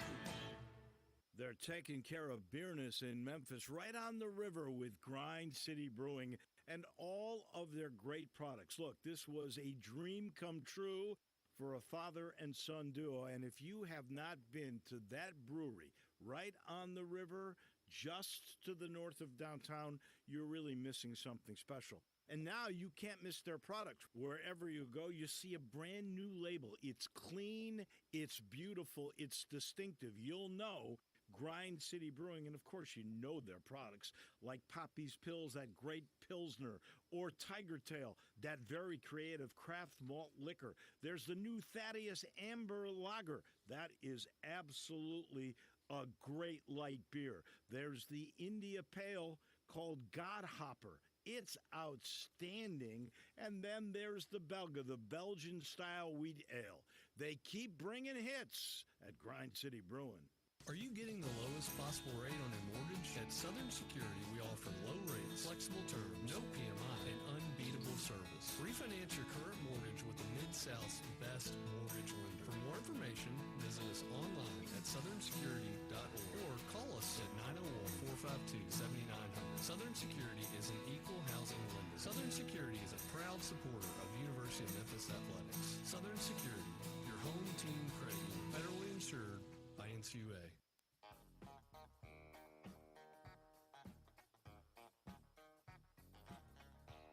They're taking care of business in Memphis, right on the river with Grind City Brewing and all of their great products. Look, this was a dream come true for a father and son duo. And if you have not been to that brewery right on the river, just to the north of downtown, you're really missing something special. And now you can't miss their product. Wherever you go, you see a brand new label. It's clean, it's beautiful, it's distinctive. You'll know Grind City Brewing, and of course you know their products like Poppy's Pills, that great Pilsner, or Tiger Tail, that very creative craft malt liquor. There's the new Thaddeus Amber Lager. That is absolutely a great light beer. There's the India Pale called Godhopper. It's outstanding. And then there's the Belga, the Belgian-style wheat ale. They keep bringing hits at Grind City Brewing. Are you getting the lowest possible rate on your mortgage? At Southern Security, we offer low rates, flexible terms, no PMI, and unbeatable service. Refinance your current mortgage with the Mid-South's best mortgage lender. For more information, visit us online at southernsecurity.org or call us at 901-452-7900. Southern Security is an equal housing lender. Southern Security is a proud supporter of University of Memphis Athletics. Southern Security, your home team credit union, federally insured by NCUA.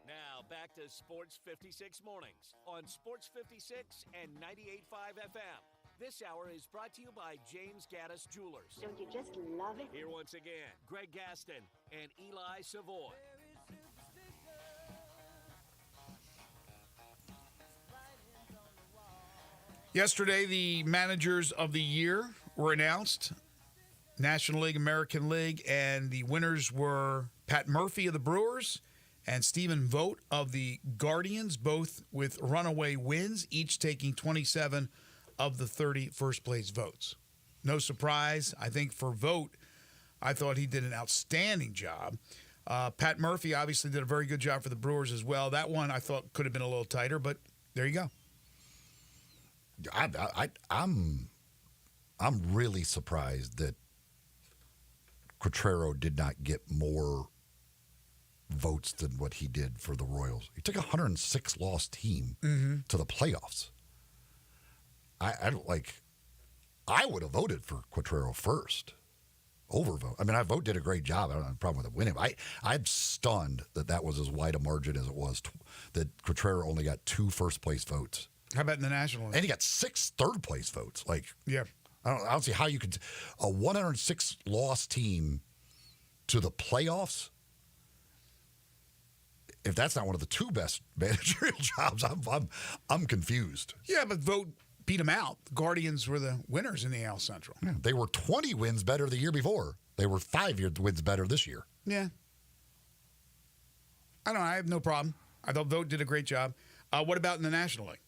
Now back to Sports 56 Mornings on Sports 56 and 98.5 FM. This hour is brought to you by James Gaddis Jewelers. Don't you just love it? Here once again, Greg Gaston and Eli Savoy. Yesterday, the managers of the year were announced. National League, American League, and the winners were Pat Murphy of the Brewers and Stephen Vogt of the Guardians, both with runaway wins, each taking 27 of the 30 first-place votes. No surprise, I think, for Vogt. I thought he did an outstanding job. Pat Murphy obviously did a very good job for the Brewers as well. That one I thought could have been a little tighter, but there you go. I'm really surprised that Quatraro did not get more votes than what he did for the Royals. He took a 106 loss team to the playoffs. I would have voted for Quatraro first. Overvote. I mean, Vogt did a great job. I don't have a problem with it winning. I'm stunned that was as wide a margin as it was, that Quatraro only got 2 first-place votes. How about in the National League? And he got 6 third-place votes. Yeah. I don't see how you could a 106 loss team to the playoffs. If that's not one of the 2 best managerial jobs, I'm confused. Yeah, but Vogt beat him out. The Guardians were the winners in the AL Central. Yeah, they were 20 wins better the year before. They were 5 wins better this year. Yeah. I don't know. I have no problem. I thought Vogt did a great job. What about in the National League?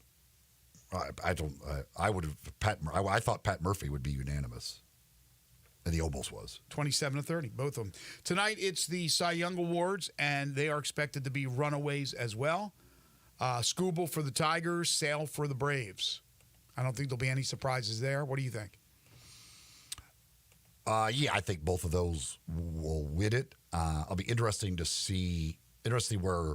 I would have I thought Pat Murphy would be unanimous, and he almost was. 27-30, both of them. Tonight it's the Cy Young Awards, and they are expected to be runaways as well. Skubal for the Tigers, Sale for the Braves. I don't think there'll be any surprises there. What do you think? Yeah, I think both of those will win it. I'll be interesting to see where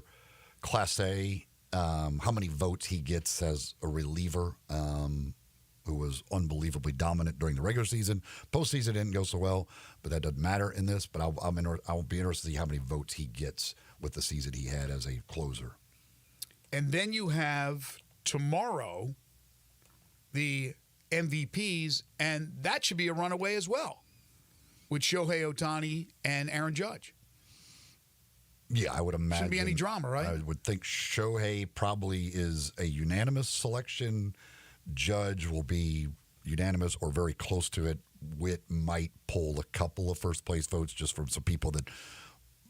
Class A. How many votes he gets as a reliever who was unbelievably dominant during the regular season. Postseason didn't go so well, but that doesn't matter in this. But I'll be interested to see how many votes he gets with the season he had as a closer. And then you have tomorrow the MVPs, and that should be a runaway as well with Shohei Ohtani and Aaron Judge. Yeah, I would imagine. Shouldn't be any drama, right? I would think Shohei probably is a unanimous selection. Judge will be unanimous or very close to it. Witt might pull a couple of first-place votes just from some people that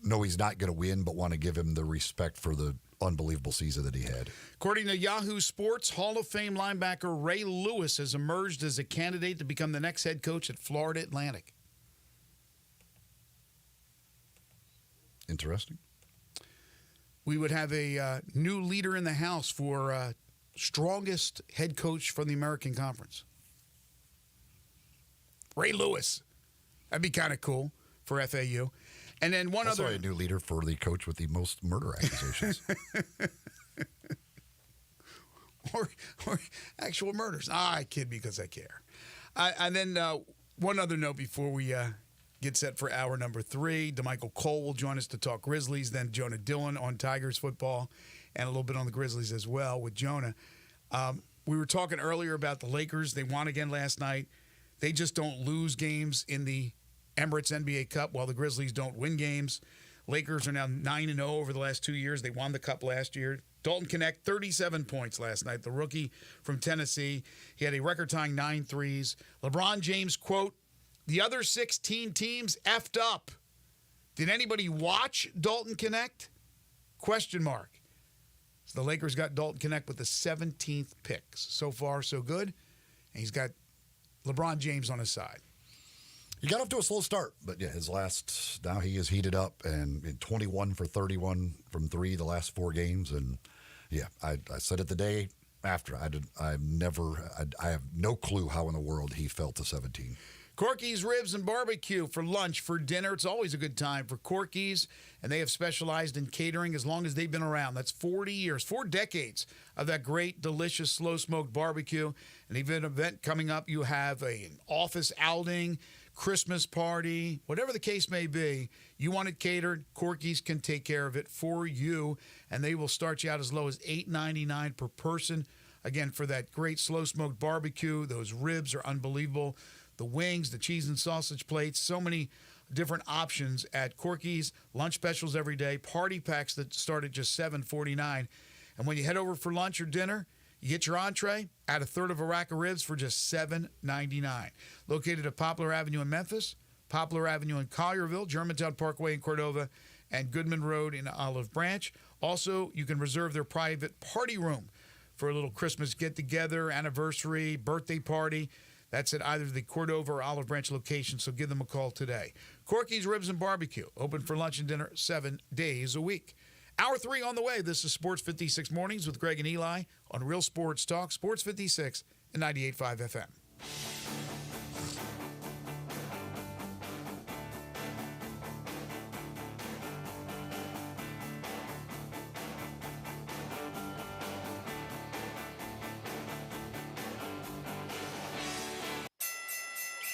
know he's not going to win but want to give him the respect for the unbelievable season that he had. According to Yahoo Sports, Hall of Fame linebacker Ray Lewis has emerged as a candidate to become the next head coach at Florida Atlantic. Interesting. We would have a new leader in the House for strongest head coach from the American Conference. Ray Lewis. That'd be kind of cool for FAU. And then one also other. a new leader for the coach with the most murder accusations. or actual murders. I kid because I care. And then one other note before we get set for hour number 3. DeMichael Cole will join us to talk Grizzlies. Then Jonah Dillon on Tigers football and a little bit on the Grizzlies as well with Jonah. We were talking earlier about the Lakers. They won again last night. They just don't lose games in the Emirates NBA Cup while the Grizzlies don't win games. Lakers are now 9-0 over the last 2 years. They won the Cup last year. Dalton Knecht, 37 points last night, the rookie from Tennessee. He had a record-tying 9 threes. LeBron James, quote, "The other 16 teams effed up. Did anybody watch Dalton Knecht? Question mark." So the Lakers got Dalton Knecht with the 17th pick. So far, so good. And he's got LeBron James on his side. He got off to a slow start, but yeah, now he is heated up and 21 for 31 from 3 the last 4 games. And yeah, I said it the day after. I have no clue how in the world he fell to 17. Corky's Ribs and Barbecue for lunch, for dinner. It's always a good time for Corky's, and they have specialized in catering as long as they've been around. That's 40 years, 4 decades of that great, delicious, slow-smoked barbecue. And even an event coming up, you have an office outing, Christmas party, whatever the case may be, you want it catered, Corky's can take care of it for you, and they will start you out as low as $8.99 per person. Again, for that great slow-smoked barbecue, those ribs are unbelievable. The wings, the cheese and sausage plates, so many different options at Corky's. Lunch specials every day, party packs that start at just $7.49. And when you head over for lunch or dinner, You get your entree, add a third of a rack of ribs for just $7.99. Located at Poplar Avenue in Memphis, Poplar Avenue in Collierville, Germantown Parkway in Cordova, and Goodman Road in Olive Branch. Also, you can reserve their private party room for a little Christmas get-together, anniversary, birthday party. That's at either the Cordova or Olive Branch location, so give them a call today. Corky's Ribs and Barbecue, open for lunch and dinner 7 days a week. Hour 3 on the way. This is Sports 56 Mornings with Greg and Eli on Real Sports Talk, Sports 56 and 98.5 FM.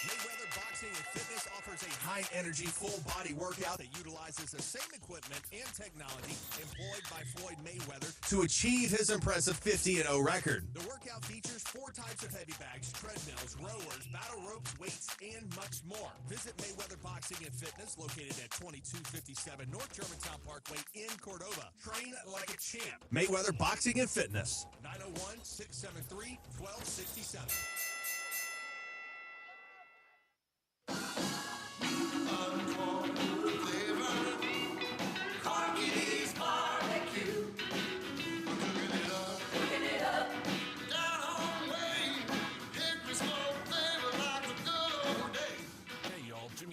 Mayweather Boxing and Fitness offers a high-energy, full-body workout that utilizes the same equipment and technology employed by Floyd Mayweather to achieve his impressive 50-0 record. The workout features 4 types of heavy bags, treadmills, rowers, battle ropes, weights, and much more. Visit Mayweather Boxing and Fitness, located at 2257 North Germantown Parkway in Cordova. Train like a champ. Mayweather Boxing and Fitness, 901-673-1267.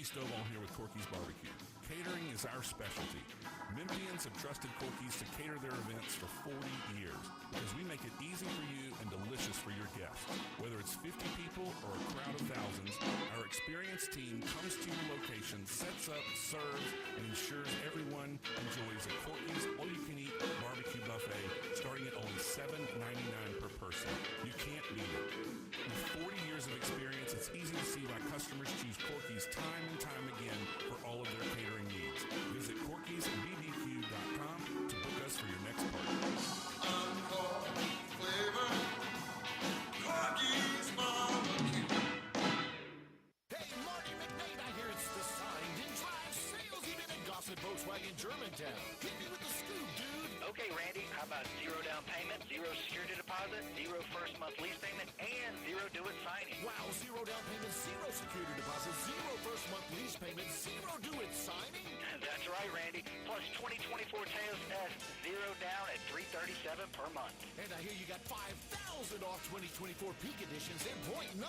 Stovall here with Corky's Barbecue. Catering is our specialty. Memphians have trusted Corky's to cater their events for 40 years because we make it easy for you and delicious for your guests. Whether it's 50 people or a crowd of thousands, our experienced team comes to your location, sets up, serves, and ensures everyone enjoys a Corky's all-you-can-eat barbecue buffet starting at only $7.99 per person. You can't beat it. With 40 years of experience, it's easy to see why customers choose Corky's time and time again for all of their catering needs. Visit Corky'sBBQ.com to book us for your next party. Hey, Marty McNabb here. It's the Signed and Drive sales event at Gossett Volkswagen Germantown. Hit me with the scoop, dude. Okay, Randy, how about 0 down payment, 0 security deposit, 0 first month lease payment, and 0 do-it signing? Wow, 0 down payment, 0 security deposit, 0 first month lease payment, 0 do-it signing? That's right, Randy. Plus 2024 Taos S, 0 down at $337 per month. And I hear you got 5,000 off 2024 Peak Editions and 0.9%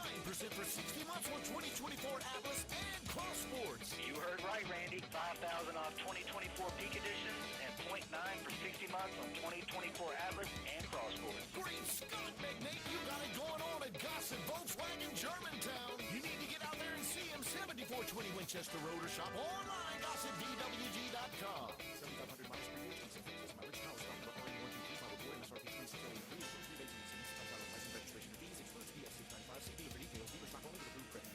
for 60 months on 2024 Atlas and Cross Sports. You heard right, Randy. 5,000 off 2024 Peak Editions and 0.9 for 60 months on 2024 Atlas and Cross Sports. Great Scott, McNabb, you got it going on at Gossett Volkswagen Germantown. You need to get out there and see him. 7420 Winchester Road or shop online, GossettDWG.com. 7,500 miles per year. My rich house, number RE123, MSRP 2683, 3 days in the comes out of license registration fees, excludes BS 695, CD for details, dealer stock only with approved credit.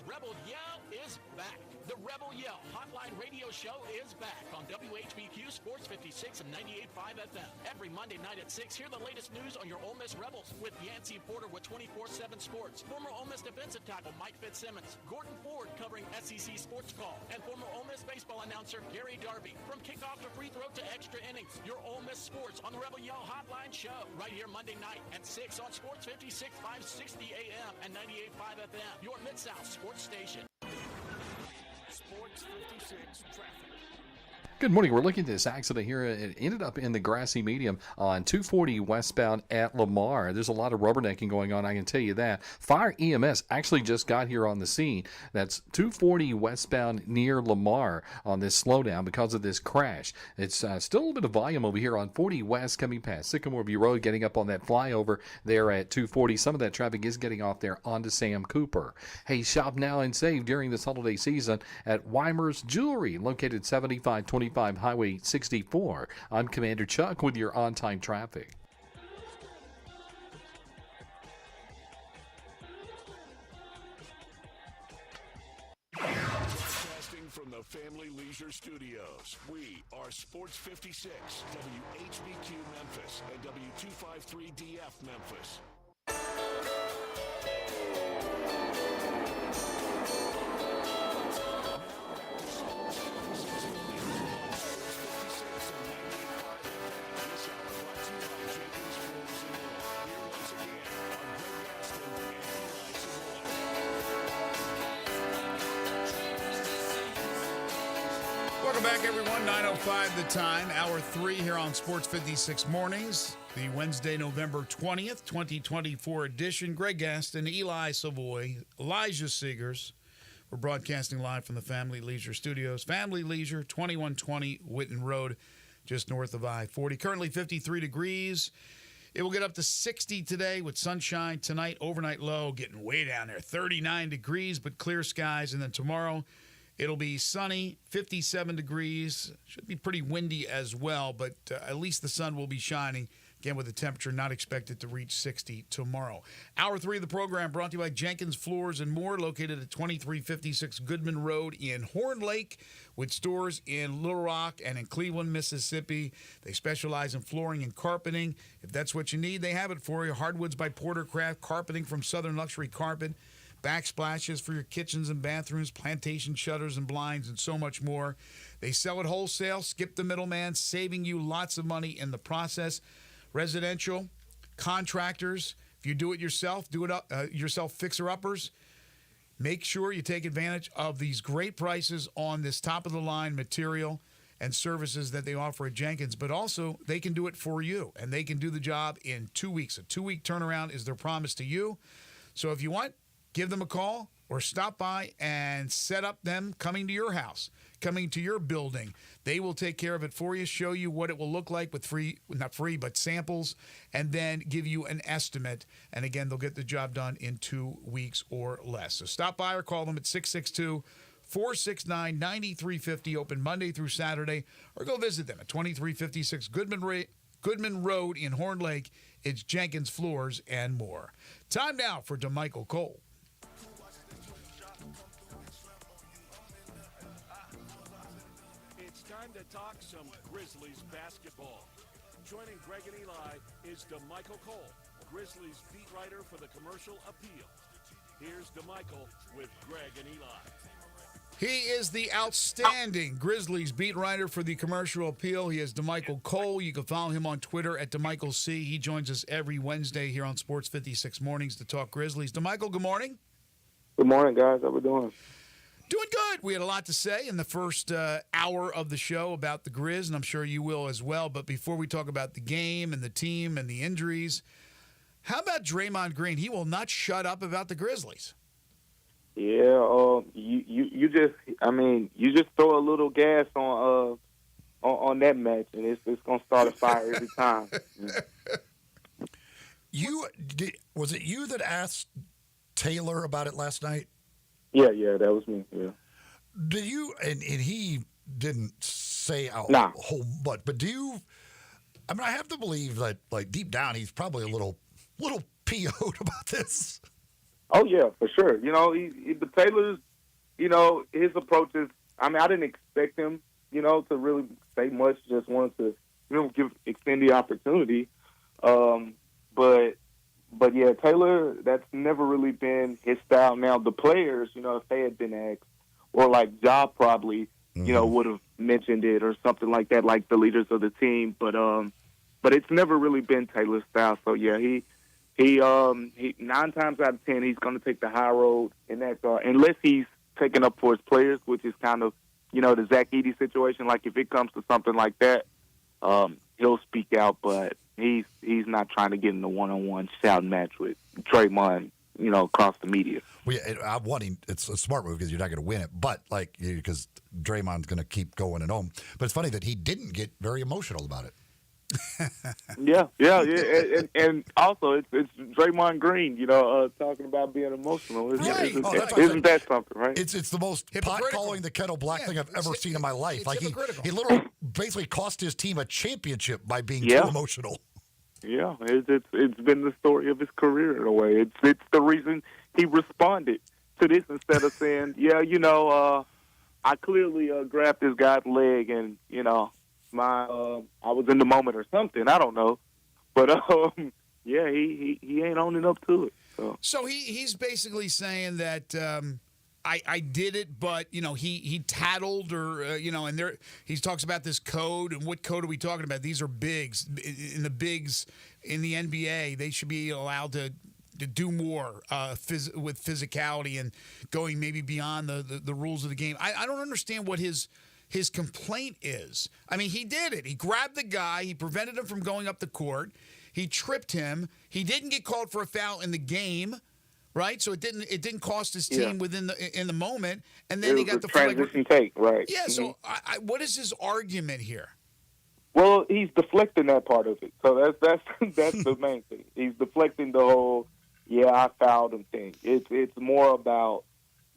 Rebel Yell is back. The Rebel Yell Hotline Radio Show is back on WHBQ Sports 56 and 98.5 FM. Every Monday night at 6, hear the latest news on your Ole Miss Rebels with Yancey Porter with 24/7 Sports, former Ole Miss defensive tackle Mike Fitzsimmons, Gordon Ford covering SEC Sports Call, and former Ole Miss baseball announcer Gary Darby. From kickoff to free throw to extra innings, your Ole Miss sports on the Rebel Yell Hotline Show right here Monday night at 6 on Sports 56, 560 AM and 98.5 FM. Your Mid-South Sports Station. Sports 56 traffic. Good morning. We're looking at this accident here. It ended up in the grassy medium on 240 westbound at Lamar. There's a lot of rubbernecking going on, I can tell you that. Fire EMS actually just got here on the scene. That's 240 westbound near Lamar on this slowdown because of this crash. It's still a little bit of volume over here on 40 west coming past Sycamore View Road, getting up on that flyover there at 240. Some of that traffic is getting off there onto Sam Cooper. Hey, shop now and save during this holiday season at Weimer's Jewelry, located 7525 Highway 64. I'm Commander Chuck with your on-time traffic. Family Leisure Studios. We are Sports 56, WHBQ Memphis, and W253DF Memphis. Welcome back, everyone. 9:05 the time. Hour 3 here on Sports 56 Mornings. The Wednesday, November 20th, 2024 edition. Greg Gaston, Eli Savoy, Elijah Seegers. We're broadcasting live from the Family Leisure Studios. Family Leisure, 2120 Whitten Road, just north of I-40. Currently 53 degrees. It will get up to 60 today with sunshine tonight. Overnight low getting way down there. 39 degrees, but clear skies. And then tomorrow, it'll be sunny, 57 degrees. Should be pretty windy as well, but at least the sun will be shining. Again, with the temperature not expected to reach 60 tomorrow. Hour 3 of the program brought to you by Jenkins Floors and More, located at 2356 Goodman Road in Horn Lake, with stores in Little Rock and in Cleveland, Mississippi. They specialize in flooring and carpeting. If that's what you need, they have it for you. Hardwoods by Portercraft, carpeting from Southern Luxury Carpet, backsplashes for your kitchens and bathrooms, plantation shutters and blinds, and so much more. They sell at wholesale, skip the middleman, saving you lots of money in the process. Residential, contractors, if you do it yourself, yourself fixer-uppers, make sure you take advantage of these great prices on this top-of-the-line material and services that they offer at Jenkins, but also they can do it for you, and they can do the job in 2 weeks. A 2-week turnaround is their promise to you. So if you want, give them a call or stop by and set up them coming to your house, coming to your building. They will take care of it for you, show you what it will look like with but samples, and then give you an estimate. And again, they'll get the job done in 2 weeks or less. So stop by or call them at 662-469-9350, open Monday through Saturday, or go visit them at 2356 Goodman Road in Horn Lake. It's Jenkins Floors and More. Time now for DeMichael Cole. It's time to talk some Grizzlies basketball. Joining Greg and Eli is DeMichael Cole, Grizzlies beat writer for the Commercial Appeal. Here's DeMichael with Greg and Eli. He is the outstanding Grizzlies beat writer for the Commercial Appeal. He is DeMichael Cole. You can follow him on Twitter at DeMichaelC. He joins us every Wednesday here on Sports 56 Mornings to talk Grizzlies. DeMichael, good morning. Good morning, guys. How we doing? Doing good. We had a lot to say in the first hour of the show about the Grizz, and I'm sure you will as well. But before we talk about the game and the team and the injuries, how about Draymond Green? He will not shut up about the Grizzlies. Yeah, you just throw a little gas on that match, and it's gonna start a fire every time. Was it you that asked Taylor about it last night? Yeah, that was me. Yeah. Did you? And he didn't say a whole bunch, but do you? I mean, I have to believe that, like, deep down, he's probably a little PO'd about this. Oh yeah, for sure. But Taylor's, his approach is. I mean, I didn't expect him, to really say much. Just wanted to, extend the opportunity. But yeah, Taylor, that's never really been his style. Now, the players, if they had been asked, or like Ja probably, would have mentioned it or something like that, like the leaders of the team. But it's never really been Taylor's style. So yeah, he 9 times out of 10, he's going to take the high road in that unless he's taking up for his players, which is kind of, the Zach Edey situation. Like if it comes to something like that, he'll speak out, but he's not trying to get in a one-on-one shouting match with Draymond, across the media. Well, yeah, I want him. It's a smart move because you're not going to win it, but because Draymond's going to keep going and on. But it's funny that he didn't get very emotional about it. Yeah, and also it's Draymond Green, talking about being emotional. Isn't that something, right? It's the most pot calling the kettle black thing I've ever seen in my life. Like he literally basically cost his team a championship by being too emotional. Yeah, it's been the story of his career in a way. It's the reason he responded to this instead of saying, I clearly grabbed this guy's leg, and I was in the moment or something. I don't know, but yeah, he ain't owning up to it. So he's basically saying that I did it, but he tattled or and there he talks about this code, and what code are we talking about? These are bigs in the NBA. They should be allowed to do more with physicality and going maybe beyond the rules of the game. I don't understand what his complaint is. I mean, he did it. He grabbed the guy. He prevented him from going up the court. He tripped him. He didn't get called for a foul in the game, right? So it didn't cost his team in the moment. And then he got the transition take, right? Yeah. Mm-hmm. So what is his argument here? Well, he's deflecting that part of it. So that's the main thing. He's deflecting the whole I fouled him thing. It's more about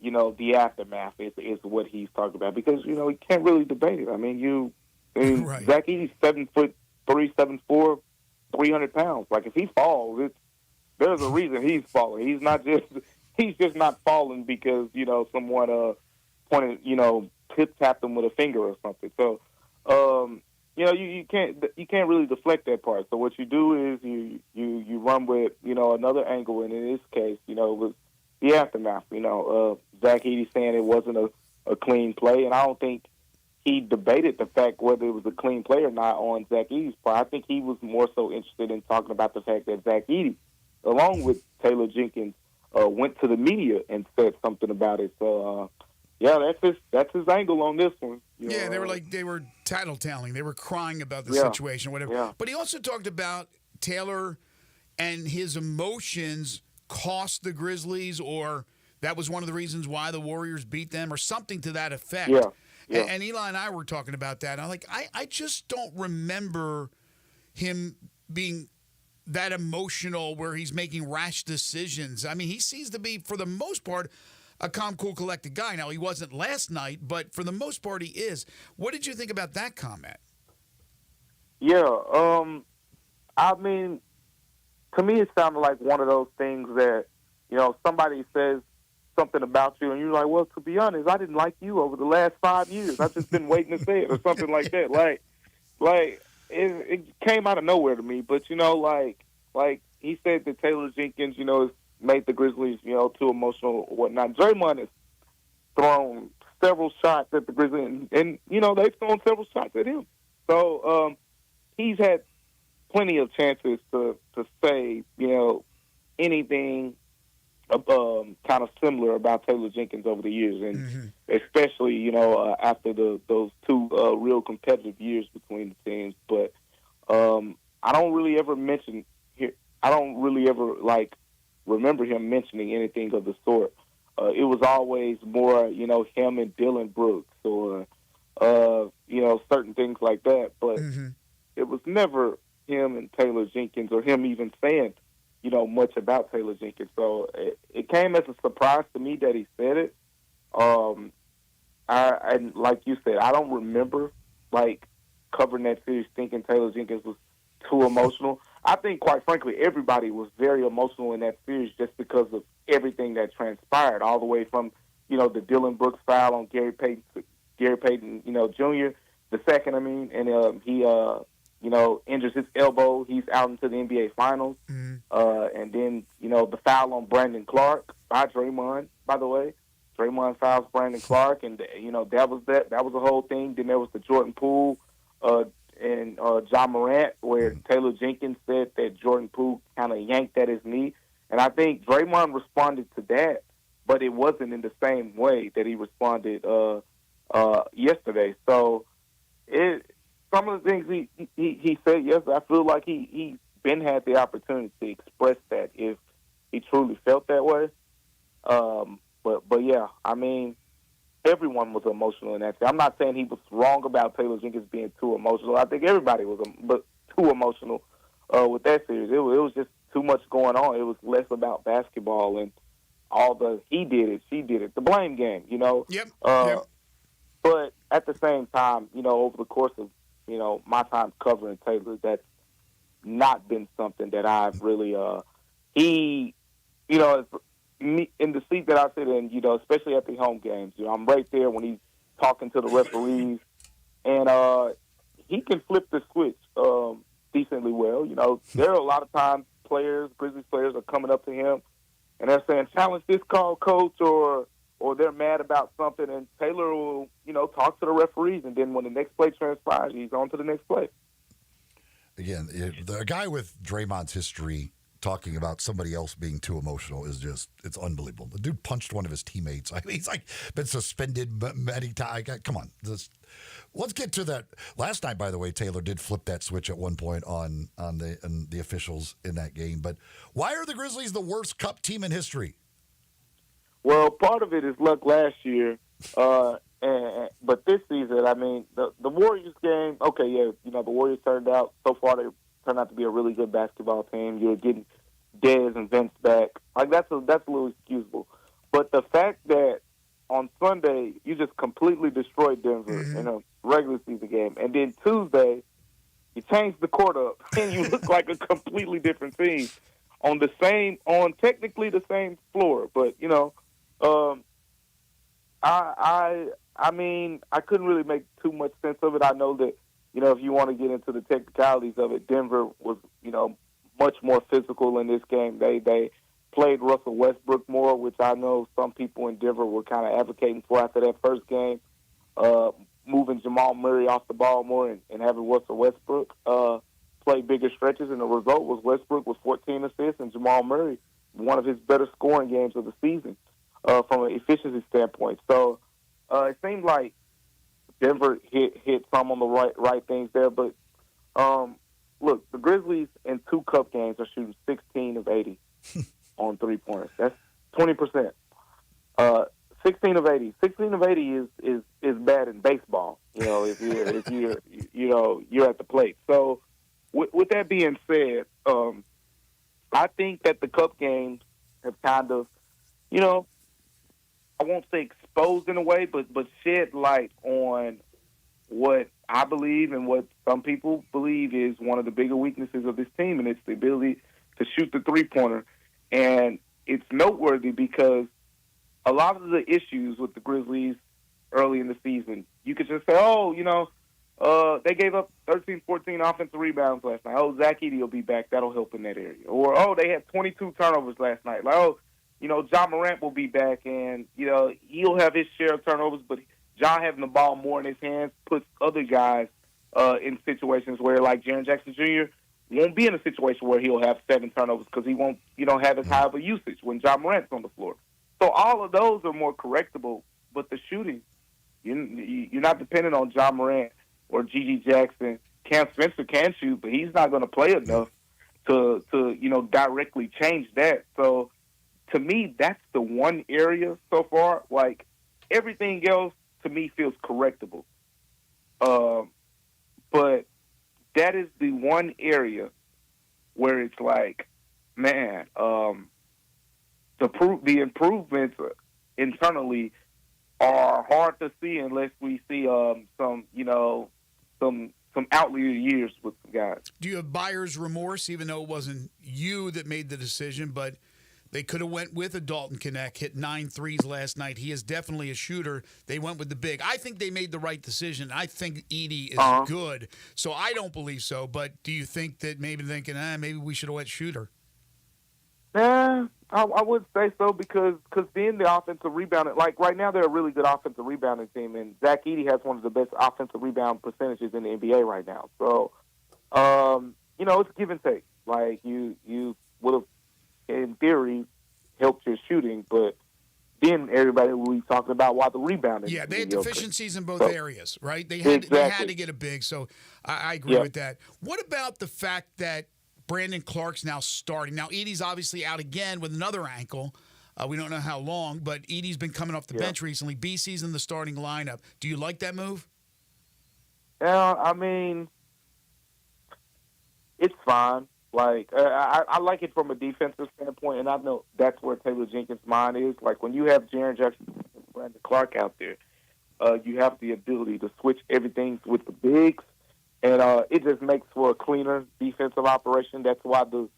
the aftermath is what he's talking about, because he can't really debate it. I mean right. Zach Edey's 7'3", 7'4", 300 pounds. Like, if he falls, there's a reason he's falling. He's just not falling because someone pointed tapped him with a finger or something. So you can't really deflect that part. So what you do is you run with another angle, and in this case was the aftermath. Zach Edey saying it wasn't a clean play, and I don't think he debated the fact whether it was a clean play or not on Zach Edey's part. I think he was more so interested in talking about the fact that Zach Edey, along with Taylor Jenkins, went to the media and said something about it. So that's his angle on this one. Yeah, they were tattletelling. They were crying about the situation, whatever. Yeah. But he also talked about Taylor and his emotions cost the Grizzlies, or that was one of the reasons why the Warriors beat them, or something to that effect. Yeah. And Eli and I were talking about that. And I'm like, I just don't remember him being that emotional where he's making rash decisions. I mean, he seems to be, for the most part, a calm, cool, collected guy. Now, he wasn't last night, but for the most part, he is. What did you think about that comment? Yeah, I mean, to me, it sounded like one of those things that, somebody says something about you, and you're like, well, to be honest, I didn't like you over the last 5 years. I've just been waiting to say it, or something like that. Like it came out of nowhere to me. But like he said that Taylor Jenkins, has made the Grizzlies, too emotional or whatnot. Draymond has thrown several shots at the Grizzlies, and they've thrown several shots at him. So he's had plenty of chances to say, anything kind of similar about Taylor Jenkins over the years, and especially, after those two real competitive years between the teams. But I don't really ever remember him mentioning anything of the sort. It was always more, him and Dylan Brooks or, certain things like that. But it was never him and Taylor Jenkins, or him even saying, much about Taylor Jenkins. So it came as a surprise to me that he said it. And like you said, I don't remember, covering that series thinking Taylor Jenkins was too emotional. I think, quite frankly, everybody was very emotional in that series just because of everything that transpired, all the way from, the Dylan Brooks foul on Gary Payton, Jr., the second, and he injures his elbow. He's out into the NBA Finals. And then, the foul on Brandon Clark by Draymond, by the way. Draymond fouls Brandon Clark, and, that was the whole thing. Then there was the Jordan Poole and John Morant, where Taylor Jenkins said that Jordan Poole kind of yanked at his knee. And I think Draymond responded to that, but it wasn't in the same way that he responded yesterday. So some of the things he said yesterday, I feel like he's been had the opportunity to express that if he truly felt that way. But yeah, everyone was emotional in that. I'm not saying he was wrong about Taylor Jenkins being too emotional. I think everybody was too emotional with that series. It was just too much going on. It was less about basketball and all the he did it, she did it, the blame game, Yep. But at the same time, over the course of, my time covering Taylor, that's not been something that I've really, in the seat that I sit in, especially at the home games, I'm right there when he's talking to the referees, and he can flip the switch decently well. You know, there are a lot of times Grizzlies players are coming up to him and they're saying, challenge this call, coach, or they're mad about something, and Taylor will, you know, talk to the referees, and then when the next play transpires, he's on to the next play. Again, the guy with Draymond's history talking about somebody else being too emotional is it's unbelievable. The dude punched one of his teammates. I mean, he's like been suspended many times. Come on. Let's get to that. Last night, by the way, Taylor did flip that switch at one point on the officials in that game. But why are the Grizzlies the worst Cup team in history? Well, part of it is luck last year. But this season, I mean, the Warriors game, okay, yeah, you know, the Warriors turned out to be a really good basketball team. You're getting Dez and Vince back. Like, that's a little excusable. But the fact that on Sunday you just completely destroyed Denver in a regular season game, and then Tuesday you changed the court up and you look like a completely different team on technically the same floor. But, you know, I mean, I couldn't really make too much sense of it. I know that, you know, if you want to get into the technicalities of it, Denver was, you know, much more physical in this game. They played Russell Westbrook more, which I know some people in Denver were kind of advocating for after that first game, moving Jamal Murray off the ball more and having Russell Westbrook play bigger stretches. And the result was Westbrook with 14 assists and Jamal Murray, one of his better scoring games of the season from an efficiency standpoint. So it seemed like Denver hit some on the right things there. But, look, the Grizzlies in 2 Cup games are shooting 16 of 80 on three-pointers. That's 20%. 16 of 80. 16 of 80 is bad in baseball, you know, if you're at the plate. So with that being said, I think that the Cup games have kind of, you know, I won't say exposed in a way, but shed light on what I believe and what some people believe is one of the bigger weaknesses of this team, and it's the ability to shoot the three-pointer. And it's noteworthy because a lot of the issues with the Grizzlies early in the season, you could just say, oh, you know, they gave up 13, 14 offensive rebounds last night. Oh, Zach Edey will be back. That'll help in that area. Or, oh, they had 22 turnovers last night. Like, oh, you know, Ja Morant will be back, and, you know, he'll have his share of turnovers, but Ja having the ball more in his hands puts other guys in situations where, like Jaren Jackson Jr., won't be in a situation where he'll have 7 turnovers because he won't, you know, have as high of a usage when Ja Morant's on the floor. So all of those are more correctable, but the shooting, you're not dependent on Ja Morant or Gigi Jackson. Cam Spencer can shoot, but he's not going to play enough to you know, directly change that. So to me, that's the one area so far. Like, everything else to me feels correctable. But that is the one area where it's like, man, the improvements internally are hard to see unless we see some outlier years with the guys. Do you have buyer's remorse, even though it wasn't you that made the decision, but they could have went with a Dalton Knecht, hit 9 threes last night. He is definitely a shooter. They went with the big. I think they made the right decision. I think Edey is good, so I don't believe so. But do you think that maybe maybe we should have went shooter? I would say so because being the offensive rebounder, like right now they're a really good offensive rebounding team, and Zach Edey has one of the best offensive rebound percentages in the NBA right now. So, you know, it's give and take. Like you would have, in theory, helped your shooting, but then everybody will be talking about why the rebounding. Yeah, they had deficiencies in both areas, right? They had to get a big, so I agree with that. What about the fact that Brandon Clark's now starting? Now, Edey's obviously out again with another ankle. We don't know how long, but Edey's been coming off the bench recently. BC's in the starting lineup. Do you like that move? Yeah, I mean, it's fine. Like, I like it from a defensive standpoint, and I know that's where Taylor Jenkins' mind is. Like, when you have Jaren Jackson and Brandon Clark out there, you have the ability to switch everything with the bigs, and it just makes for a cleaner defensive operation. That's why the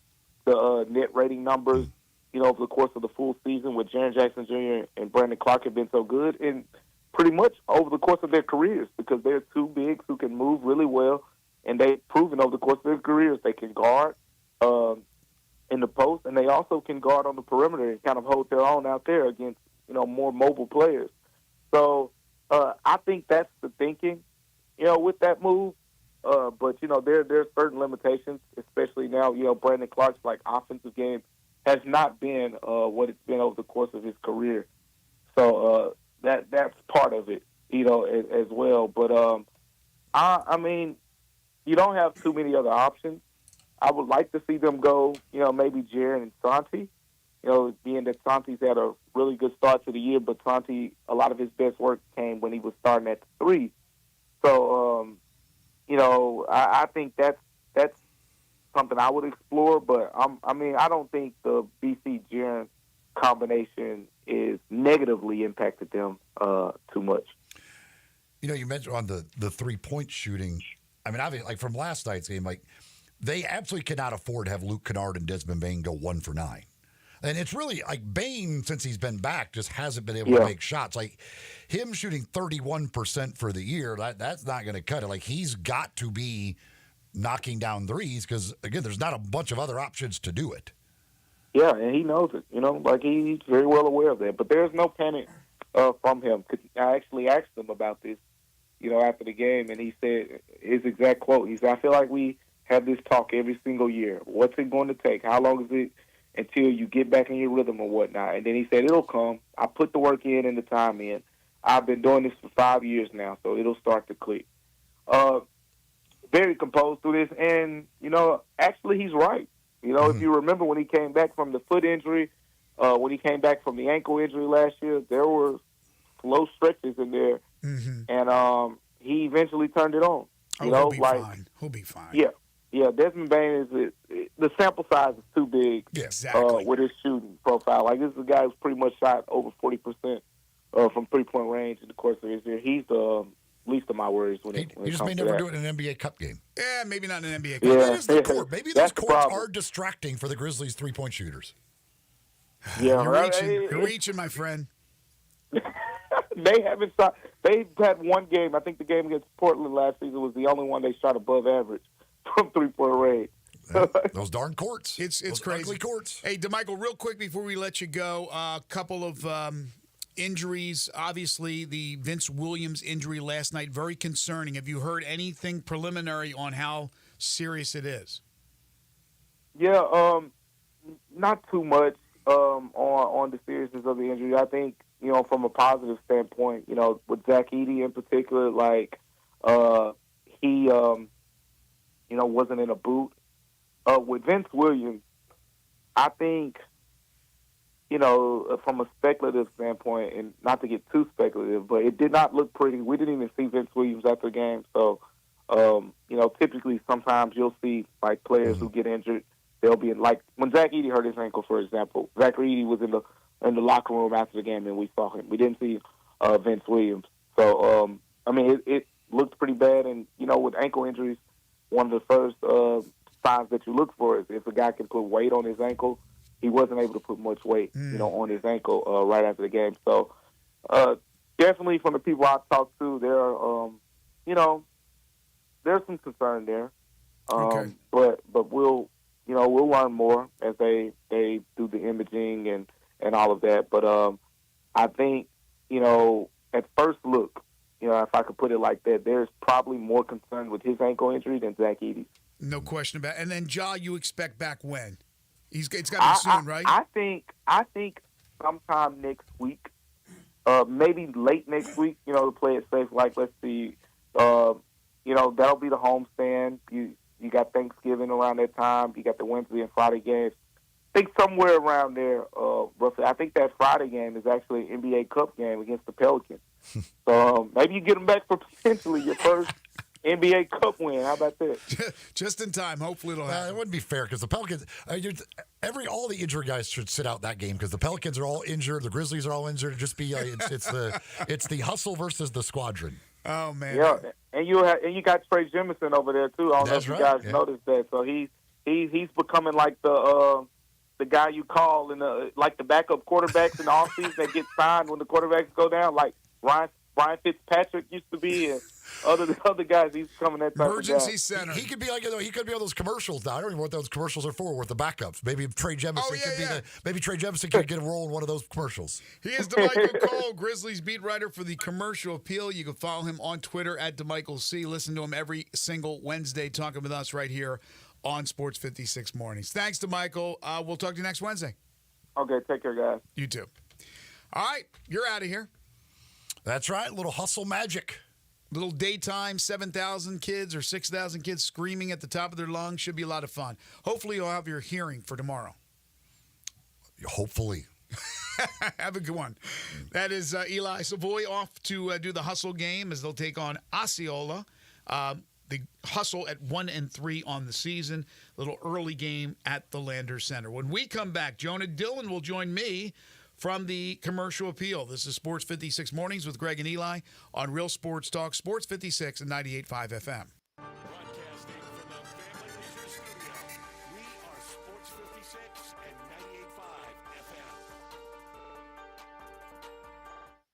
net rating numbers, you know, over the course of the full season with Jaren Jackson Jr. and Brandon Clark have been so good. And pretty much over the course of their careers because they're two bigs who can move really well, and they've proven over the course of their careers they can guard in the post, and they also can guard on the perimeter and kind of hold their own out there against, more mobile players. So I think that's the thinking, with that move. But, there's certain limitations, especially now, Brandon Clark's, offensive game has not been what it's been over the course of his career. So that's part of it, as well. But, I mean, you don't have too many other options. I would like to see them go, maybe Jaren and Santi, being that Santi's had a really good start to the year, but Santi, a lot of his best work came when he was starting at the 3. So, I think that's something I would explore, but I don't think the BC Jaren combination is negatively impacted them too much. You mentioned on the 3-point shooting. I mean, obviously, from last night's game, they absolutely cannot afford to have Luke Kennard and Desmond Bane go 1 for 9. And it's really Bane, since he's been back, just hasn't been able to make shots. Him shooting 31% for the year, that's not going to cut it. He's got to be knocking down threes because, again, there's not a bunch of other options to do it. Yeah, and he knows it. He's very well aware of that. But there's no panic from him. I actually asked him about this, after the game, and he said his exact quote. He said, I feel like we have this talk every single year. What's it going to take? How long is it until you get back in your rhythm or whatnot? And then he said, it'll come. I put the work in and the time in. I've been doing this for 5 years now, so it'll start to click. Very composed through this, and, actually he's right. If you remember when he came back from the foot injury, when he came back from the ankle injury last year, there were slow stretches in there, and he eventually turned it on. He'll be fine. He'll be fine. Yeah, Desmond Bane the sample size is too big. Yeah, exactly. With his shooting profile, this is a guy who's pretty much shot over 40% from 3-point range in the course of his year. He's least of my worries when it he just may never do it in an NBA Cup game. Yeah, maybe not in an NBA Cup. Maybe it is the court. Maybe those courts are distracting for the Grizzlies 3-point shooters. Yeah, You're reaching, my friend. They haven't shot. They've had one game. I think the game against Portland last season was the only one they shot above average from 3-point range. Those darn courts. It's those crazy. Ugly courts. Hey, DeMichael, real quick before we let you go, a couple of injuries. Obviously, the Vince Williams injury last night, very concerning. Have you heard anything preliminary on how serious it is? Yeah, not too much on the seriousness of the injury. I think, from a positive standpoint, with Zach Edey in particular, he, wasn't in a boot. With Vince Williams, I think, from a speculative standpoint, and not to get too speculative, but it did not look pretty. We didn't even see Vince Williams after the game. So, typically sometimes you'll see, players who get injured, they'll be when Zach Edey hurt his ankle, for example, Zach Edey was in the locker room after the game, and we saw him. We didn't see Vince Williams. So, it looked pretty bad. And, with ankle injuries, one of the first signs that you look for is if a guy can put weight on his ankle. He wasn't able to put much weight, on his ankle right after the game. So, definitely from the people I talked to, there are, there's some concern there. Okay. But we'll learn more as they do the imaging and all of that. But I think, at first look, if I could put it like that, there's probably more concern with his ankle injury than Zach Edey. No question about it. And then, Ja, you expect back when? It's got to be soon, right? I think sometime next week, maybe late next week. To play it safe. Let's see, that'll be the homestand. You got Thanksgiving around that time. You got the Wednesday and Friday games. I think somewhere around there, roughly. I think that Friday game is actually an NBA Cup game against the Pelicans. So maybe you get them back for potentially your first NBA Cup win. How about that? Just in time. Hopefully it'll happen. It wouldn't be fair because the Pelicans, all the injured guys should sit out that game because the Pelicans are all injured. The Grizzlies are all injured. It'd just be it's the hustle versus the squadron. Oh man. Yeah, and you got Trey Jemison over there too. I don't know if you guys noticed that. So he's becoming like the guy you call in the backup quarterbacks in the offseason that get signed when the quarterbacks go down. Like Brian Fitzpatrick used to be, and other guys. He's becoming that type Emergency of guy. center. He could be like, he could be on those commercials now. I don't even know what those commercials are for with the backups. Maybe Trey Jemison maybe Trey Jemison could get a role in one of those commercials. He is DeMichael Cole, Grizzlies beat writer for the Commercial Appeal. You can follow him on Twitter at DeMichael C. Listen to him every single Wednesday talking with us right here on Sports 56 Mornings. Thanks, DeMichael. We'll talk to you next Wednesday. Okay, take care, guys. You too. All right, you're out of here. That's right, little hustle magic. Little daytime, 7,000 kids or 6,000 kids screaming at the top of their lungs. Should be a lot of fun. Hopefully you'll have your hearing for tomorrow. Hopefully. Have a good one. That is Eli Savoy off to do the hustle game as they'll take on Osceola. The hustle at 1-3 on the season. Little early game at the Landers Center. When we come back, Jonah Dillon will join me from the Commercial Appeal. This is Sports 56 Mornings with Greg and Eli on Real Sports Talk, Sports 56 and 98.5 FM. Broadcasting from the Family Leisure Studio, we are Sports 56 and 98.5 FM.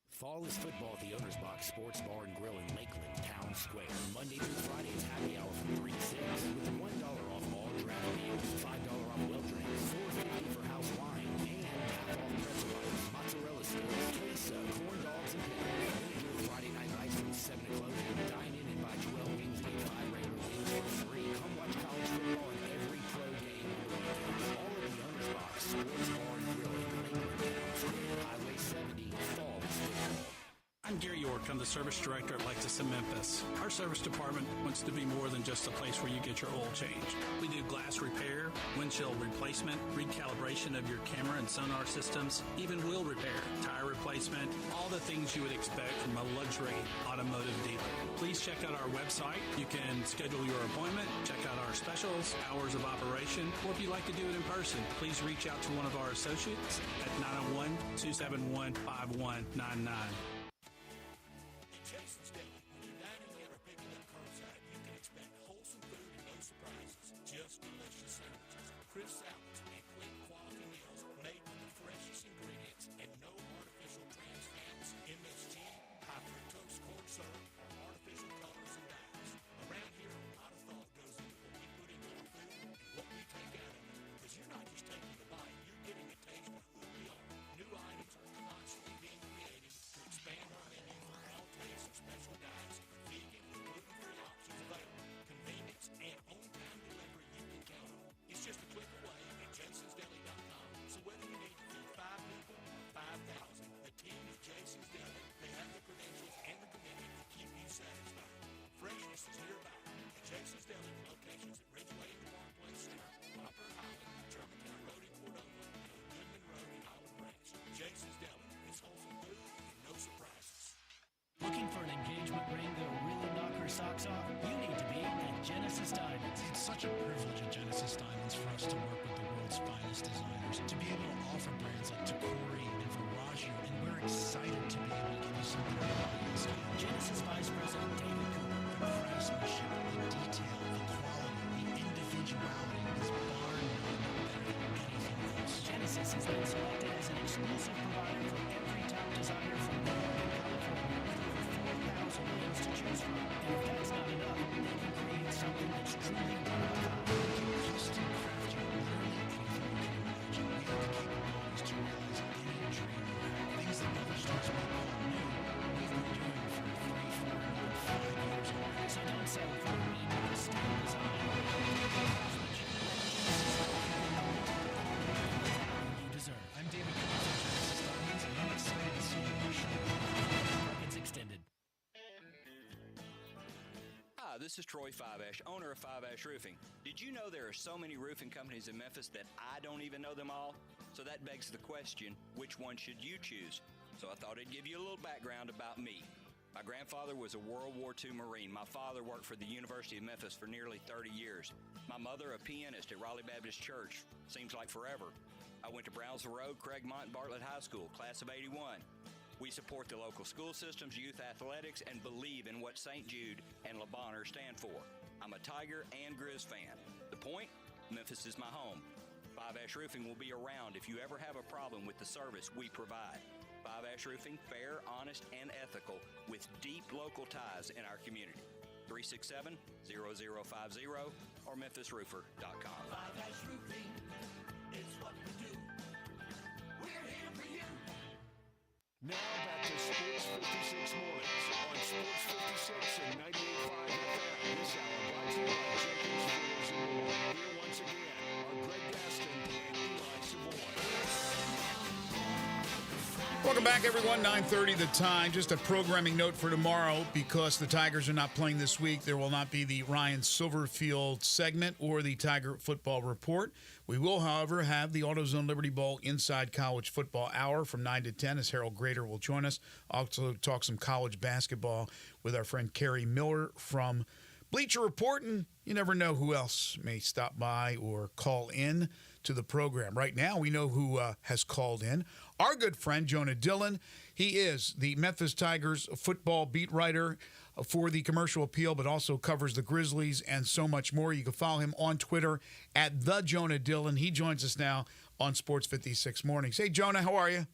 Fall is football at the Owner's Box Sports Bar and Grill in Lakeland, Town Square. Monday through Friday, it's happy hour from 3 to 6 with $1 off all draft meals, $5 off well drinks, $4.50 for house wine, and half off pretzel bites, mozzarella sticks, queso, corn dogs, and pickles. Enjoy Friday night lights from 7 to closing. Dine in and buy 12 wings and get 5 regular wings for free. Come watch college football and every pro game on the weekends. All at the Owner's Box Sports Bar and Grill in Lakeland, Town Square. Highway 70, fall is football. I'm Gary York. I'm the service director at Lexus in Memphis. Our service department wants to be more than just a place where you get your oil changed. We do glass repair, windshield replacement, recalibration of your camera and sonar systems, even wheel repair, tire replacement, all the things you would expect from a luxury automotive dealer. Please check out our website. You can schedule your appointment, check out our specials, hours of operation, or if you'd like to do it in person, please reach out to one of our associates at 901-271-5199. Jason's Deli. When you're dining in or picking up curbside, you can expect wholesome food and no surprises. Just delicious sandwiches, crisp salads, and quick quality meals made with the freshest ingredients and no artificial trans fats, MSG, high fructose corn syrup, or artificial colors and dyes. Around here, a lot of thought goes into what we put into our food and what we take out of it. Because you're not just taking the bite, you're getting a taste of who we are. New items are constantly being created to expand our menu for all tastes and special diets, vegan and gluten-free options available, convenience, and on-time delivery you can count on. It's just a click away at jasonsdeli.com. So whether you need to feed 5 people or 5,000, the team at Jason's Deli, they have the credentials and the commitment to keep you satisfied. Freshness is nearby at Jason's Deli, locations at Ridgeway and Park Place Center, Whopper in Highland, Germantown Road in Cordova, and Goodman Road in Olive Branch. Jason's Deli, it's wholesome food and no surprises. Looking for an engagement ring that'll really knock her socks off? You need to be at Genesis Diamonds. It's such a privilege at Genesis Diamonds for us to work with the world's finest designers, to be able to offer brands like Tacori and Verragio, and we're excited to be able to give you something really discount. Genesis Vice President David Cooper. The craftsmanship, the detail, the quality, the individuality is bar none better than anything else. Genesis has been selected as an exclusive provider for every top designer from New York and California with over 4,000 names to choose from. And if that's not enough, they can create something that's truly one of a kind. We can custom craft you literally anything you can imagine. We have the capabilities to realize any dream you have. Things that other stores might call new, we've been doing for 3, 4, and 5 years already. So don't settle for a mediocre style design. You deserve. I'm David Cooper from Genesis Diamonds, and I'm excited to see you in the show. It's extended. Hi, this is Troy Fiveash, owner of Fiveash Roofing. Did you know there are so many roofing companies in Memphis that I don't even know them all? So that begs the question, which one should you choose? So I thought I'd give you a little background about me. My grandfather was a World War II Marine. My father worked for the University of Memphis for nearly 30 years. My mother, a pianist at Raleigh Baptist Church. Seems like forever. I went to Brownsville Road, Craig Mott, and Bartlett High School, class of 81. We support the local school systems, youth athletics, and believe in what St. Jude and Le Bonheur stand for. I'm a Tiger and Grizz fan. The point? Memphis is my home. Fiveash Roofing will be around if you ever have a problem with the service we provide. 5 Ash Roofing, fair, honest, and ethical with deep local ties in our community. 367-0050 or memphisroofer.com. 5 Ash Roofing is what we do. We're here for you. Now back to Sports 56 Mornings on Sports 56 and 98.5 FM. This hour brought to you by Jenkins Floors and More. Here once again are Greg Gaston and Eli Savoy. Welcome back, everyone. 9:30 the time. Just a programming note for tomorrow. Because the Tigers are not playing this week, there will not be the Ryan Silverfield segment or the Tiger Football Report. We will, however, have the AutoZone Liberty Bowl Inside College Football Hour from 9 to 10 as Harold Grader will join us. Also talk some college basketball with our friend Kerry Miller from Bleacher Report, and you never know who else may stop by or call in to the program. Right now, we know who has called in. Our good friend, Jonah Dillon. He is the Memphis Tigers football beat writer for the Commercial Appeal, but also covers the Grizzlies and so much more. You can follow him on Twitter at the Jonah Dillon. He joins us now on Sports 56 Mornings. Hey, Jonah, how are you?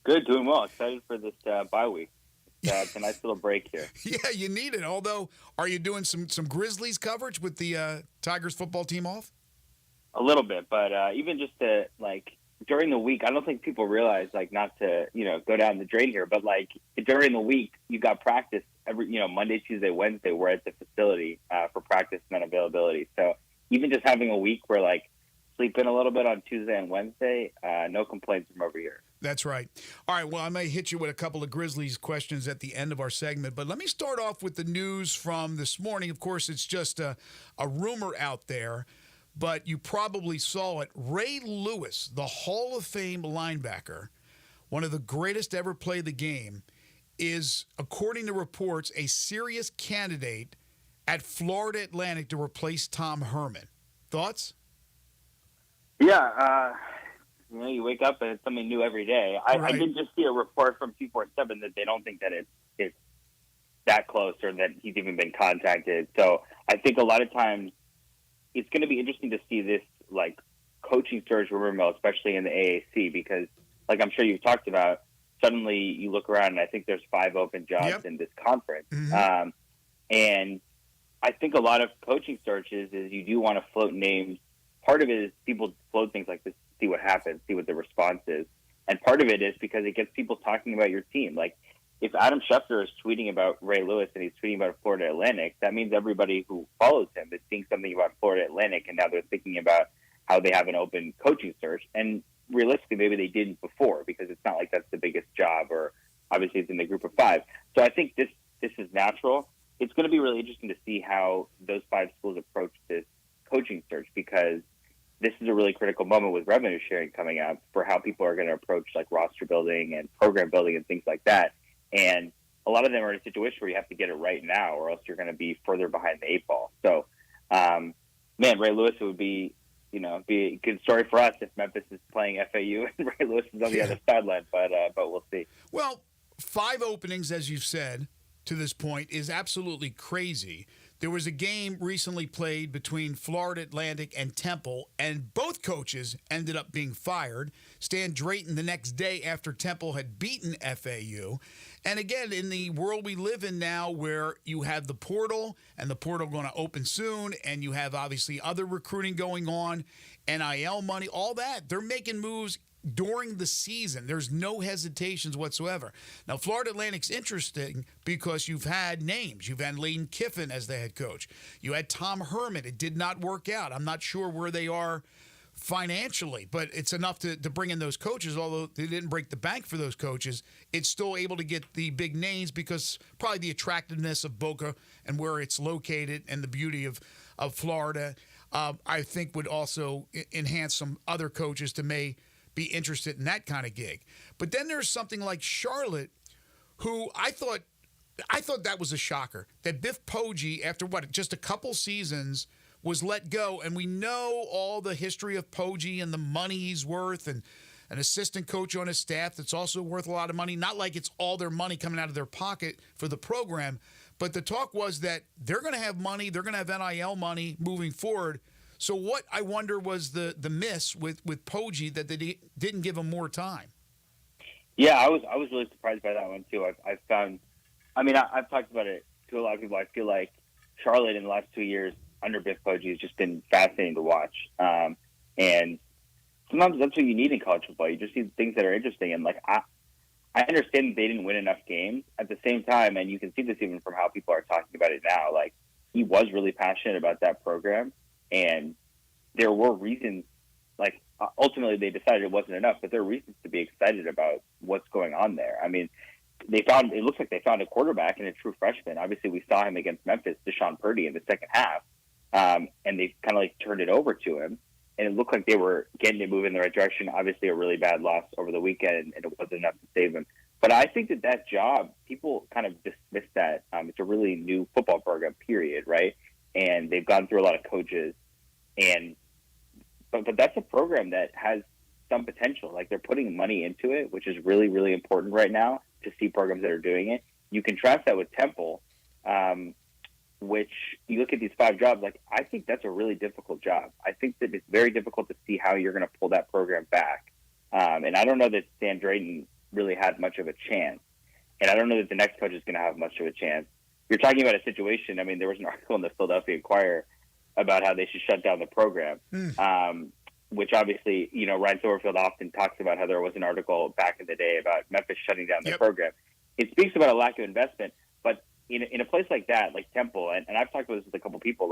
Good, doing well. Excited for this bye week. It's a nice little break here. Yeah, you need it. Although, are you doing some Grizzlies coverage with the Tigers football team off? A little bit, but even just to, during the week, I don't think people realize, not to, go down the drain here, but, during the week, you got practice every, Monday, Tuesday, Wednesday, we're at the facility for practice and then availability. So even just having a week where, sleep in a little bit on Tuesday and Wednesday, no complaints from over here. That's right. All right, well, I may hit you with a couple of Grizzlies questions at the end of our segment, but let me start off with the news from this morning. Of course, it's just a rumor out there, but you probably saw it. Ray Lewis, the Hall of Fame linebacker, one of the greatest to ever play the game, is, according to reports, a serious candidate at Florida Atlantic to replace Tom Herman. Thoughts? Yeah, you wake up and it's something new every day. I did just see a report from 247 that they don't think that it's that close or that he's even been contacted. So I think a lot of times it's going to be interesting to see this coaching search rumor mill, especially in the AAC, because I'm sure you've talked about, suddenly you look around and I think there's 5 open jobs in this conference. Mm-hmm. And I think a lot of coaching searches is you do want to float names. Part of it is people float things like this, see what happens, see what the response is. And part of it is because it gets people talking about your team. If Adam Schefter is tweeting about Ray Lewis and he's tweeting about Florida Atlantic, that means everybody who follows him is seeing something about Florida Atlantic, and now they're thinking about how they have an open coaching search. And realistically, maybe they didn't before, because it's not like that's the biggest job, or obviously it's in the group of 5. So I think this is natural. It's going to be really interesting to see how those 5 schools approach this coaching search, because this is a really critical moment with revenue sharing coming up for how people are going to approach roster building and program building and things like that. And a lot of them are in a situation where you have to get it right now, or else you're going to be further behind the 8 ball. So, Ray Lewis, it would be a good story for us if Memphis is playing FAU and Ray Lewis is on the other sideline, but we'll see. Well, 5 openings, as you've said, to this point is absolutely crazy. There was a game recently played between Florida Atlantic and Temple, and both coaches ended up being fired. Stan Drayton the next day after Temple had beaten FAU. And again, in the world we live in now, where you have the portal, and the portal going to open soon, and you have obviously other recruiting going on, NIL money, all that, they're making moves during the season. There's no hesitations whatsoever. Now, Florida Atlantic's interesting because you've had names. You've had Lane Kiffin as the head coach. You had Tom Herman. It did not work out. I'm not sure where they are financially, but it's enough to bring in those coaches. Although they didn't break the bank for those coaches, it's still able to get the big names because probably the attractiveness of Boca and where it's located and the beauty of Florida, I think would also enhance some other coaches to be interested in that kind of gig. But then there's something like Charlotte, who I thought that was a shocker, that Biff Poggi, after just a couple seasons, was let go. And we know all the history of Poggi and the money he's worth, and an assistant coach on his staff that's also worth a lot of money. Not like it's all their money coming out of their pocket for the program, but the talk was that they're going to have money, they're going to have NIL money moving forward. So what, I wonder, was the miss with Poggi that they didn't give him more time? Yeah, I was really surprised by that one too. I've found, I've talked about it to a lot of people. I feel like Charlotte in the last 2 years under Biff Poggi has just been fascinating to watch. And sometimes that's what you need in college football. You just need things that are interesting. And I understand that they didn't win enough games at the same time, and you can see this even from how people are talking about it now. Like, he was really passionate about that program, and there were reasons. Like, ultimately they decided it wasn't enough, but there are reasons to be excited about what's going on there. I mean, it looks like they found a quarterback and a true freshman. Obviously, we saw him against Memphis, Deshaun Purdy, in the second half, and they kind of turned it over to him. And it looked like they were getting to move in the right direction. Obviously, a really bad loss over the weekend, and it wasn't enough to save him. But I think that job, people kind of dismiss that. It's a really new football program, period, right? And they've gone through a lot of coaches. But that's a program that has some potential. Like, they're putting money into it, which is really, really important right now to see programs that are doing it. You contrast that with Temple, which you look at these 5 jobs, I think that's a really difficult job. I think that it's very difficult to see how you're going to pull that program back. And I don't know that Stan Drayton really had much of a chance. And I don't know that the next coach is going to have much of a chance. You're talking about a situation, there was an article in the Philadelphia Inquirer about how they should shut down the program, which obviously, Ryan Silverfield often talks about how there was an article back in the day about Memphis shutting down the program. It speaks about a lack of investment, but in a place like that, like Temple, and I've talked about this with a couple people,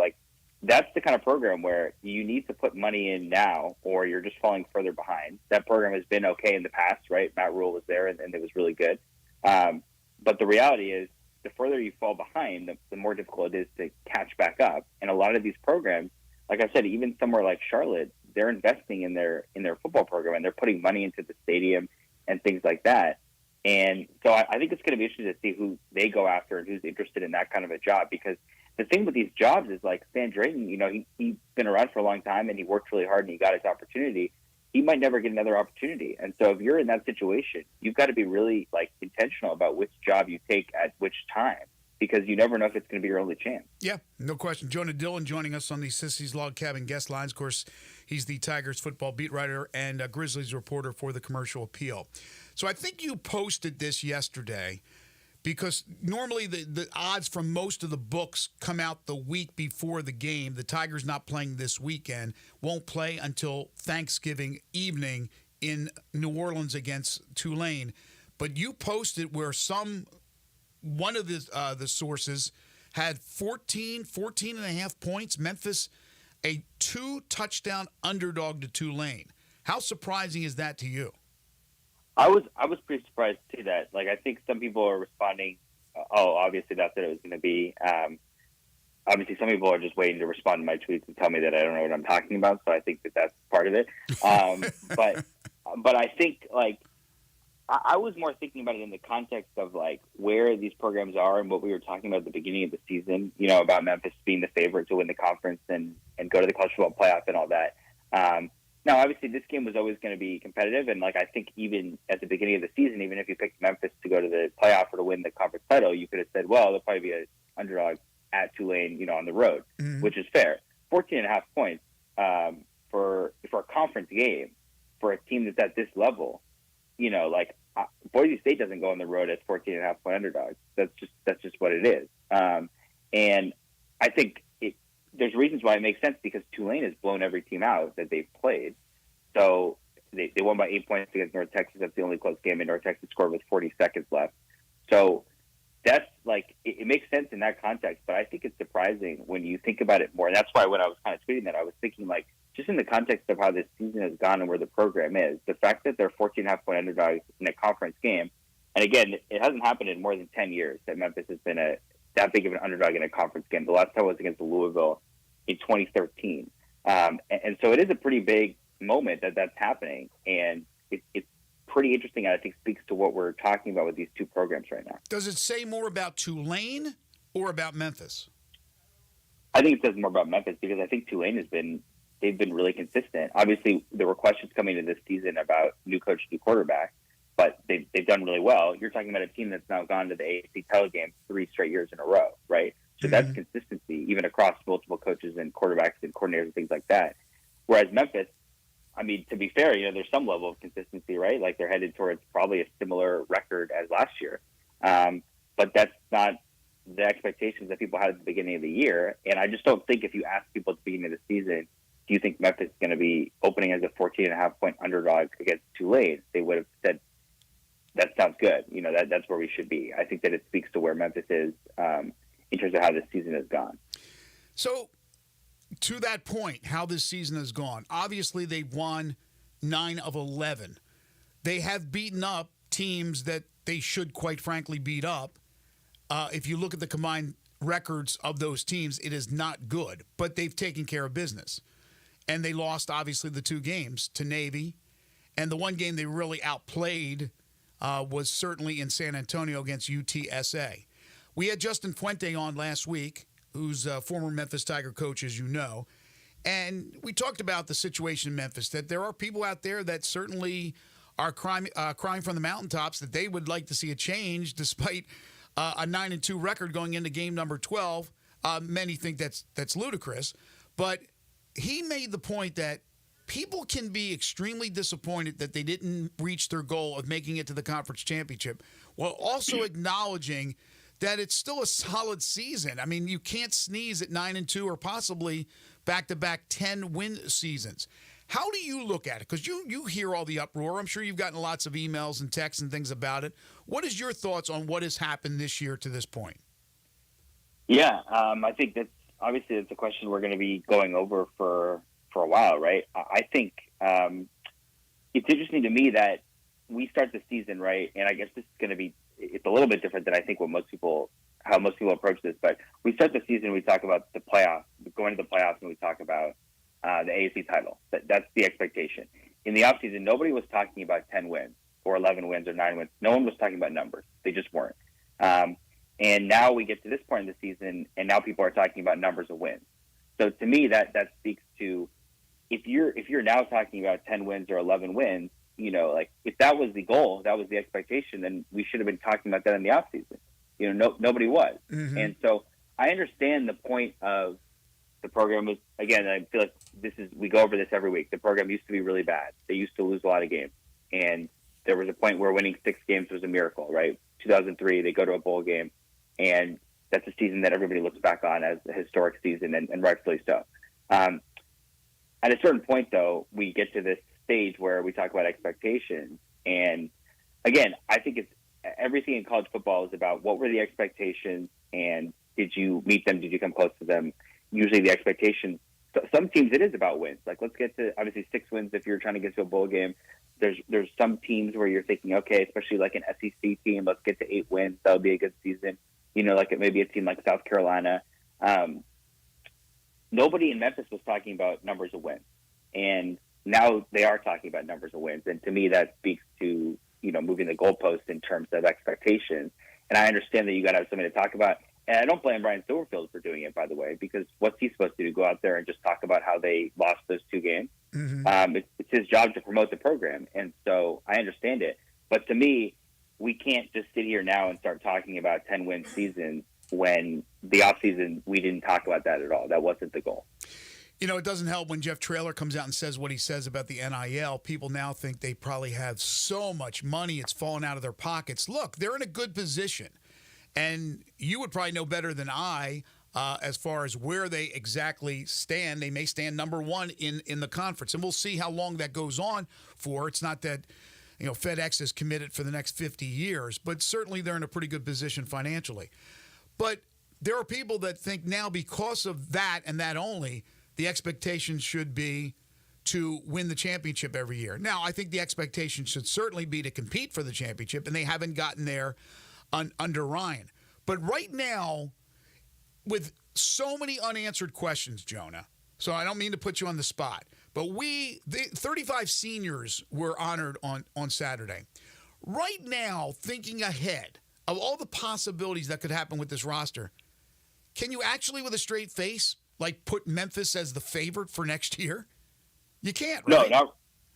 that's the kind of program where you need to put money in now or you're just falling further behind. That program has been okay in the past, right? Matt Rule was there and it was really good. But the reality is, the further you fall behind, the more difficult it is to catch back up. And a lot of these programs, like I said, even somewhere like Charlotte, they're investing in their football program and they're putting money into the stadium and things like that. And so I think it's going to be interesting to see who they go after and who's interested in that kind of a job. Because the thing with these jobs is, like Stan Drayton, he's been around for a long time and he worked really hard and he got his opportunity. He might never get another opportunity. And so if you're in that situation, you've got to be really intentional about which job you take at which time, because you never know if it's going to be your only chance. Yeah, no question. Jonah Dillon joining us on the Sissy's Log Cabin guest lines. Of course, he's the Tigers football beat writer and Grizzlies reporter for the Commercial Appeal. So I think you posted this yesterday, because normally the odds from most of the books come out the week before the game. The Tigers not playing this weekend, won't play until Thanksgiving evening in New Orleans against Tulane. But you posted where one of the sources had 14 and a half points. Memphis, a 2-touchdown underdog to Tulane. How surprising is that to you? I was pretty surprised to see that. I think some people are responding, obviously that's what it was going to be. Obviously, some people are just waiting to respond to my tweets and tell me that I don't know what I'm talking about, so I think that that's part of it. But I think, I was more thinking about it in the context of, where these programs are and what we were talking about at the beginning of the season, about Memphis being the favorite to win the conference and go to the college football playoff and all that. Now, obviously, this game was always going to be competitive, and I think even at the beginning of the season, even if you picked Memphis to go to the playoff or to win the conference title, you could have said, well, they'll probably be an underdog at Tulane, on the road, which is fair. 14.5 points for a conference game for a team that's at this level, Boise State doesn't go on the road as 14.5 point underdogs. That's just what it is. And I think there's reasons why it makes sense, because Tulane has blown every team out that they've played. So they won by 8 points against North Texas. That's the only close game, and North Texas scored with 40 seconds left. So that's it makes sense in that context. But I think it's surprising when you think about it more. And that's why when I was kind of tweeting that, I was thinking just in the context of how this season has gone and where the program is, the fact that they're 14.5 point underdogs in a conference game. And again, it hasn't happened in more than 10 years that Memphis has been that big of an underdog in a conference game. The last time was against Louisville in 2013. And so it is a pretty big moment that's happening. And it's pretty interesting, and I think speaks to what we're talking about with these two programs right now. Does it say more about Tulane or about Memphis? I think it says more about Memphis, because I think Tulane they've been really consistent. Obviously, there were questions coming into this season about new coach, new quarterback, but they've done really well. You're talking about a team that's now gone to the AAC title game 3 straight years in a row, right? So that's consistency, even across multiple coaches and quarterbacks and coordinators and things like that. Whereas Memphis, to be fair, there's some level of consistency right? Like they're headed towards probably a similar record as last year. But that's not the expectations that people had at the beginning of the year. And I just don't think if you ask people at the beginning of the season, do you think Memphis is going to be opening as a 14.5-point underdog against Tulane? They would have said, that sounds good. You know, that's where we should be. I think that it speaks to where Memphis is in terms of how this season has gone. So, to that point, how this season has gone, obviously they've won 9 of 11. They have beaten up teams that they should, quite frankly, beat up. If you look at the combined records of those teams, it is not good, but they've taken care of business. And they lost, obviously, the 2 games to Navy. And the one game they really outplayed was certainly in San Antonio against UTSA. We had Justin Fuente on last week, who's a former Memphis Tiger coach, as you know. And we talked about the situation in Memphis, that there are people out there that certainly are crying from the mountaintops that they would like to see a change despite a 9-2 record going into game number 12. Many think that's ludicrous. But he made the point that people can be extremely disappointed that they didn't reach their goal of making it to the conference championship, while also acknowledging that it's still a solid season. I mean, you can't sneeze at 9-2 or possibly back-to-back 10-win seasons. How do you look at it? Because you hear all the uproar. I'm sure you've gotten lots of emails and texts and things about it. What is your thoughts on what has happened this year to this point? Yeah, I think that's obviously it's a question we're going to be going over for a while, right? I think it's interesting to me that we start the season, right? And I guess this is going to be, it's a little bit different than I think how most people approach this, but we start the season, we talk about the playoffs, going to the playoffs, and we talk about the AAC title. That's the expectation. In the offseason, nobody was talking about 10 wins or 11 wins or 9 wins. No one was talking about numbers. They just weren't. And now we get to this point in the season, and now people are talking about numbers of wins. So to me, that speaks to, if you're now talking about 10 wins or 11 wins, you know, like if that was the goal, that was the expectation, then we should have been talking about that in the offseason. You know, nobody was. Mm-hmm. And so I understand the point of the program was, again, I feel like we go over this every week. The program used to be really bad. They used to lose a lot of games. And there was a point where winning 6 games was a miracle, right? 2003, they go to a bowl game, and that's a season that everybody looks back on as a historic season, and rightfully so. At a certain point, though, we get to this stage where we talk about expectations. And again, I think it's everything in college football is about what were the expectations, and did you meet them? Did you come close to them? Usually the expectations, some teams it is about wins. Like let's get to obviously 6 wins if you're trying to get to a bowl game. There's some teams where you're thinking, okay, especially like an SEC team, let's get to 8 wins. That would be a good season. You know, like it may be a team like South Carolina. Nobody in Memphis was talking about numbers of wins. And now they are talking about numbers of wins. And to me, that speaks to, you know, moving the goalpost in terms of expectations. And I understand that you got to have something to talk about. And I don't blame Brian Silverfield for doing it, by the way, because what's he supposed to do? Go out there and just talk about how they lost those 2 games? Mm-hmm. It's his job to promote the program. And so I understand it. But to me, we can't just sit here now and start talking about 10-win seasons when the offseason, we didn't talk about that at all. That wasn't the goal. You know, it doesn't help when Jeff Traylor comes out and says what he says about the NIL. People now think they probably have so much money, it's fallen out of their pockets. Look, they're in a good position. And you would probably know better than I as far as where they exactly stand. They may stand number 1 in the conference. And we'll see how long that goes on for. It's not that, you know, FedEx is committed for the next 50 years, but certainly they're in a pretty good position financially. But there are people that think now because of that and that only, the expectation should be to win the championship every year. Now, I think the expectation should certainly be to compete for the championship, and they haven't gotten there under Ryan. But right now, with so many unanswered questions, Jonah, so I don't mean to put you on the spot, but the 35 seniors were honored on Saturday. Right now, thinking ahead of all the possibilities that could happen with this roster, can you actually, with a straight face, like put Memphis as the favorite for next year? You can't, right? No,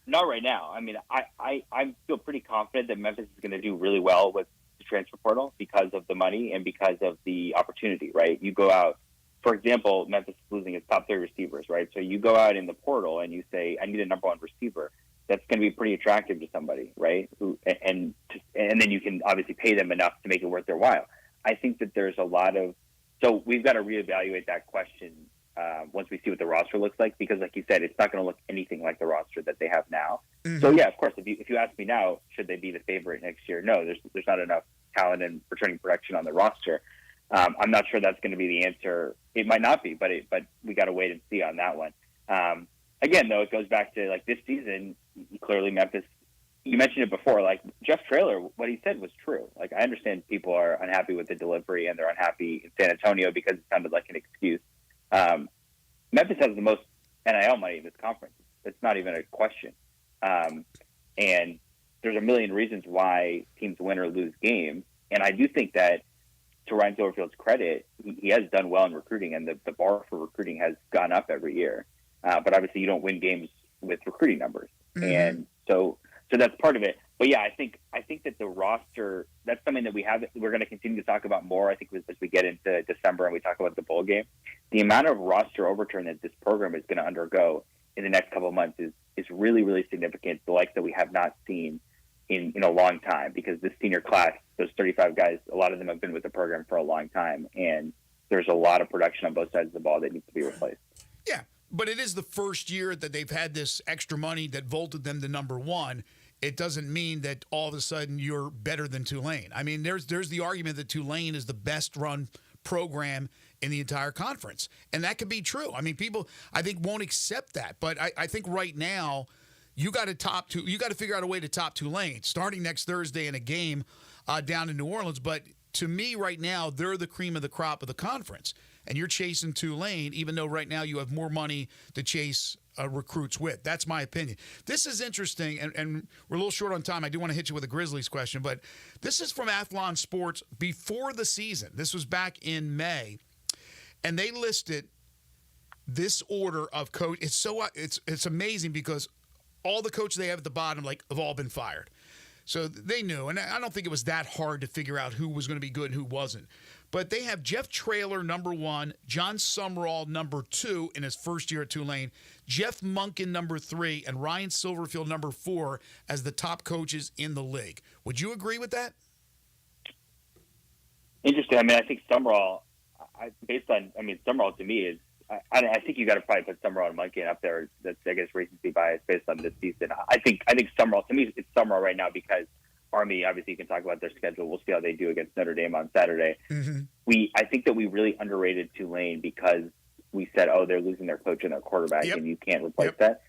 not right now. I mean, I feel pretty confident that Memphis is going to do really well with the transfer portal because of the money and because of the opportunity, right? You go out, for example, Memphis is losing its top 3 receivers, right? So you go out in the portal and you say, I need a number 1 receiver. that's going to be pretty attractive to somebody, right? And then you can obviously pay them enough to make it worth their while. I think that there's a lot of, so we've got to reevaluate that question once we see what the roster looks like, because like you said, it's not going to look anything like the roster that they have now. Mm-hmm. So yeah, of course, if you ask me now, should they be the favorite next year? No, there's not enough talent and returning production on the roster. I'm not sure that's going to be the answer. It might not be, but we got to wait and see on that one. Again, though, it goes back to like this season. Clearly, Memphis. You mentioned it before. Like Jeff Traylor, what he said was true. Like I understand people are unhappy with the delivery and they're unhappy in San Antonio because it sounded like an excuse. Memphis has the most NIL money in this conference. It's not even a question. And there's a million reasons why teams win or lose games. And I do think that, to Ryan Silverfield's credit, he has done well in recruiting, and the bar for recruiting has gone up every year. But obviously, you don't win games with recruiting numbers, and so that's part of it. But yeah, I think that the roster, that's something that we're going to continue to talk about more. I think as we get into December and we talk about the bowl game, the amount of roster overturn that this program is going to undergo in the next couple of months is really, really significant. The likes that we have not seen in a long time, because this senior class, those 35 guys, a lot of them have been with the program for a long time, and there's a lot of production on both sides of the ball that needs to be replaced. Yeah, but it is the first year that they've had this extra money that vaulted them to number one. It doesn't mean that all of a sudden you're better than Tulane. I mean, there's the argument that Tulane is the best run program in the entire conference, and that could be true. I mean, people, I think, won't accept that, but I think right now you got to figure out a way to top Tulane starting next Thursday in a game down in New Orleans. But to me, right now, they're the cream of the crop of the conference, and you're chasing Tulane, even though right now you have more money to chase recruits with. That's my opinion. This is interesting, and we're a little short on time. I do want to hit you with a Grizzlies question, but this is from Athlon Sports before the season. This was back in May, and they listed this order of coach. It's amazing because all the coaches they have at the bottom have all been fired. So they knew, and I don't think it was that hard to figure out who was going to be good and who wasn't. But they have Jeff Traylor, number 1, John Sumrall, number 2 in his first year at Tulane, Jeff Monken, number 3, and Ryan Silverfield, number 4, as the top coaches in the league. Would you agree with that? Interesting. I mean, I think Sumrall, Sumrall to me is, I think you got to probably put Sumrall and Monken up there. That's, I guess, recency bias based on this season. I think Sumrall, to me, it's Sumrall right now because Army, obviously, you can talk about their schedule. We'll see how they do against Notre Dame on Saturday. Mm-hmm. I think that we really underrated Tulane because we said, oh, they're losing their coach and their quarterback, and you can't replace that.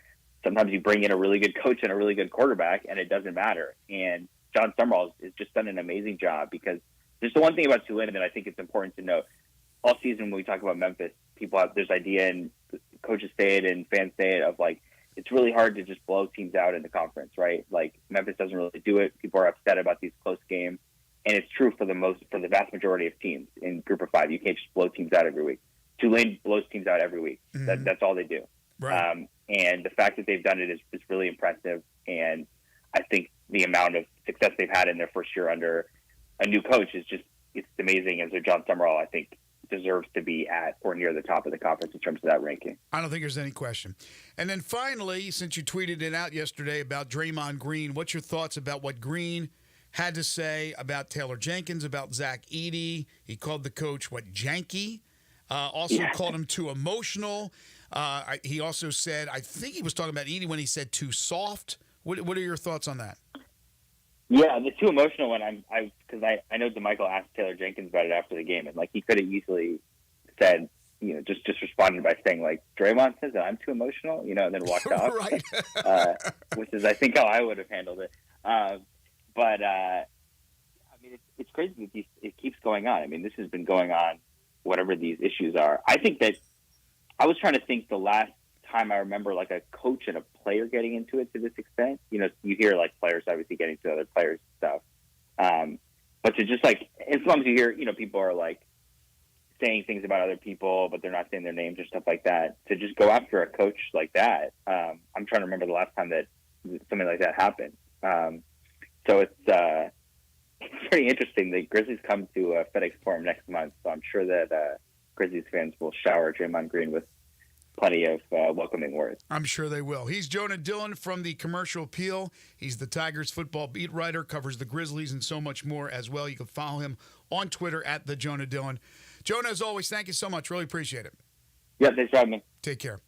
Sometimes you bring in a really good coach and a really good quarterback, and it doesn't matter. And John Sumrall has just done an amazing job, because there's the one thing about Tulane that I think it's important to note. All season when we talk about Memphis, people have this idea, and coaches say it and fans say it, of like, it's really hard to just blow teams out in the conference, right? Like Memphis doesn't really do it. People are upset about these close games, and it's true for the vast majority of teams in Group of 5. You can't just blow teams out every week. Tulane blows teams out every week. Mm-hmm. That's all they do. Right. And the fact that they've done it is really impressive. And I think the amount of success they've had in their first year under a new coach is it's amazing. And so John Sumrall, I think, deserves to be at or near the top of the conference in terms of that ranking. I don't think there's any question. And then finally, since you tweeted it out yesterday about Draymond Green, what's your thoughts about what Green had to say about Taylor Jenkins, about Zach Edey? He called the coach, janky? Called him too emotional. He also said, I think he was talking about Edey when he said too soft. What are your thoughts on that? Yeah, the too emotional one, because I know DeMichael asked Taylor Jenkins about it after the game, and he could have easily said, just responded by saying Draymond says that I'm too emotional, and then walked off. Right. Which is, I think, how I would have handled it. But it's crazy that it keeps going on. I mean, this has been going on, whatever these issues are. I think that I was trying to think the last time I remember a coach and a player getting into it to this extent. You hear players obviously getting to other players and stuff. But to just as long as you hear, people are saying things about other people, but they're not saying their names or stuff like that, to just go after a coach like that. I'm trying to remember the last time that something like that happened. So it's pretty interesting. The Grizzlies come to FedEx Forum next month, so I'm sure that Grizzlies fans will shower Draymond Green with plenty of welcoming words. I'm sure they will. He's Jonah Dillon from the Commercial Appeal. He's the Tigers football beat writer, covers the Grizzlies and so much more as well. You can follow him on Twitter at the Jonah Dillon. Jonah, as always, thank you so much. Really appreciate it. Yeah, thanks for having me. Take care.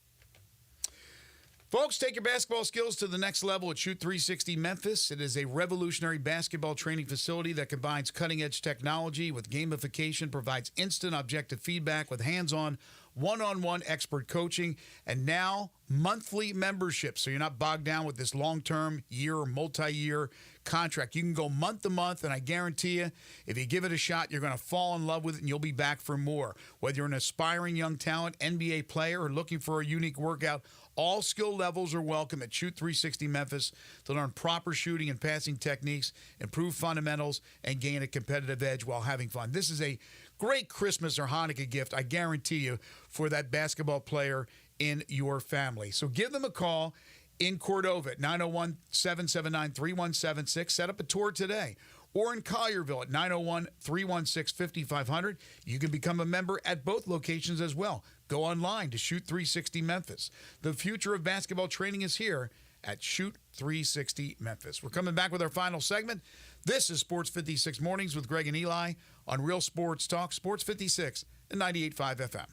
Folks, take your basketball skills to the next level at Shoot 360 Memphis. It is a revolutionary basketball training facility that combines cutting-edge technology with gamification, provides instant objective feedback with hands-on, one-on-one expert coaching, and now monthly membership. So you're not bogged down with this long-term, year or multi-year contract. You can go month to month, and I guarantee you, if you give it a shot, you're going to fall in love with it, and you'll be back for more. Whether you're an aspiring young talent, NBA player, or looking for a unique workout, all skill levels are welcome at Shoot 360 Memphis to learn proper shooting and passing techniques, improve fundamentals, and gain a competitive edge while having fun. This is a great Christmas or Hanukkah gift, I guarantee you, for that basketball player in your family. So give them a call in Cordova at 901-779-3176. Set up a tour today. Or in Collierville at 901-316-5500. You can become a member at both locations as well. Go online to Shoot 360 Memphis. The future of basketball training is here at Shoot 360 Memphis. We're coming back with our final segment. This is Sports 56 Mornings with Greg and Eli on Real Sports Talk, Sports 56 and 98.5 FM.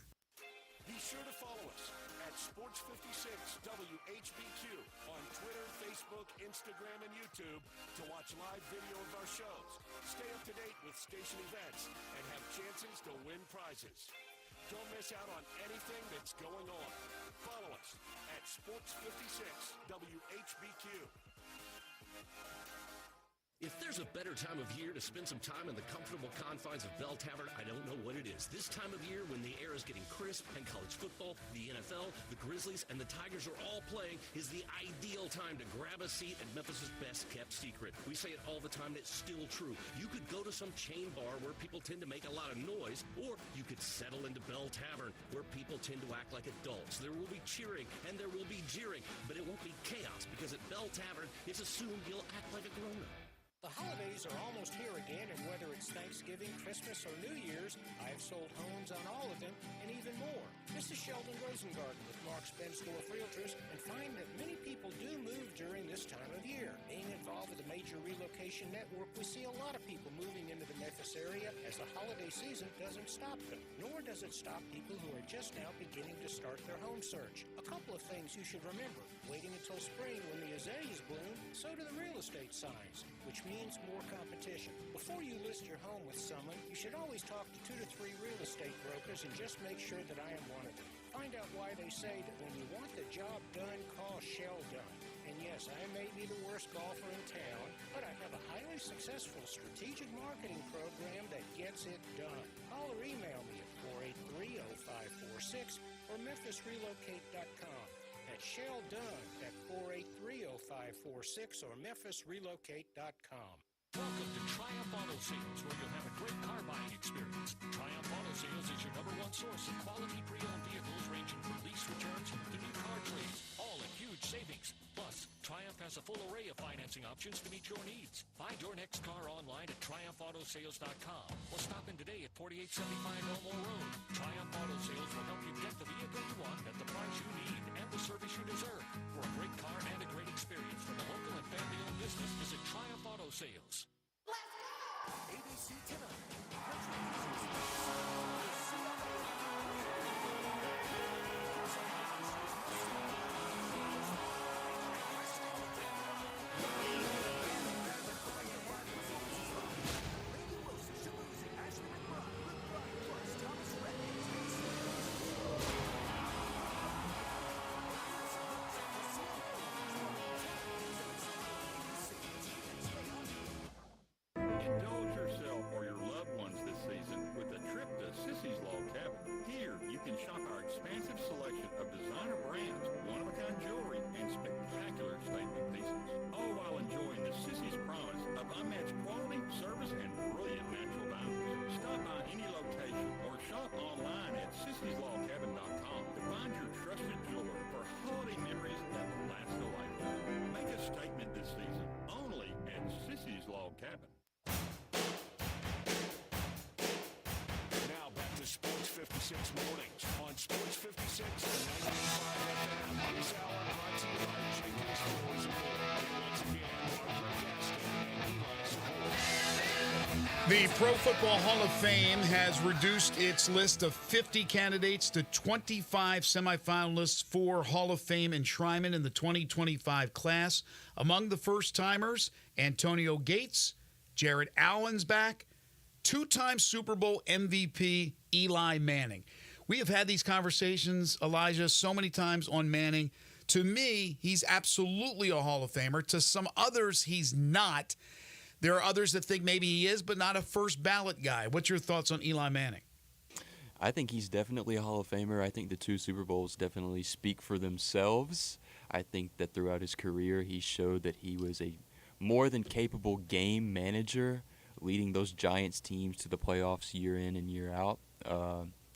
Be sure to follow us at Sports 56 WHBQ on Twitter, Facebook, Instagram, and YouTube to watch live video of our shows. Stay up to date with station events and have chances to win prizes. Don't miss out on anything that's going on. Follow us at Sports 56 WHBQ. If there's a better time of year to spend some time in the comfortable confines of Bell Tavern, I don't know what it is. This time of year when the air is getting crisp and college football, the NFL, the Grizzlies, and the Tigers are all playing is the ideal time to grab a seat at Memphis' best-kept secret. We say it all the time, and it's still true. You could go to some chain bar where people tend to make a lot of noise, or you could settle into Bell Tavern where people tend to act like adults. There will be cheering and there will be jeering, but it won't be chaos because at Bell Tavern, it's assumed you'll act like a grown-up. The holidays are almost here again, and whether it's Thanksgiving, Christmas, or New Year's, I have sold homes on all of them and even more. This is Sheldon Rosengarten with Mark's Bensdorf Realtors, and find that many people do move during this time of year. Being involved with a major relocation network, we see a lot of people moving into the Memphis area as the holiday season doesn't stop them, nor does it stop people who are just now beginning to start their home search. A couple of things you should remember. Waiting until spring when the azaleas bloom, so do the real estate signs, which means more competition. Before you list your home with someone, you should always talk to 2 to 3 real estate brokers and just make sure that I am one of them. Find out why they say that when you want the job done, call Sheldon. And yes, I may be the worst golfer in town, but I have a highly successful strategic marketing program that gets it done. Call or email me at 483-0546 or memphisrelocate.com. That's Shell Dunn at 483-0546 or memphisrelocate.com. Welcome to Triumph Auto Sales, where you'll have a great car buying experience. Triumph Auto Sales is your #1 source of quality pre-owned vehicles ranging from lease returns to new car trades, all at huge savings. Plus, Triumph has a full array of financing options to meet your needs. Find your next car online at TriumphAutoSales.com or stop in today at 4875 Elmore Road. Triumph Auto Sales will help you get the vehicle you want at the price you need and the service you deserve. For a great car and a great experience from a local and family-owned business, visit Triumph Auto Sales. ABC Tonight. Indulge yourself or your loved ones this season with a trip to Sissy's Log Cabin. Here, you can shop our expansive selection of designer brands, one-of-a-kind jewelry, and spectacular statement pieces, all while enjoying the Sissy's promise of unmatched quality, service, and brilliant natural diamonds. Stop by any location or shop online at sissyslogcabin.com to find your trusted jeweler for holiday memories that will last a lifetime. Make a statement this season only at Sissy's Log Cabin. Now back to Sports 56 Mornings on Sports 56 and 98.5 The Pro Football Hall of Fame has reduced its list of 50 candidates to 25 semifinalists for Hall of Fame enshrinement in the 2025 class. Among the first-timers, Antonio Gates, Jared Allen's back, two-time Super Bowl MVP Eli Manning. We have had these conversations, Elijah, so many times on Manning. To me, he's absolutely a Hall of Famer. To some others, he's not. There are others that think maybe he is, but not a first ballot guy. What's your thoughts on Eli Manning? I think he's definitely a Hall of Famer. I think the 2 Super Bowls definitely speak for themselves. I think that throughout his career, he showed that he was a more than capable game manager, leading those Giants teams to the playoffs year in and year out.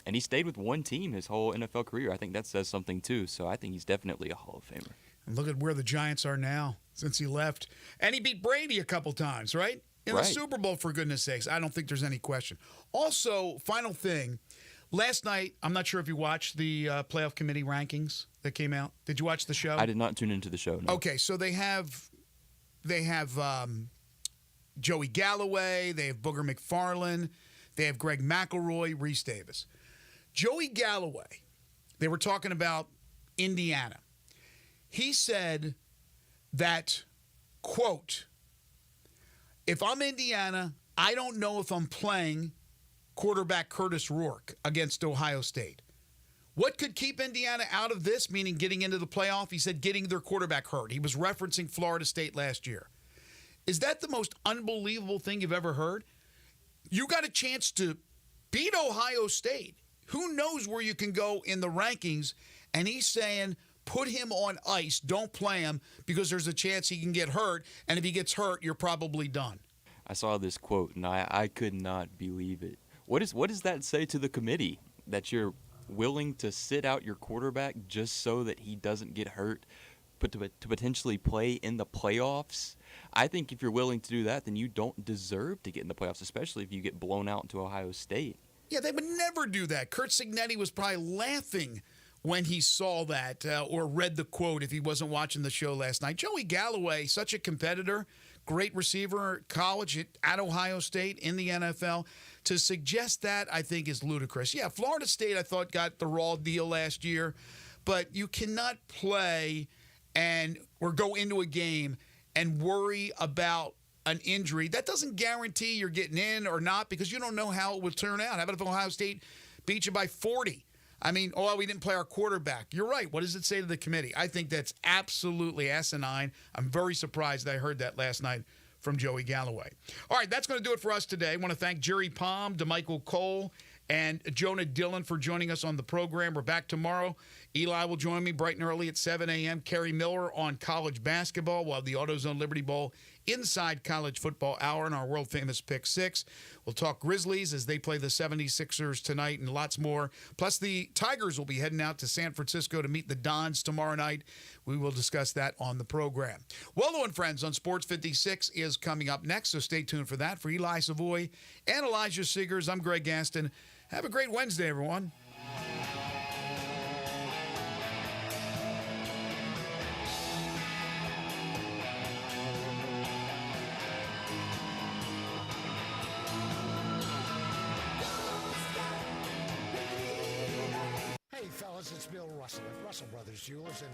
And he stayed with one team his whole NFL career. I think that says something, too. So I think he's definitely a Hall of Famer. And look at where the Giants are now since he left. And he beat Brady a couple times, right? In the Super Bowl, for goodness sakes. I don't think there's any question. Also, final thing. Last night, I'm not sure if you watched the playoff committee rankings that came out. Did you watch the show? I did not tune into the show, no. Okay, so they have Joey Galloway. They have Booger McFarland. They have Greg McElroy, Reese Davis. Joey Galloway, they were talking about Indiana. He said that, quote, if I'm Indiana, I don't know if I'm playing quarterback Curtis Rourke against Ohio State. What could keep Indiana out of this, meaning getting into the playoff? He said getting their quarterback hurt. He was referencing Florida State last year. Is that the most unbelievable thing you've ever heard? You got a chance to beat Ohio State. Who knows where you can go in the rankings? And he's saying, put him on ice. Don't play him because there's a chance he can get hurt. And if he gets hurt, you're probably done. I saw this quote, and I could not believe it. What does that say to the committee? That you're willing to sit out your quarterback just so that he doesn't get hurt, but to potentially play in the playoffs? I think if you're willing to do that, then you don't deserve to get in the playoffs, especially if you get blown out into Ohio State. Yeah, they would never do that. Curt Cignetti was probably laughing when he saw that or read the quote if he wasn't watching the show last night. Joey Galloway, such a competitor, great receiver, college at Ohio State, in the NFL. To suggest that, I think, is ludicrous. Yeah, Florida State, I thought, got the raw deal last year, but you cannot play or go into a game and worry about an injury. That doesn't guarantee you're getting in or not because you don't know how it will turn out. How about if Ohio State beat you by 40? I mean, we didn't play our quarterback. You're right. What does it say to the committee? I think that's absolutely asinine. I'm very surprised I heard that last night from Joey Galloway. All right, that's going to do it for us today. I want to thank Jerry Palm, DeMichael Cole, and Jonah Dillon for joining us on the program. We're back tomorrow. Eli will join me bright and early at 7 a.m. Kerry Miller on college basketball, while the AutoZone Liberty Bowl inside college football hour in our world-famous Pick 6. We'll talk Grizzlies as they play the 76ers tonight and lots more. Plus, the Tigers will be heading out to San Francisco to meet the Dons tomorrow night. We will discuss that on the program. Waldo and Friends on Sports 56 is coming up next, so stay tuned for that. For Eli Savoy and Elijah Seegers, I'm Greg Gaston. Have a great Wednesday, everyone. Hey, fellas, it's Bill Russell at Russell Brothers Jewelers, and